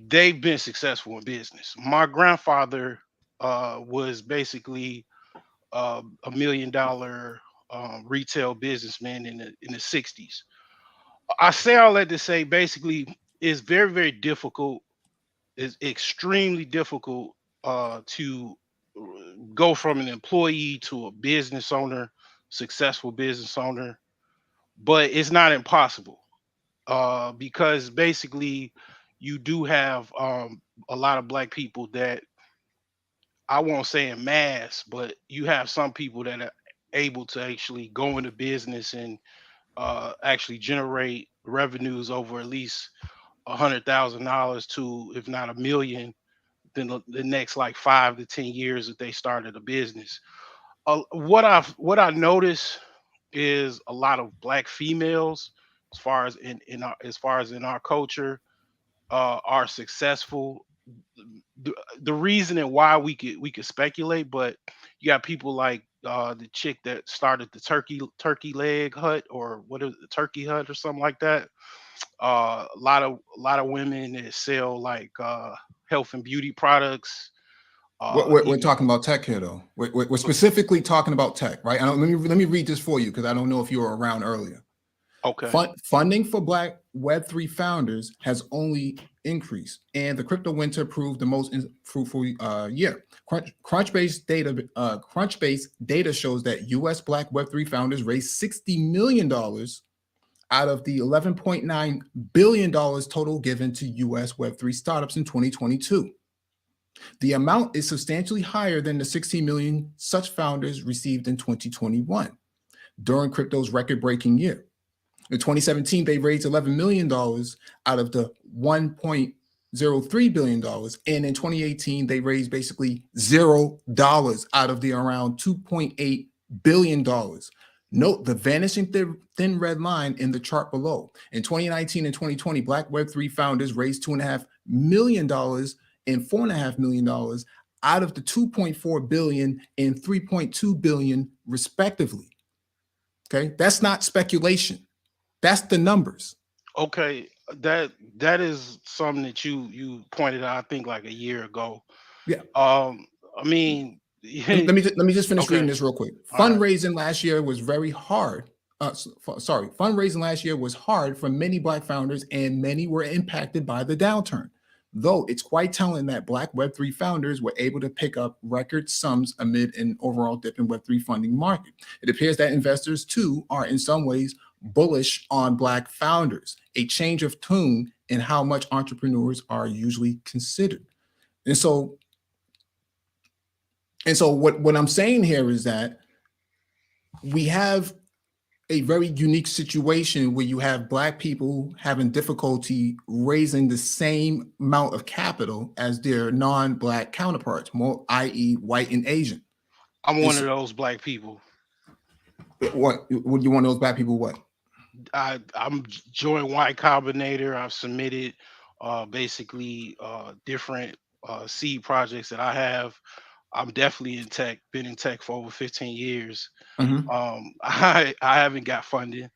they've been successful in business. My grandfather was basically $1 million retail businessman in the 60s. I say all that to say basically it's very, very difficult It's extremely difficult to go from an employee to a business owner, successful business owner, but it's not impossible because basically you do have a lot of black people that I won't say in mass, but you have some people that are able to actually go into business and actually generate revenues over at least $100,000 to, if not a million, then the next like 5 to 10 years that they started a business. What I notice is a lot of black females, as far as in our culture, are successful. The reason and why we could speculate, but you got people like the chick that started the turkey leg hut, or what is it, turkey hut or something like that. A lot of women that sell like health and beauty products. We're Even talking about tech here, though. We're specifically talking about tech, right? Let me read this for you because I don't know if you were around earlier. okay. Funding for Black Web3 founders has only increased, and the crypto winter proved the most fruitful year. Crunchbase data shows that U.S. Black Web3 founders raised $60 million out of the $11.9 billion total given to U.S. Web3 startups in 2022. The amount is substantially higher than the 16 million such founders received in 2021 during crypto's record-breaking year. In 2017, they raised $11 million out of the $1.03 billion. And in 2018, they raised basically $0 out of the around $2.8 billion. Note the vanishing thin red line in the chart below. In 2019 and 2020, Black Web3 founders raised $2.5 million and $4.5 million out of the $2.4 billion and $3.2 billion, respectively. Okay, that's not speculation. That's the numbers. Okay, that is something that you pointed out, I think, like a year ago. Yeah. I mean, Let me just finish reading okay, this real quick. all right. Fundraising last year was very hard. Fundraising last year was hard for many Black founders, and many were impacted by the downturn. Though it's quite telling that Black Web3 founders were able to pick up record sums amid an overall dip in Web3 funding market. It appears that investors, too, are in some ways bullish on Black founders, a change of tune in how much entrepreneurs are usually considered. And so what I'm saying here is that we have a very unique situation where you have Black people having difficulty raising the same amount of capital as their non-Black counterparts, more i.e. white and Asian. I'm one of those Black people. What you want those Black people what? I'm joint Y Combinator. I've submitted basically different seed projects that I have. I'm definitely in tech, been in tech for over 15 years. Mhm. I haven't got funding.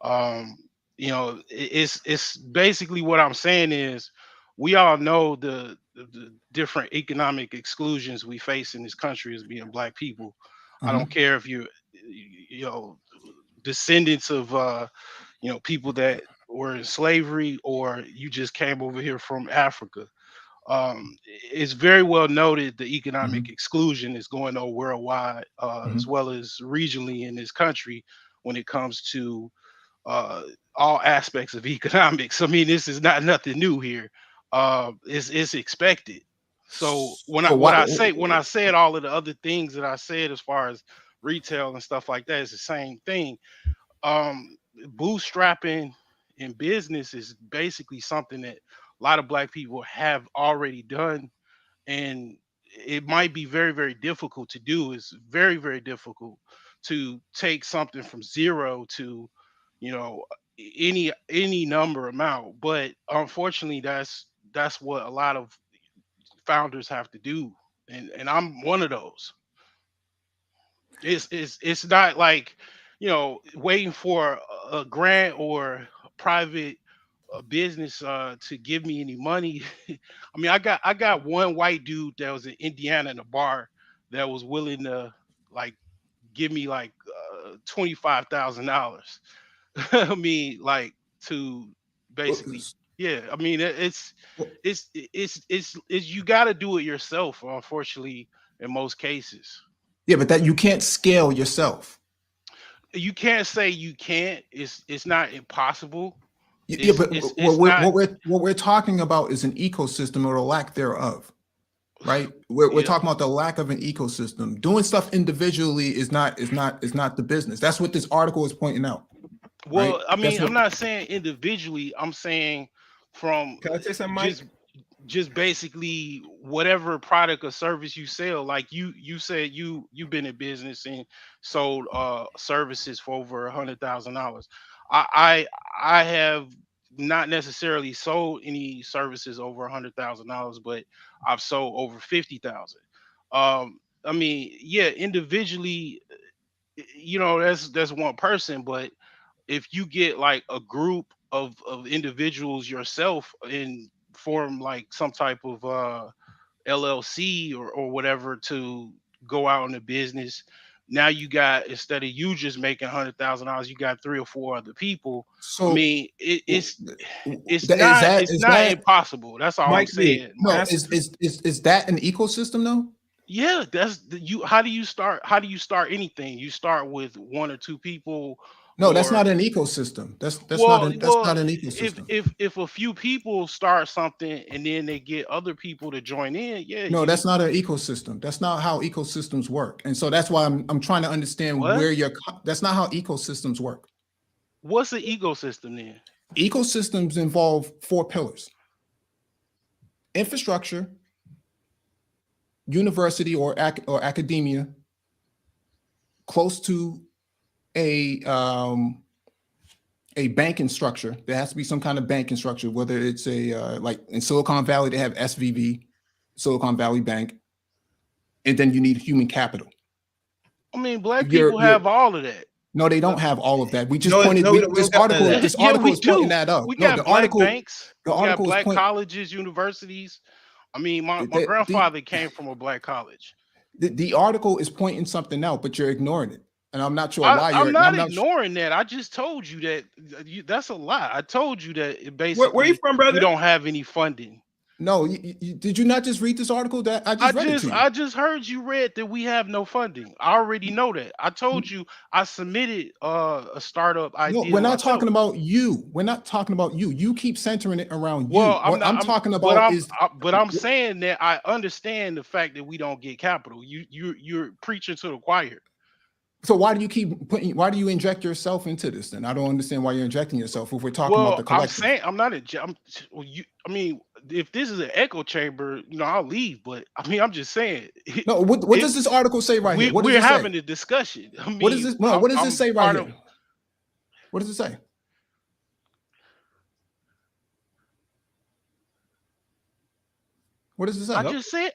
Um, it's basically what I'm saying is we all know the different economic exclusions we face in this country as being Black people. I don't care if you're you know descendants of people that were in slavery, or you just came over here from Africa. It's very well noted the economic exclusion is going on worldwide, as well as regionally in this country when it comes to all aspects of economics. I mean, this is not nothing new here. It's expected. So when So I said all of the other things that I said as far as retail and stuff like that, it's the same thing. um Bootstrapping in business is basically something that a lot of Black people have already done, and it might be very, very difficult to do. It's very, very difficult to take something from zero to you know any number amount, but unfortunately that's what a lot of founders have to do, and I'm one of those. It's not like waiting for a grant or a private business to give me any money. I mean, I got one white dude that was in Indiana in a bar that was willing to like give me like $25,000. I mean, like to basically. Yeah, I mean, you got to do it yourself. Unfortunately, in most cases, Yeah, but that you can't scale yourself. you can't say you can't. It's not impossible. Yeah, but It's not. what we're talking about is an ecosystem or a lack thereof, right? We're Yeah. talking about the lack of an ecosystem. Doing stuff individually is not the business. That's what this article is pointing out. Well, Right? I mean, That's what, I'm not saying individually. I'm saying from Can I say something, Mike? just basically whatever product or service you sell. Like you said you've been in business and sold services for over $100,000. I have not necessarily sold any services over $100,000, but I've sold over 50,000. I mean, yeah, individually, that's one person, but if you get like a group of individuals yourself and form like some type of LLC or whatever to go out into business, now you got, instead of you just making $100,000, you got 3 or 4 other people. so I mean, it's is not that impossible. That's all I'm Mike Lee, saying. no, Mike. is that an ecosystem though? Yeah, how do you start anything? You start with 1 or 2 people. No, that's Or not an ecosystem. That's well, not an ecosystem. if a few people start something and then they get other people to join in, yeah. No, that's not an ecosystem. That's not how ecosystems work. And so that's why I'm trying to understand What? where that's not how ecosystems work. What's an ecosystem then? Ecosystems involve 4 pillars: infrastructure, university or academia, close to a banking structure. There has to be some kind of banking structure, whether it's like in Silicon Valley, they have SVB, Silicon Valley Bank, and then you need human capital. I mean, black people have all of that. No, they don't have all of that. We just No, pointed. no, we don't This got article. none of that. This Yeah, article we is pointing do. that out. We No, got the black article. banks. The We got article is black pointing. colleges, universities. I mean, my grandfather came from a black college. The article is pointing something out, but you're ignoring it, and I'm not sure why I'm you're. not ignoring that. I just told you that that's a lie. I told you that it basically Where you from, brother? we don't have any funding. No, did you not just read this article? That I just read it to you. I just heard you read that we have no funding. I already know that. I told you I submitted a startup idea. No, we're not myself. talking about you. We're not talking about you. You keep centering it around you. Well, What I'm talking about is. But I'm saying that I understand the fact that we don't get capital. You're preaching to the choir. So why do you keep putting? Why do you inject yourself into this? Then I don't understand why you're injecting yourself. If we're talking about the collective, I'm saying I'm not I mean, if this is an echo chamber, I'll leave. But I mean, I'm just saying. No, what does this article say right here? What does we're it say? having a discussion. I mean, What is this? No, what does this say right of, here? What does it say? What does it say? I just said.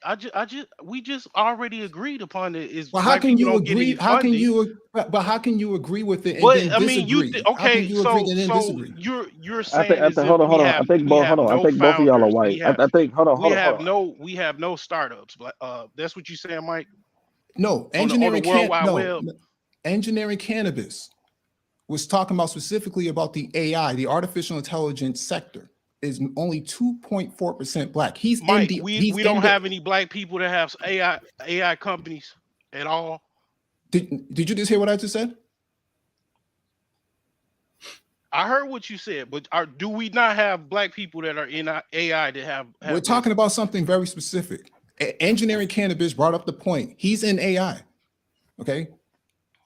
We just already agreed upon it. Is well, how can you don't get agree? any How can funding. you? But how can you agree with it and But then I mean, disagree? How can you agree and then disagree? you're saying I think hold on. I think both of y'all are white. I think hold on. We have no startups. That's what you're saying, Mike. No, engineering engineering cannabis was talking about specifically about the AI, the artificial intelligence sector, is only 2.4% black. Mike, we don't have any black people that have AI companies at all. Did you just hear what I just said? I heard what you said, but do we not have black people that are in AI that have We're talking about something very specific. Engineering cannabis brought up the point. He's in AI. Okay.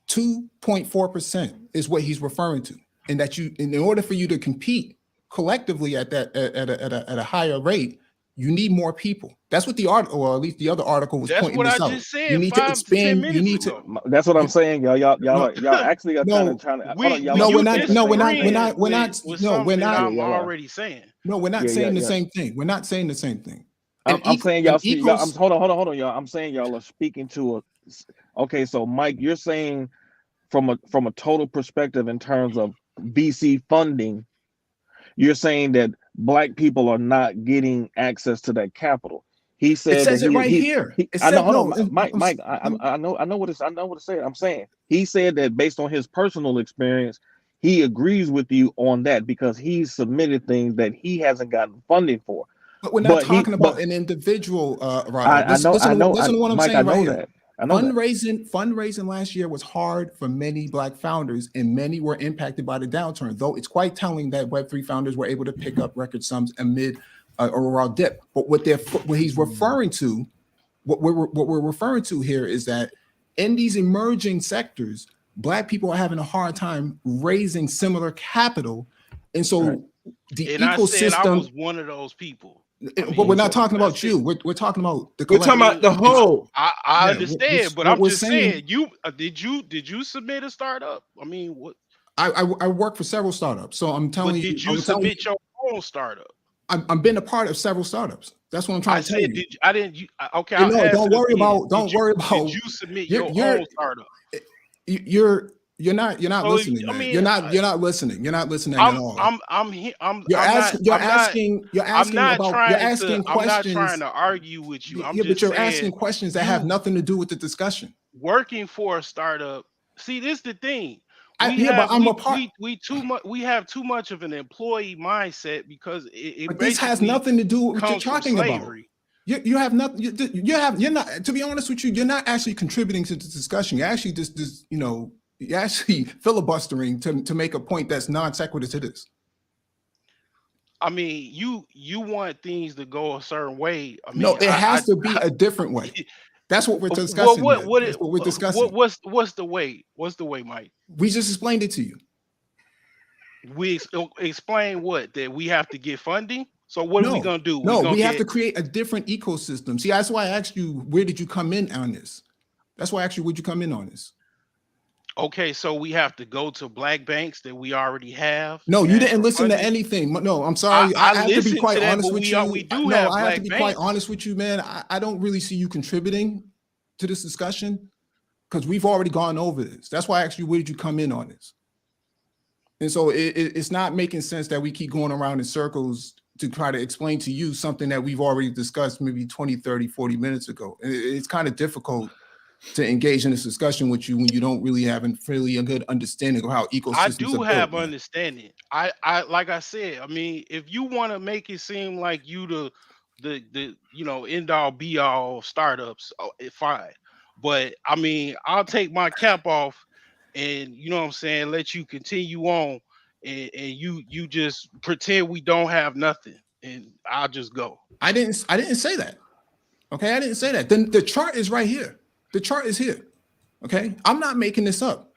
2.4% is what he's referring to. And that in order for you to compete collectively at a higher rate, you need more people. That's what the article, or at least the other article was pointing this out. That's what I just said. You need to expand. You need to. That's what I'm saying, y'all. Y'all actually are trying to. We're not. I'm already saying. No, we're not saying the same thing. We're not saying the same thing. I'm saying y'all. Hold on, y'all. I'm saying y'all are speaking to a. Okay, so Mike, you're saying from a total perspective in terms of VC funding, you're saying that black people are not getting access to that capital. He said it says that it right here. I know. Hold on, Mike. I know what it said. I'm saying he said that based on his personal experience, he agrees with you on that because he's submitted things that he hasn't gotten funding for. But we're not talking about an individual, Rado. I know, Listen to what I'm Mike, saying I know right that. here. I know Fundraising last year was hard for many Black founders, and many were impacted by the downturn. Though it's quite telling that Web3 founders were able to pick up record sums amid a overall dip. But what he's referring to, what we're referring to here is that in these emerging sectors, Black people are having a hard time raising similar capital, and so the ecosystem. I said I was one of those people. But we're not talking about you. We're talking about the. We're talking about the whole. I understand, but I'm just saying. You did you submit a startup? I mean, what? I work for several startups, so I'm telling you. Did you submit your own startup? I've been a part of several startups. That's what I'm trying to tell you. I didn't. Okay. No, don't worry about. Did you submit your own startup? You're not listening. I mean, you're not listening. You're not listening at all. You're asking questions. I'm not trying to argue with you. But you're asking questions that have nothing to do with the discussion. Working for a startup. See, this is the thing. We have too much of an employee mindset because but this has nothing to do with what you're talking about. You have nothing. You're not. To be honest with you, you're not actually contributing to the discussion. You're actually just you're actually filibustering to make a point that's non sequitur to this. I mean, you want things to go a certain way. I mean, no, it has to be a different way. That's what we're discussing. What we're discussing. What's the way? What's the way, Mike? We just explained it to you. We explain what? That we have to get funding. So what are we gonna do? We have to create a different ecosystem. See, that's why I asked you, where did you come in on this? That's why I asked you, where'd you come in on this? Okay, so we have to go to Black banks that we already have. No, you didn't listen to anything. No, I'm sorry. I have to be quite honest with you. I have to be quite honest with you, man. I don't really see you contributing to this discussion because we've already gone over this. That's why I asked you, where did you come in on this? And so it's not making sense that we keep going around in circles to try to explain to you something that we've already discussed maybe 20, 30, 40 minutes ago. It's kind of difficult to engage in this discussion with you when you don't really have a good understanding of how ecosystems I do have built, understanding. I like I said, I mean, if you want to make it seem like you the end all be all startups, fine. But I mean, I'll take my cap off and you know what I'm saying, let you continue on and you just pretend we don't have nothing and I'll just go. I didn't say that. Okay, I didn't say that. Then the chart is right here. The chart is here. Okay, I'm not making this up.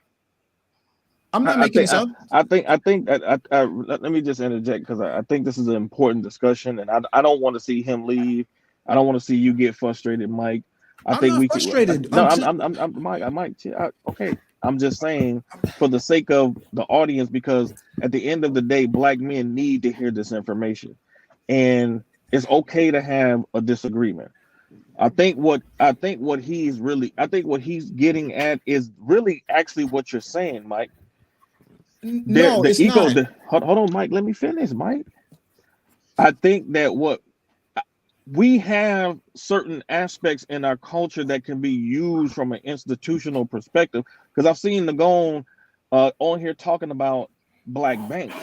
I think that let me just interject because I think this is an important discussion, and I don't want to see him leave. I don't want to see you get frustrated, Mike. I'm not frustrated. Okay. I'm just saying for the sake of the audience, because at the end of the day, Black men need to hear this information, and it's okay to have a disagreement. I think what he's getting at is really actually what you're saying, Mike. No, it's not. Hold on, Mike. Let me finish, Mike. I think that what we have certain aspects in our culture that can be used from an institutional perspective. Because I've seen the Gone on here talking about Black banks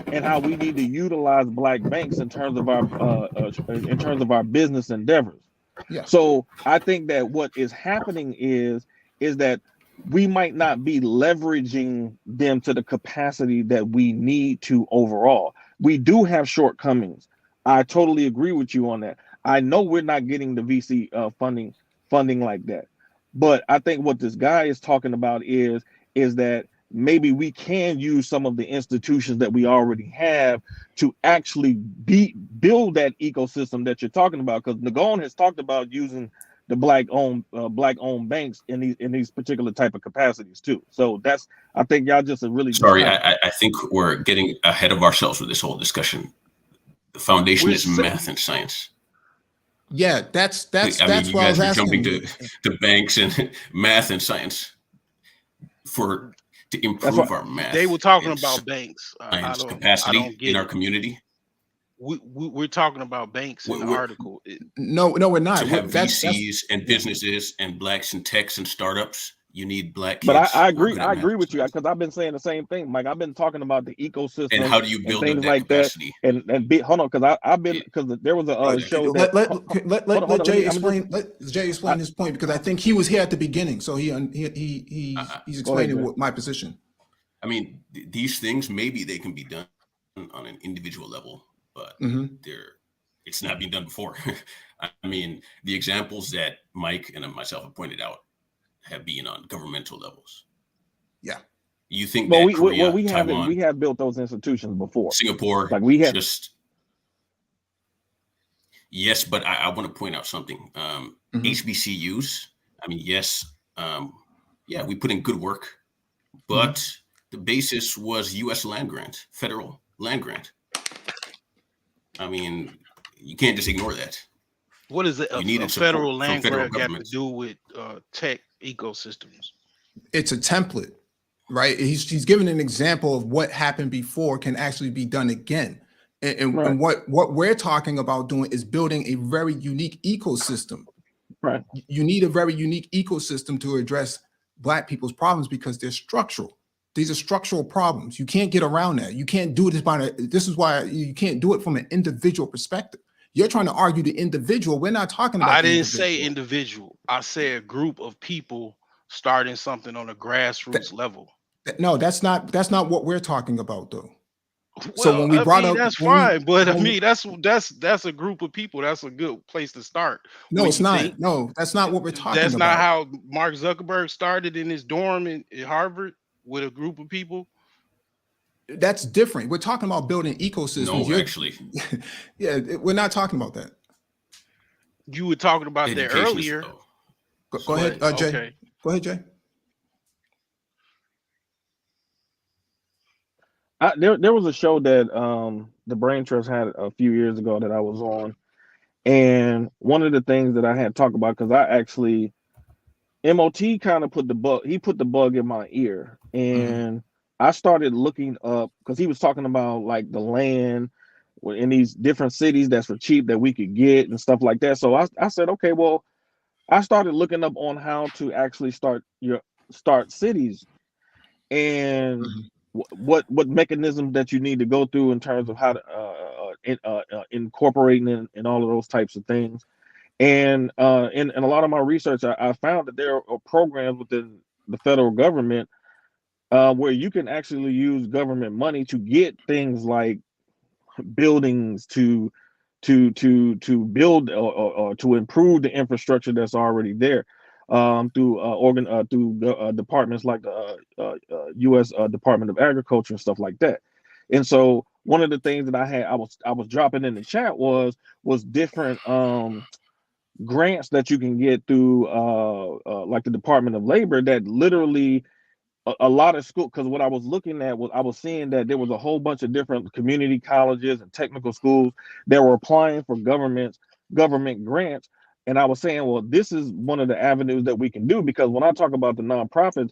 and how we need to utilize Black banks in terms of our business endeavors. Yeah. So I think that what is happening is that we might not be leveraging them to the capacity that we need to overall. We do have shortcomings. I totally agree with you on that. I know we're not getting the VC funding like that. But I think what this guy is talking about is that maybe we can use some of the institutions that we already have to actually build that ecosystem that you're talking about. Because Nagon has talked about using the black-owned banks in these particular type of capacities too. So I think y'all just are really sorry. I think we're getting ahead of ourselves with this whole discussion. The foundation is math and science. Yeah, that's why I was asking. Jumping to banks and math and science to improve our math. They were talking about banks. Capacity in our community. We're talking about banks in the article. No, we're not. To have VCs and businesses and Blacks and techs and startups, You need black But kids I who are agree. good I at math agree and with you science. because I've been saying the same thing, Mike. I've been talking about the And ecosystem how do you and build up things that like that. capacity? And hold on, because I've been because there was a show that hold on. Jay I'm just explain. Let Jay explain his point because I think he was here at the beginning, so he's explaining ahead. what my position. I mean, these things maybe they can be done on an individual level, but it's not been done before. I mean, the examples that Mike and myself have pointed out have been on governmental levels. Yeah. You think Well, that Korea, we Taiwan, have built those institutions before. Singapore, Like we have just yes, but I want to point out something. HBCUs. I mean, yes, yeah, we put in good work, but the basis was U.S. land grant, federal land grant. I mean, you can't just ignore that. What is it? You A needed federal support from land federal grant got to governments. do with tech ecosystems? It's a template, right? He's giving an example of what happened before can actually be done again. And what we're talking about doing is building a very unique ecosystem. Right. You need a very unique ecosystem to address Black people's problems because they're structural. These are structural problems. You can't get around that. You can't do this this is why you can't do it from an individual perspective. You're trying to argue the individual. We're not talking about I didn't say individual. I said a group of people starting something on a grassroots level. No, that's not what we're talking about, though. Well, So when we brought up, that's fine, but I mean that's a group of people. That's a good place to start. No, it's not. No, that's not what we're talking That's about. not how Mark Zuckerberg started in his dorm at Harvard with a group of people. That's different. We're talking about building ecosystems. No, actually. Yeah, we're not talking about that. You were talking about that earlier. Go ahead, Jay. Okay. Go ahead, Jay. There was a show that the Brain Trust had a few years ago that I was on, and one of the things that I had talked about because I actually MOT kind of put the bug in my ear, and I started looking up because he was talking about like the land in these different cities that's for cheap that we could get and stuff like that. So I said, okay, well, I started looking up on how to actually start cities and what mechanisms that you need to go through in terms of how to incorporating and all of those types of things. And in a lot of my research, I found that there are programs within the federal government where you can actually use government money to get things like buildings to build or to improve the infrastructure that's already there through departments like the U.S. Department of Agriculture and stuff like that. And so one of the things that I was dropping in the chat was different grants that you can get through like the Department of Labor that literally a lot of school, because what I was looking at was I was seeing that there was a whole bunch of different community colleges and technical schools that were applying for government grants. And I was saying, well, this is one of the avenues that we can do, because when I talk about the nonprofits,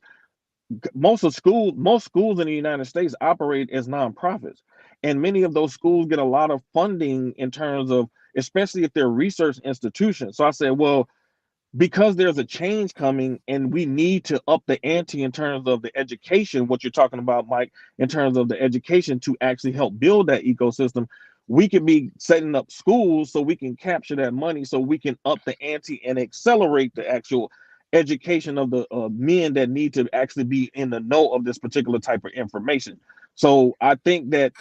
most schools in the United States operate as nonprofits. And many of those schools get a lot of funding in terms of, especially if they're research institutions. So I said, well, because there's a change coming and we need to up the ante in terms of the education, what you're talking about, Mike, in terms of the education to actually help build that ecosystem, we could be setting up schools so we can capture that money, so we can up the ante and accelerate the actual education of the men that need to actually be in the know of this particular type of information. So I think that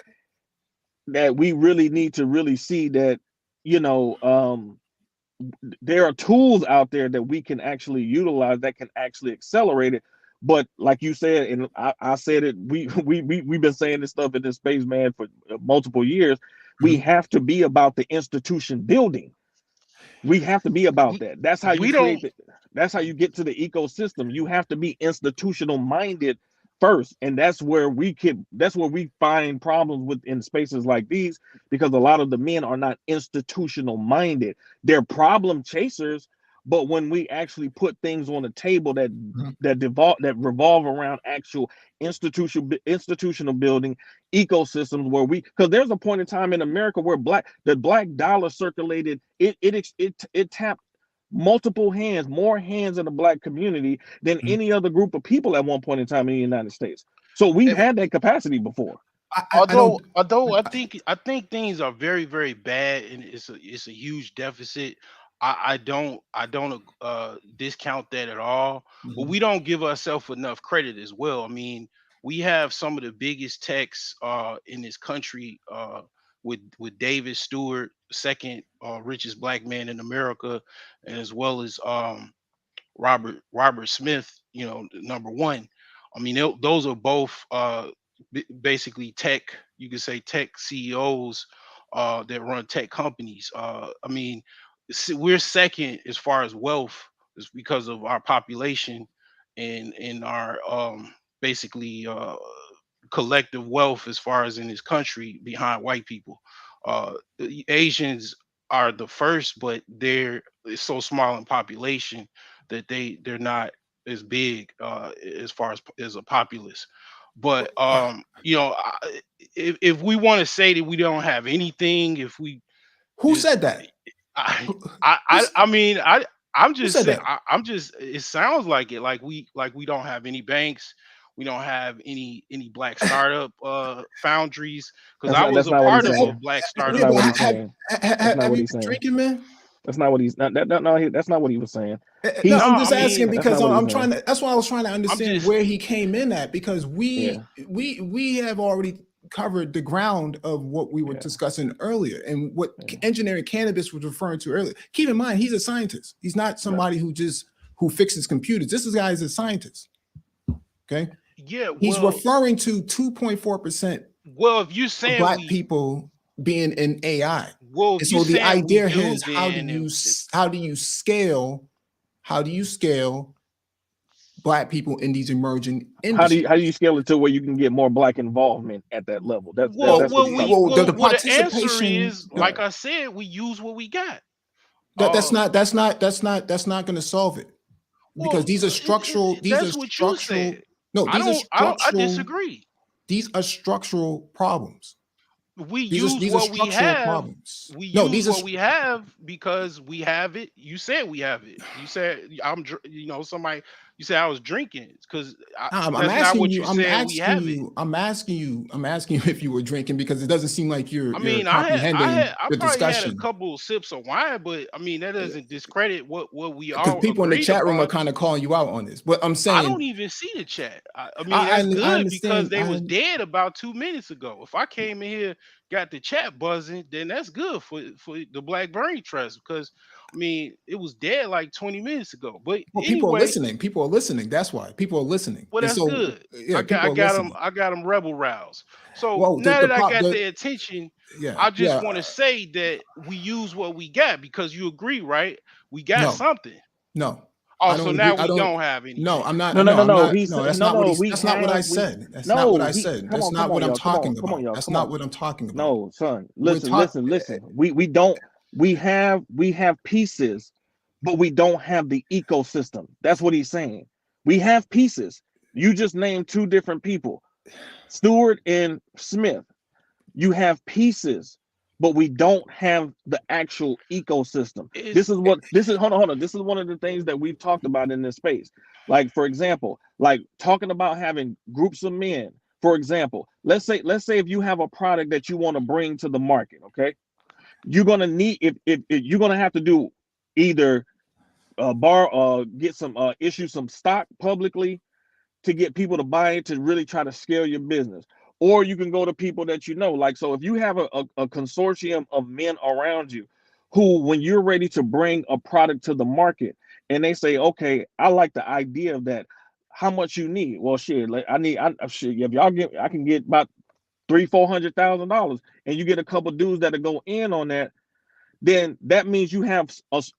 we really need to really see that, there are tools out there that we can actually utilize that can actually accelerate it. But like you said, and I said it, we've been saying this stuff in this space, man, for multiple years. We have to be about the institution building. We have to be about that. That's how you create it. That's how you get to the ecosystem. You have to be institutional minded first, and that's where we find problems in spaces like these, because a lot of the men are not institutional minded. They're problem chasers, but when we actually put things on the table that revolve around actual institutional building ecosystems, where because there's a point in time in America where the black dollar circulated, it tapped multiple hands, more hands in the black community than any other group of people at one point in time in the United States. So we've had that capacity before. Although I think things are very, very bad and it's a huge deficit. I don't discount that at all. But we don't give ourselves enough credit as well. I mean, we have some of the biggest techs in this country with David Stewart, second richest black man in America, and as well as Robert Smith, number one. I mean, those are both basically tech, you could say tech CEOs that run tech companies. I mean, we're second as far as wealth is because of our population and our basically collective wealth as far as in this country behind white people. The Asians are the first, but they're so small in population that they're not as big as far as a populace. But if we want to say that we don't have anything, if we said that? I mean, I'm just said saying, that? I'm just, it sounds like it, like we don't have any banks, we don't have any black startup foundries, because I was a part of a black startup. That's not what he's saying. That's not Have what you he's been saying. drinking, man? That's not what he's not. That's not what he was saying. No, I'm just asking that's because not what I'm he's trying saying. to. That's why I was trying to understand where he came in at, because we have already covered the ground of what we were discussing earlier and what engineering cannabis was referring to earlier. Keep in mind, he's a scientist. He's not somebody who fixes computers. This guy is a scientist. Okay. Yeah. He's referring to 2.4%. Well, if you say black people being in AI. Well, and so the idea is how do you scale black people in these emerging industries? How do you scale it to where you can get more black involvement at that level? That's what the answer is, like I said, we use what we got. That's not going to solve it, because these are structural. I disagree. These are structural problems. We use what we have. We use what we have because we have it. You said we have it. You said somebody. You said I was drinking because I'm asking you. I'm asking you if you were drinking, because it doesn't seem like you're comprehending the discussion. Had a couple of sips of wine, but I mean that doesn't discredit what we are. Because people in the chat room are kind of calling you out on this. But I'm saying I don't even see the chat. I mean that's good because they was dead about 2 minutes ago. If I came in here, got the chat buzzing, then that's good for the Black Brain Trust, because I mean it was dead like 20 minutes ago. But people are listening. People are listening. That's why people are listening. Well, that's good. Yeah, I got them rebel roused. So now that I got their attention, I just want to say that we use what we got, because you agree, right? We got something. No. Oh, so now we don't have anything. No, I'm not. No. That's not what I said. That's not what I said. That's not what I'm talking about. That's not what I'm talking about. No, son. Listen. We don't. We have pieces, but we don't have the ecosystem. That's what he's saying. We have pieces. You just named two different people, Stewart and Smith. You have pieces, but we don't have the actual ecosystem. Hold on. This is one of the things that we've talked about in this space. Like, for example, like talking about having groups of men. For example, let's say if you have a product that you want to bring to the market, okay? You're gonna need if you're gonna have to do either issue some stock publicly to get people to buy it, to really try to scale your business. Or you can go to people that you know. Like, so if you have a consortium of men around you who, when you're ready to bring a product to the market and they say, okay, I like the idea of that, how much you need? Well, shit, like if y'all I can get about $300,000-$400,000, and you get a couple dudes that go in on that, then that means you have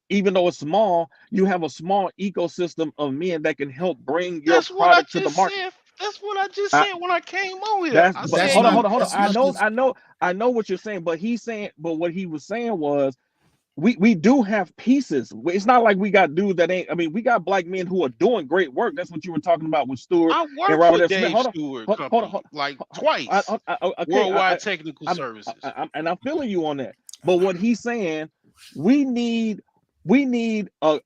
even though it's small, you have a small ecosystem of men that can help bring your product to the market. That's what I just said when I came on here. Hold on. I know what you're saying, but what he was saying was we do have pieces. It's not like we got dudes that ain't. I mean, we got black men who are doing great work. That's what you were talking about with Stewart. I worked for Dave Stewart like twice. Worldwide Technical Services. And I'm feeling you on that. But what he's saying, we need We need what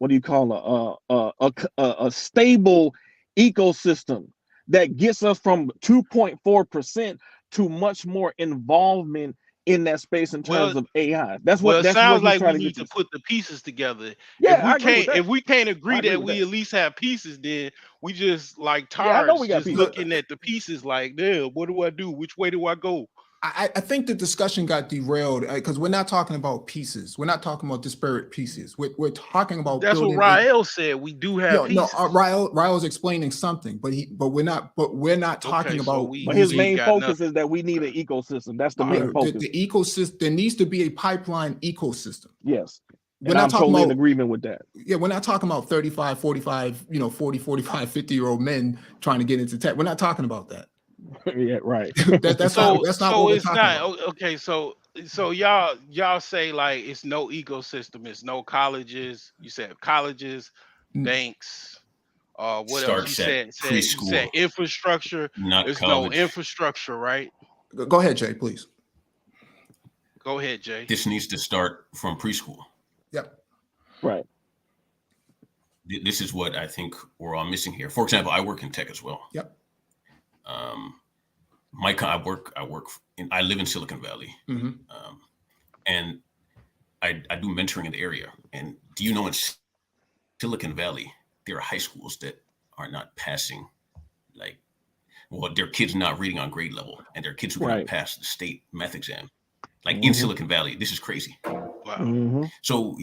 do you call a stable ecosystem that gets us from 2.4% to much more involvement in that space in terms of AI. That's Well, what it he's sounds like we trying to need get to to. put the pieces together. Yeah, I agree with that. If we can't I agree agree that with we that. at least have pieces, then we just like Yeah, I know tards we got just pieces. looking at the pieces like, damn, what do I do? Which way do I go? I think the discussion got derailed because we're not talking about pieces. We're not talking about disparate pieces. We're talking about That's what building. Rael said. We do have pieces. Rael's explaining something, but we're not talking about. But his main focus is that we need an ecosystem. That's the main focus. The ecosystem. There needs to be a pipeline ecosystem. Yes. We're And not I'm talking totally about in agreement with that. Yeah, we're not talking about 35, 45, 40, 45, 50-year-old men trying to get into tech. We're not talking about that. Yeah, right. That's not what we're it's talking not about. okay. So y'all say like it's no ecosystem, it's no colleges. You said colleges, banks, what else? You Starts at said preschool, infrastructure. not There's no college. infrastructure, right? Go ahead, Jay, please. Go ahead, Jay. This needs to start from preschool. Yep. Right. This is what I think we're all missing here. For example, I work in tech as well. Yep. I live in Silicon Valley, and I do mentoring in the area. And do you know in Silicon Valley there are high schools that are not passing, their kids not reading on grade level, and their kids who cannot pass the state math exam. In Silicon Valley, this is crazy. Wow. So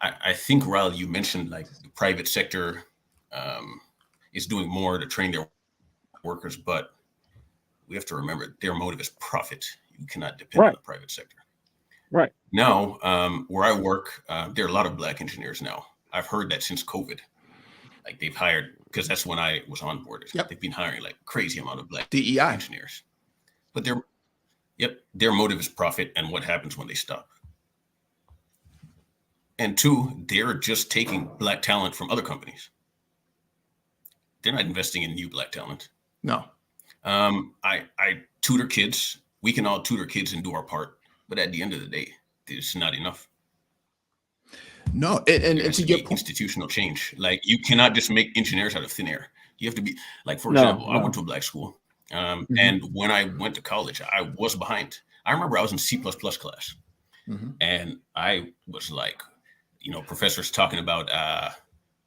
I think, Raul, you mentioned the private sector is doing more to train their workers, but we have to remember their motive is profit. You cannot depend on the private sector. Right. Now, where I work, there are a lot of Black engineers now. I've heard that since COVID. They've hired, because that's when I was onboarded. They've been hiring crazy amount of Black DEI engineers. But their motive is profit, and what happens when they stop. And two, they're just taking Black talent from other companies. They're not investing in new Black talent. No. I tutor kids. We can all tutor kids and do our part, but at the end of the day, it's not enough. No, and to your point, institutional change. You cannot just make engineers out of thin air. You have to be for example, I went to a Black school, and when I went to college, I was behind. I remember I was in C++ class, and I was professors talking about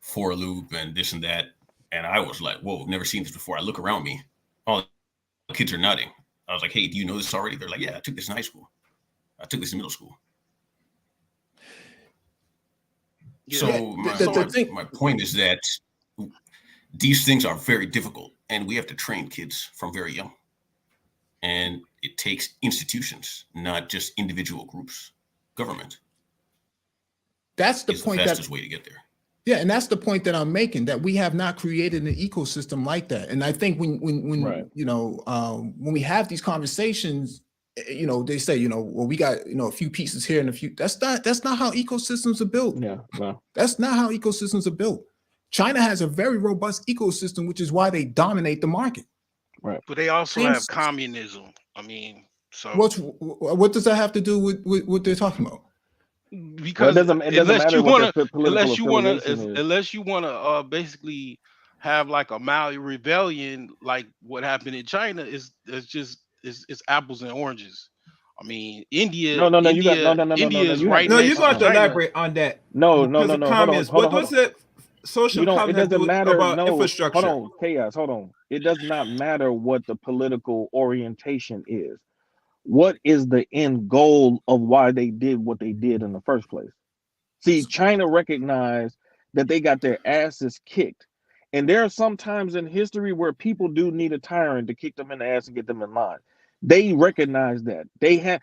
for loop and this and that, and I was like, whoa, never seen this before. I look around me, all the kids are nodding. I was like, hey, do you know this already? They're like, yeah, I took this in high school. I took this in middle school. Yeah. So my point is that these things are very difficult, and we have to train kids from very young. And it takes institutions, not just individual groups. Government. That's the point. The fastest way to get there. Yeah, and that's the point that I'm making, that we have not created an ecosystem like that. And I think when we have these conversations, they say, well, we got a few pieces here and a few. That's not how ecosystems are built. Yeah, no. That's not how ecosystems are built. China has a very robust ecosystem, which is why they dominate the market. Right. But they also have communism. So what does that have to do with what they're talking about? Because it doesn't matter what the political unless you want to basically have a Maui rebellion, like what happened in China, is it's apples and oranges. India. No. India is right. No, you're next going to to China. elaborate on that. No. What was it? Social it doesn't matter about infrastructure. Hold on, chaos. Hold on. It does not matter what the political orientation is. What is the end goal of why they did what they did in the first place? See, China recognized that they got their asses kicked. And there are some times in history where people do need a tyrant to kick them in the ass and get them in line. They recognize that. They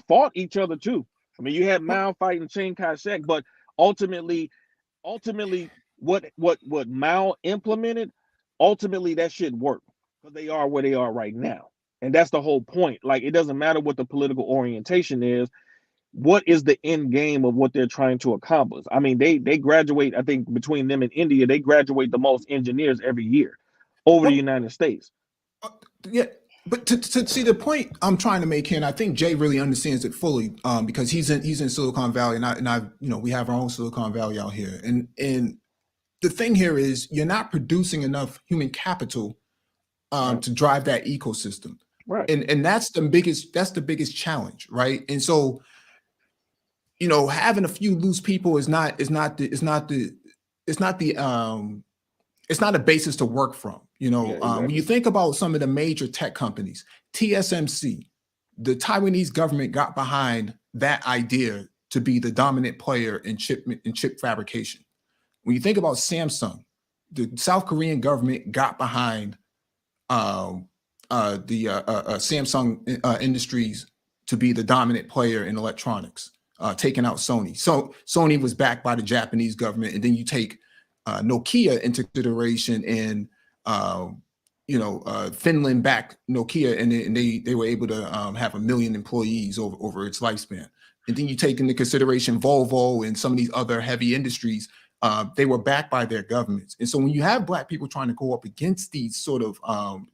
fought each other too. You had Mao fighting Chiang Kai-shek, but ultimately what Mao implemented, ultimately that should work, because they are where they are right now. And that's the whole point. It doesn't matter what the political orientation is. What is the end game of what they're trying to accomplish? They graduate, I think between them and India, they graduate the most engineers every year over the United States. Yeah. But to see the point I'm trying to make here, and I think Jay really understands it fully, because he's in Silicon Valley, and I we have our own Silicon Valley out here, and the thing here is you're not producing enough human capital to drive that ecosystem, right? And that's the biggest challenge, right? And so, having a few loose people is not a basis to work from. When you think about some of the major tech companies, TSMC, the Taiwanese government got behind that idea to be the dominant player in chip fabrication. When you think about Samsung, the South Korean government got behind the Samsung Industries to be the dominant player in electronics, taking out Sony. So Sony was backed by the Japanese government, and then you take Nokia into consideration, and Finland backed Nokia, and they were able to have 1 million employees over its lifespan. And then you take into consideration Volvo and some of these other heavy industries. They were backed by their governments. And so when you have Black people trying to go up against these sort of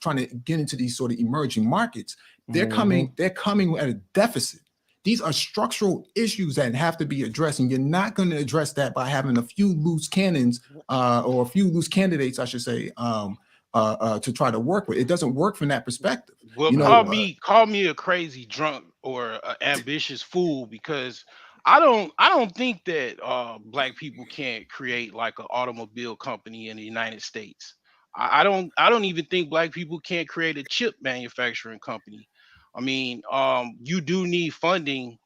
trying to get into these sort of emerging markets, they're coming at a deficit. These are structural issues that have to be addressed, and you're not going to address that by having a few loose cannons or a few loose candidates, I should say, to try to work with. It doesn't work from that perspective. Well, call me a crazy drunk or an ambitious fool, because I don't think that Black people can't create like an automobile company in the United States. I don't even think Black people can't create a chip manufacturing company. I mean, you do need funding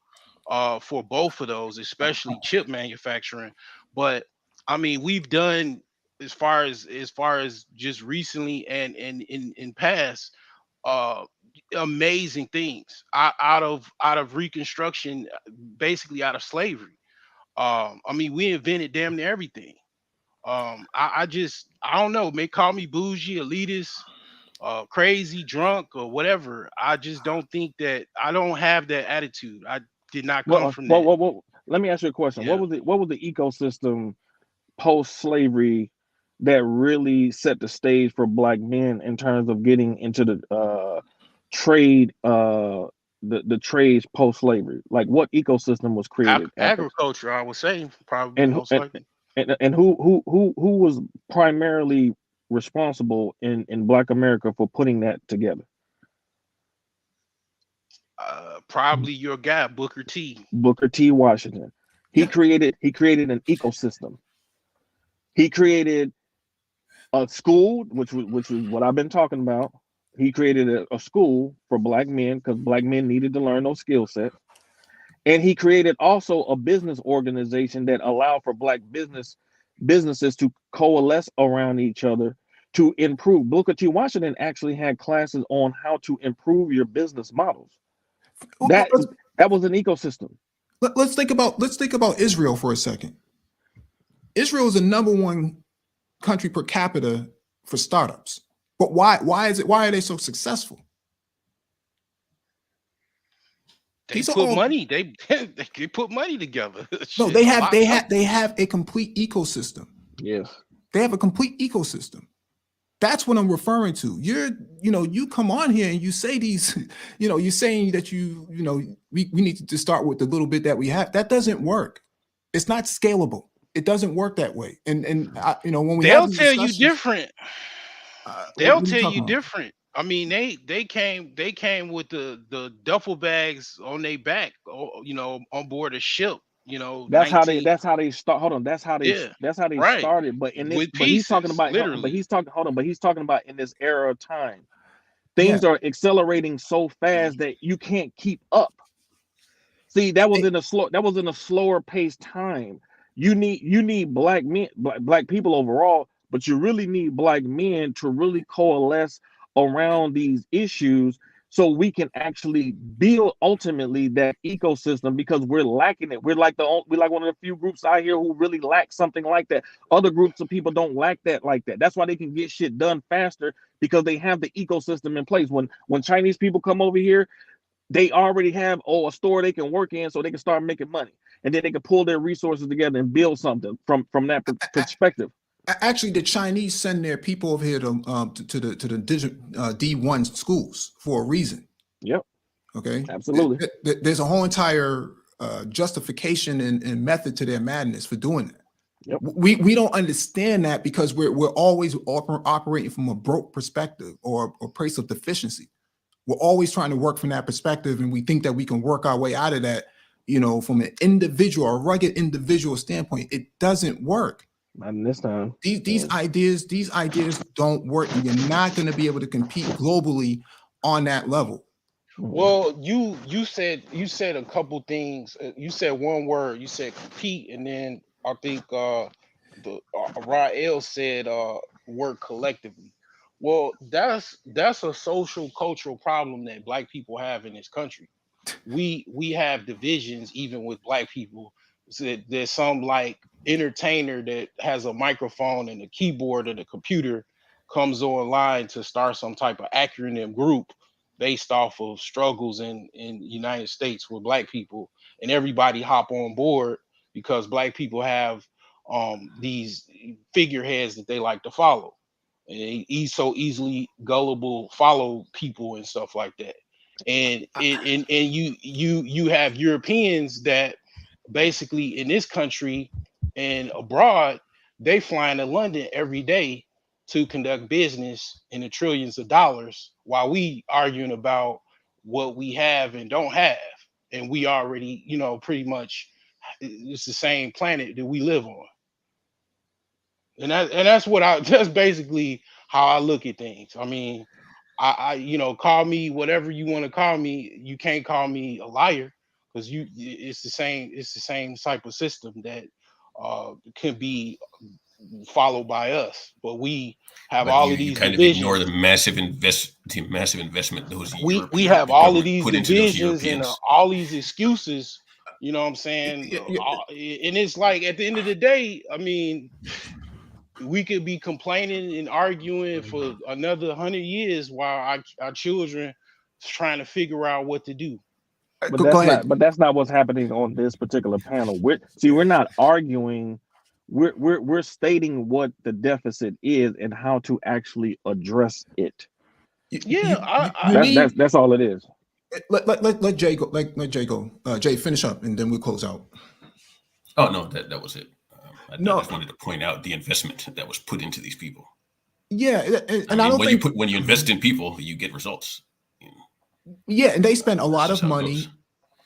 for both of those, especially chip manufacturing. But I mean, we've done as far as just recently and in past amazing things out of Reconstruction, basically out of slavery. I mean, we invented damn near everything. I don't know, may call me bougie, elitist, crazy, drunk, or whatever. I just don't think that I don't have that attitude. I did not come from that. Well, let me ask you a question. Yeah. What was the ecosystem post-slavery that really set the stage for Black men in terms of getting into the trade, the trades post-slavery? Like, what ecosystem was created? Agriculture, I would say, probably And most likely. and who was primarily responsible in Black America for putting that together? Probably your guy, Booker T. Booker T. Washington. He created an ecosystem. He created a school, which was what I've been talking about. He created a school for Black men because Black men needed to learn those skill sets. And he created also a business organization that allowed for Black businesses to coalesce around each other to improve. Booker T. Washington actually had classes on how to improve your business models. That was an ecosystem. Let's think about Israel for a second. Israel is the #1 country per capita for startups. But why are they so successful? They put money. They put money together. No, they have a complete ecosystem. Yes, they have a complete ecosystem. That's what I'm referring to. You come on here and you say these, you're saying that we need to start with the little bit that we have. That doesn't work. It's not scalable. It doesn't work that way. And when they'll tell you different. They'll tell you different. I mean, they came with the duffel bags on their back, on board a ship. That's how they start. Hold on, that's how they started. But in this, with pieces, he's talking about literally. But he's talking about in this era of time, things are accelerating so fast that you can't keep up. See, that was in a slower paced time. You need Black men, Black people overall, but you really need Black men to really coalesce around these issues so we can actually build ultimately that ecosystem, because we're lacking it. We're like one of the few groups out here who really lack something like that. Other groups of people don't lack that like that. That's why they can get shit done faster, because they have the ecosystem in place. When Chinese people come over here, they already have a store they can work in, so they can start making money, and then they can pull their resources together and build something from that perspective. Actually, the Chinese send their people over here to the D1 schools for a reason. Yep. Okay. Absolutely. There's a whole entire justification and method to their madness for doing that. Yep. We don't understand that because we're always operating from a broke perspective or a place of deficiency. We're always trying to work from that perspective, and we think that we can work our way out of that, from an individual, a rugged individual standpoint. It doesn't work. Not in this time. These ideas don't work, and you're not going to be able to compete globally on that level. Well, you said a couple things. You said one word. You said compete, and then I think Rael said work collectively. Well, that's a social cultural problem that Black people have in this country. We have divisions even with Black people. So there's some like entertainer that has a microphone and a keyboard and a computer comes online to start some type of acronym group based off of struggles in United States with Black people, and everybody hop on board because Black people have these figureheads that they like to follow, and he's so easily gullible follow people and stuff like that. And you have Europeans that basically in this country and abroad, they fly into London every day to conduct business in the trillions of dollars while we arguing about what we have and don't have. And we already, pretty much it's the same planet that we live on. And that's basically how I look at things. I mean, I call me whatever you want to call me. You can't call me a liar because it's the same type of system that can be followed by us. But we have all of you these kind of divisions. ignore the massive investment those We have all of these put into those divisions and Europeans. all these excuses. You know what I'm saying? And it's like at the end of the day, I mean, we could be complaining and arguing for another 100 years while our children trying to figure out what to do. But that's not what's happening on this particular panel. We're not arguing. We're stating what the deficit is and how to actually address it. That's all it is. Let Jay go. Let Jay go. Jay, finish up, and then we'll close out. Oh no, that was it. I just wanted to point out the investment that was put into these people. Yeah, and I don't think when you invest in people, you get results. Yeah, and they spend a lot of money.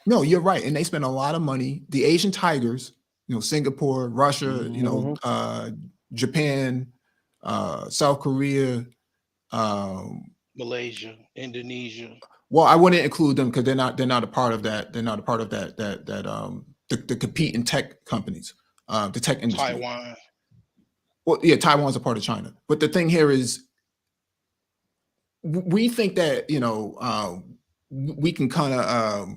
No, you're right, and they spend a lot of money. The Asian tigers, Singapore, Russia, Japan, South Korea, Malaysia, Indonesia. Well, I wouldn't include them because they're not a part of that. They're not a part of that the competing tech companies, the tech industry. Taiwan. Well, yeah, Taiwan's a part of China. But the thing here is, we think that we can kind of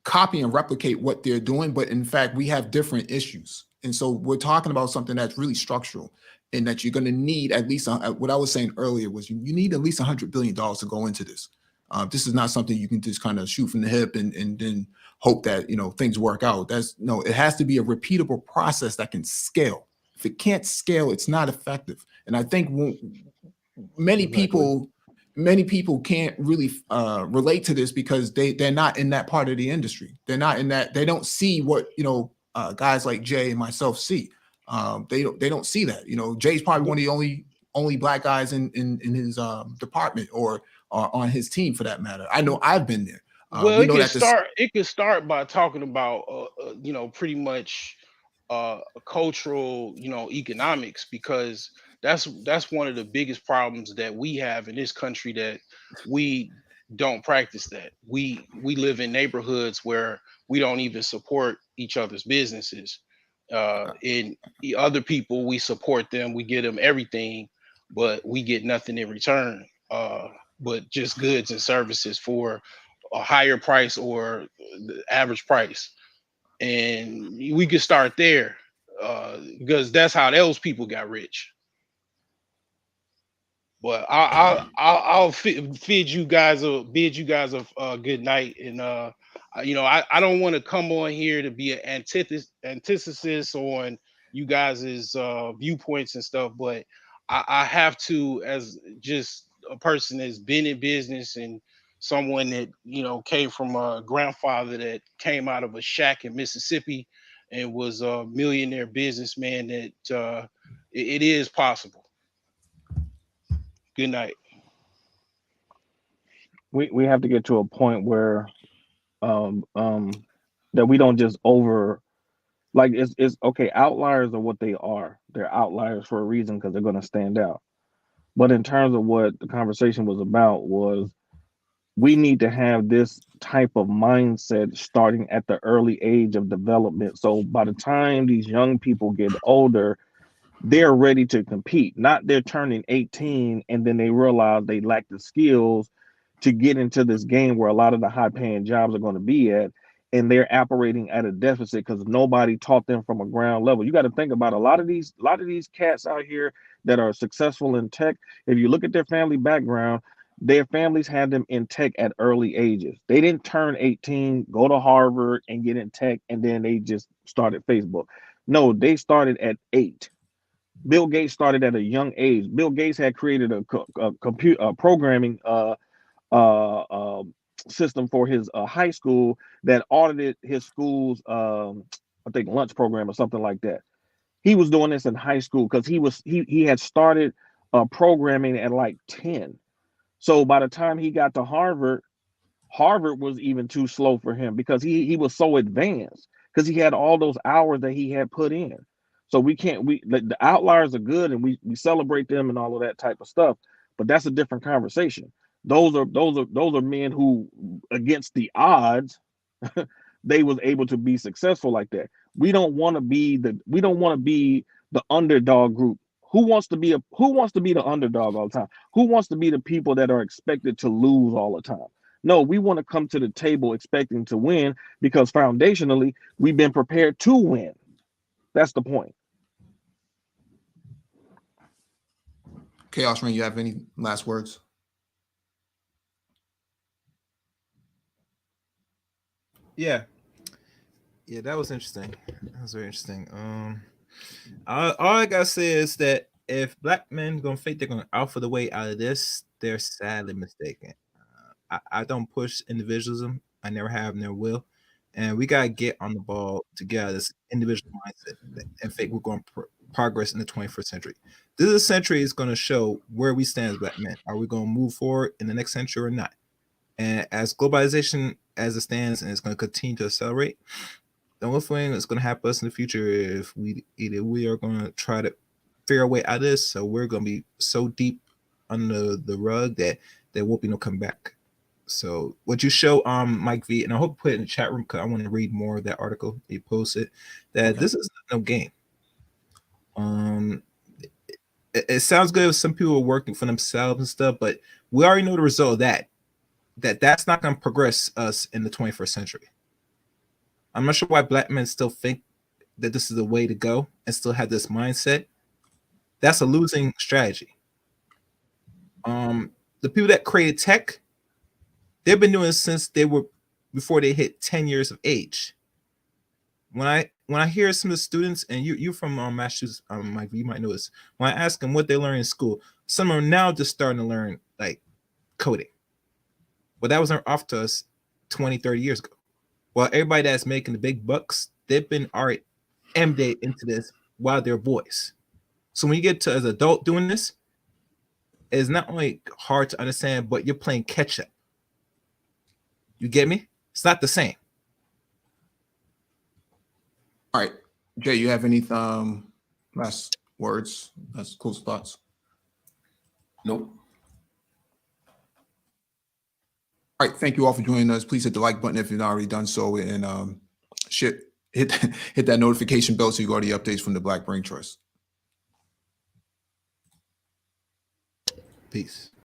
copy and replicate what they're doing, but in fact, we have different issues. And so we're talking about something that's really structural, and that you're going to need at least what I was saying earlier was you need at least $100 billion to go into this. This is not something you can just kind of shoot from the hip and then hope that things work out. It has to be a repeatable process that can scale. If it can't scale, it's not effective. And I think many people can't really relate to this because they're not in that part of the industry. They're not in that. They don't see what guys like Jay and myself see. They don't see that. Jay's probably one of the only Black guys in his department or on his team for that matter. I know I've been there. Well, it could start by talking about pretty much cultural economics, because that's one of the biggest problems that we have in this country, that we don't practice that. We live in neighborhoods where we don't even support each other's businesses. In other people, we support them, we give them everything, but we get nothing in return, but just goods and services for a higher price or the average price. And we could start there, because that's how those people got rich. But I'll bid you guys a good night, and I don't want to come on here to be an antithesis on you guys' viewpoints and stuff, but I have to, as just a person that's been in business and someone that, you know, came from a grandfather that came out of a shack in Mississippi and was a millionaire businessman, that it is possible. Good night. We have to get to a point where that we don't just over, like, it's okay. Outliers are what they are. They're outliers for a reason, because they're going to stand out. But in terms of what the conversation was about, was we need to have this type of mindset starting at the early age of development. So by the time these young people get older, they're ready to compete. Not they're turning 18 and then they realize they lack the skills to get into this game where a lot of the high paying jobs are going to be at, and they're operating at a deficit because nobody taught them from a ground level. You got to think about a lot of these cats out here that are successful in tech. If you look at their family background, their families had them in tech at early ages. They didn't turn 18, go to Harvard and get in tech, and then they just started Facebook. No, they started at 8. Bill Gates started at a young age. Bill Gates had created a computer programming system for his high school that audited his school's I think lunch program or something like that. He was doing this in high school because he had started programming at like 10. So by the time he got to Harvard was even too slow for him because he was so advanced because he had all those hours that he had put in. So the outliers are good and we celebrate them and all of that type of stuff, but that's a different conversation. Those are men who, against the odds, they was able to be successful like that. We don't want to be the underdog group. Who wants to be the underdog all the time? Who wants to be the people that are expected to lose all the time? No, we want to come to the table expecting to win because foundationally we've been prepared to win. That's the point. Chaos Rain, you have any last words? Yeah, that was interesting. That was very interesting. All I gotta say is that if black men gonna think they're gonna alpha the way out of this, they're sadly mistaken. I don't push individualism. I never have, never will. And we gotta get on the ball together. This individual mindset and think we're going to progress in the 21st century. This century is going to show where we stand as black men. Are we going to move forward in the next century or not? And as globalization as it stands and it's going to continue to accelerate, the only thing that's going to happen to us in the future if we are going to try to figure a way out of this, so we're going to be so deep under the rug that there won't be no comeback. So what you show, Mike V, and I hope you put it in the chat room because I want to read more of that article you posted. That okay. This is no game. It sounds good if some people are working for themselves and stuff, but we already know the result of that. That's not going to progress us in the 21st century. I'm not sure why black men still think that this is the way to go and still have this mindset. That's a losing strategy. The people that created tech, they've been doing it since before they hit 10 years of age. When I hear some of the students, and you're from Massachusetts, Mike, you might know this. When I ask them what they learn in school, some are now just starting to learn like coding. But that wasn't off to us 20, 30 years ago. Well, everybody that's making the big bucks, they've been already embedded into this while they're boys. So when you get to as an adult doing this, it's not only hard to understand, but you're playing catch up. You get me? It's not the same. All right, Jay, you have any last words? That's close thoughts. Nope. All right, thank you all for joining us. Please hit the like button if you've not already done so, and hit that notification bell so you get all the updates from the Black Brain Trust. Peace.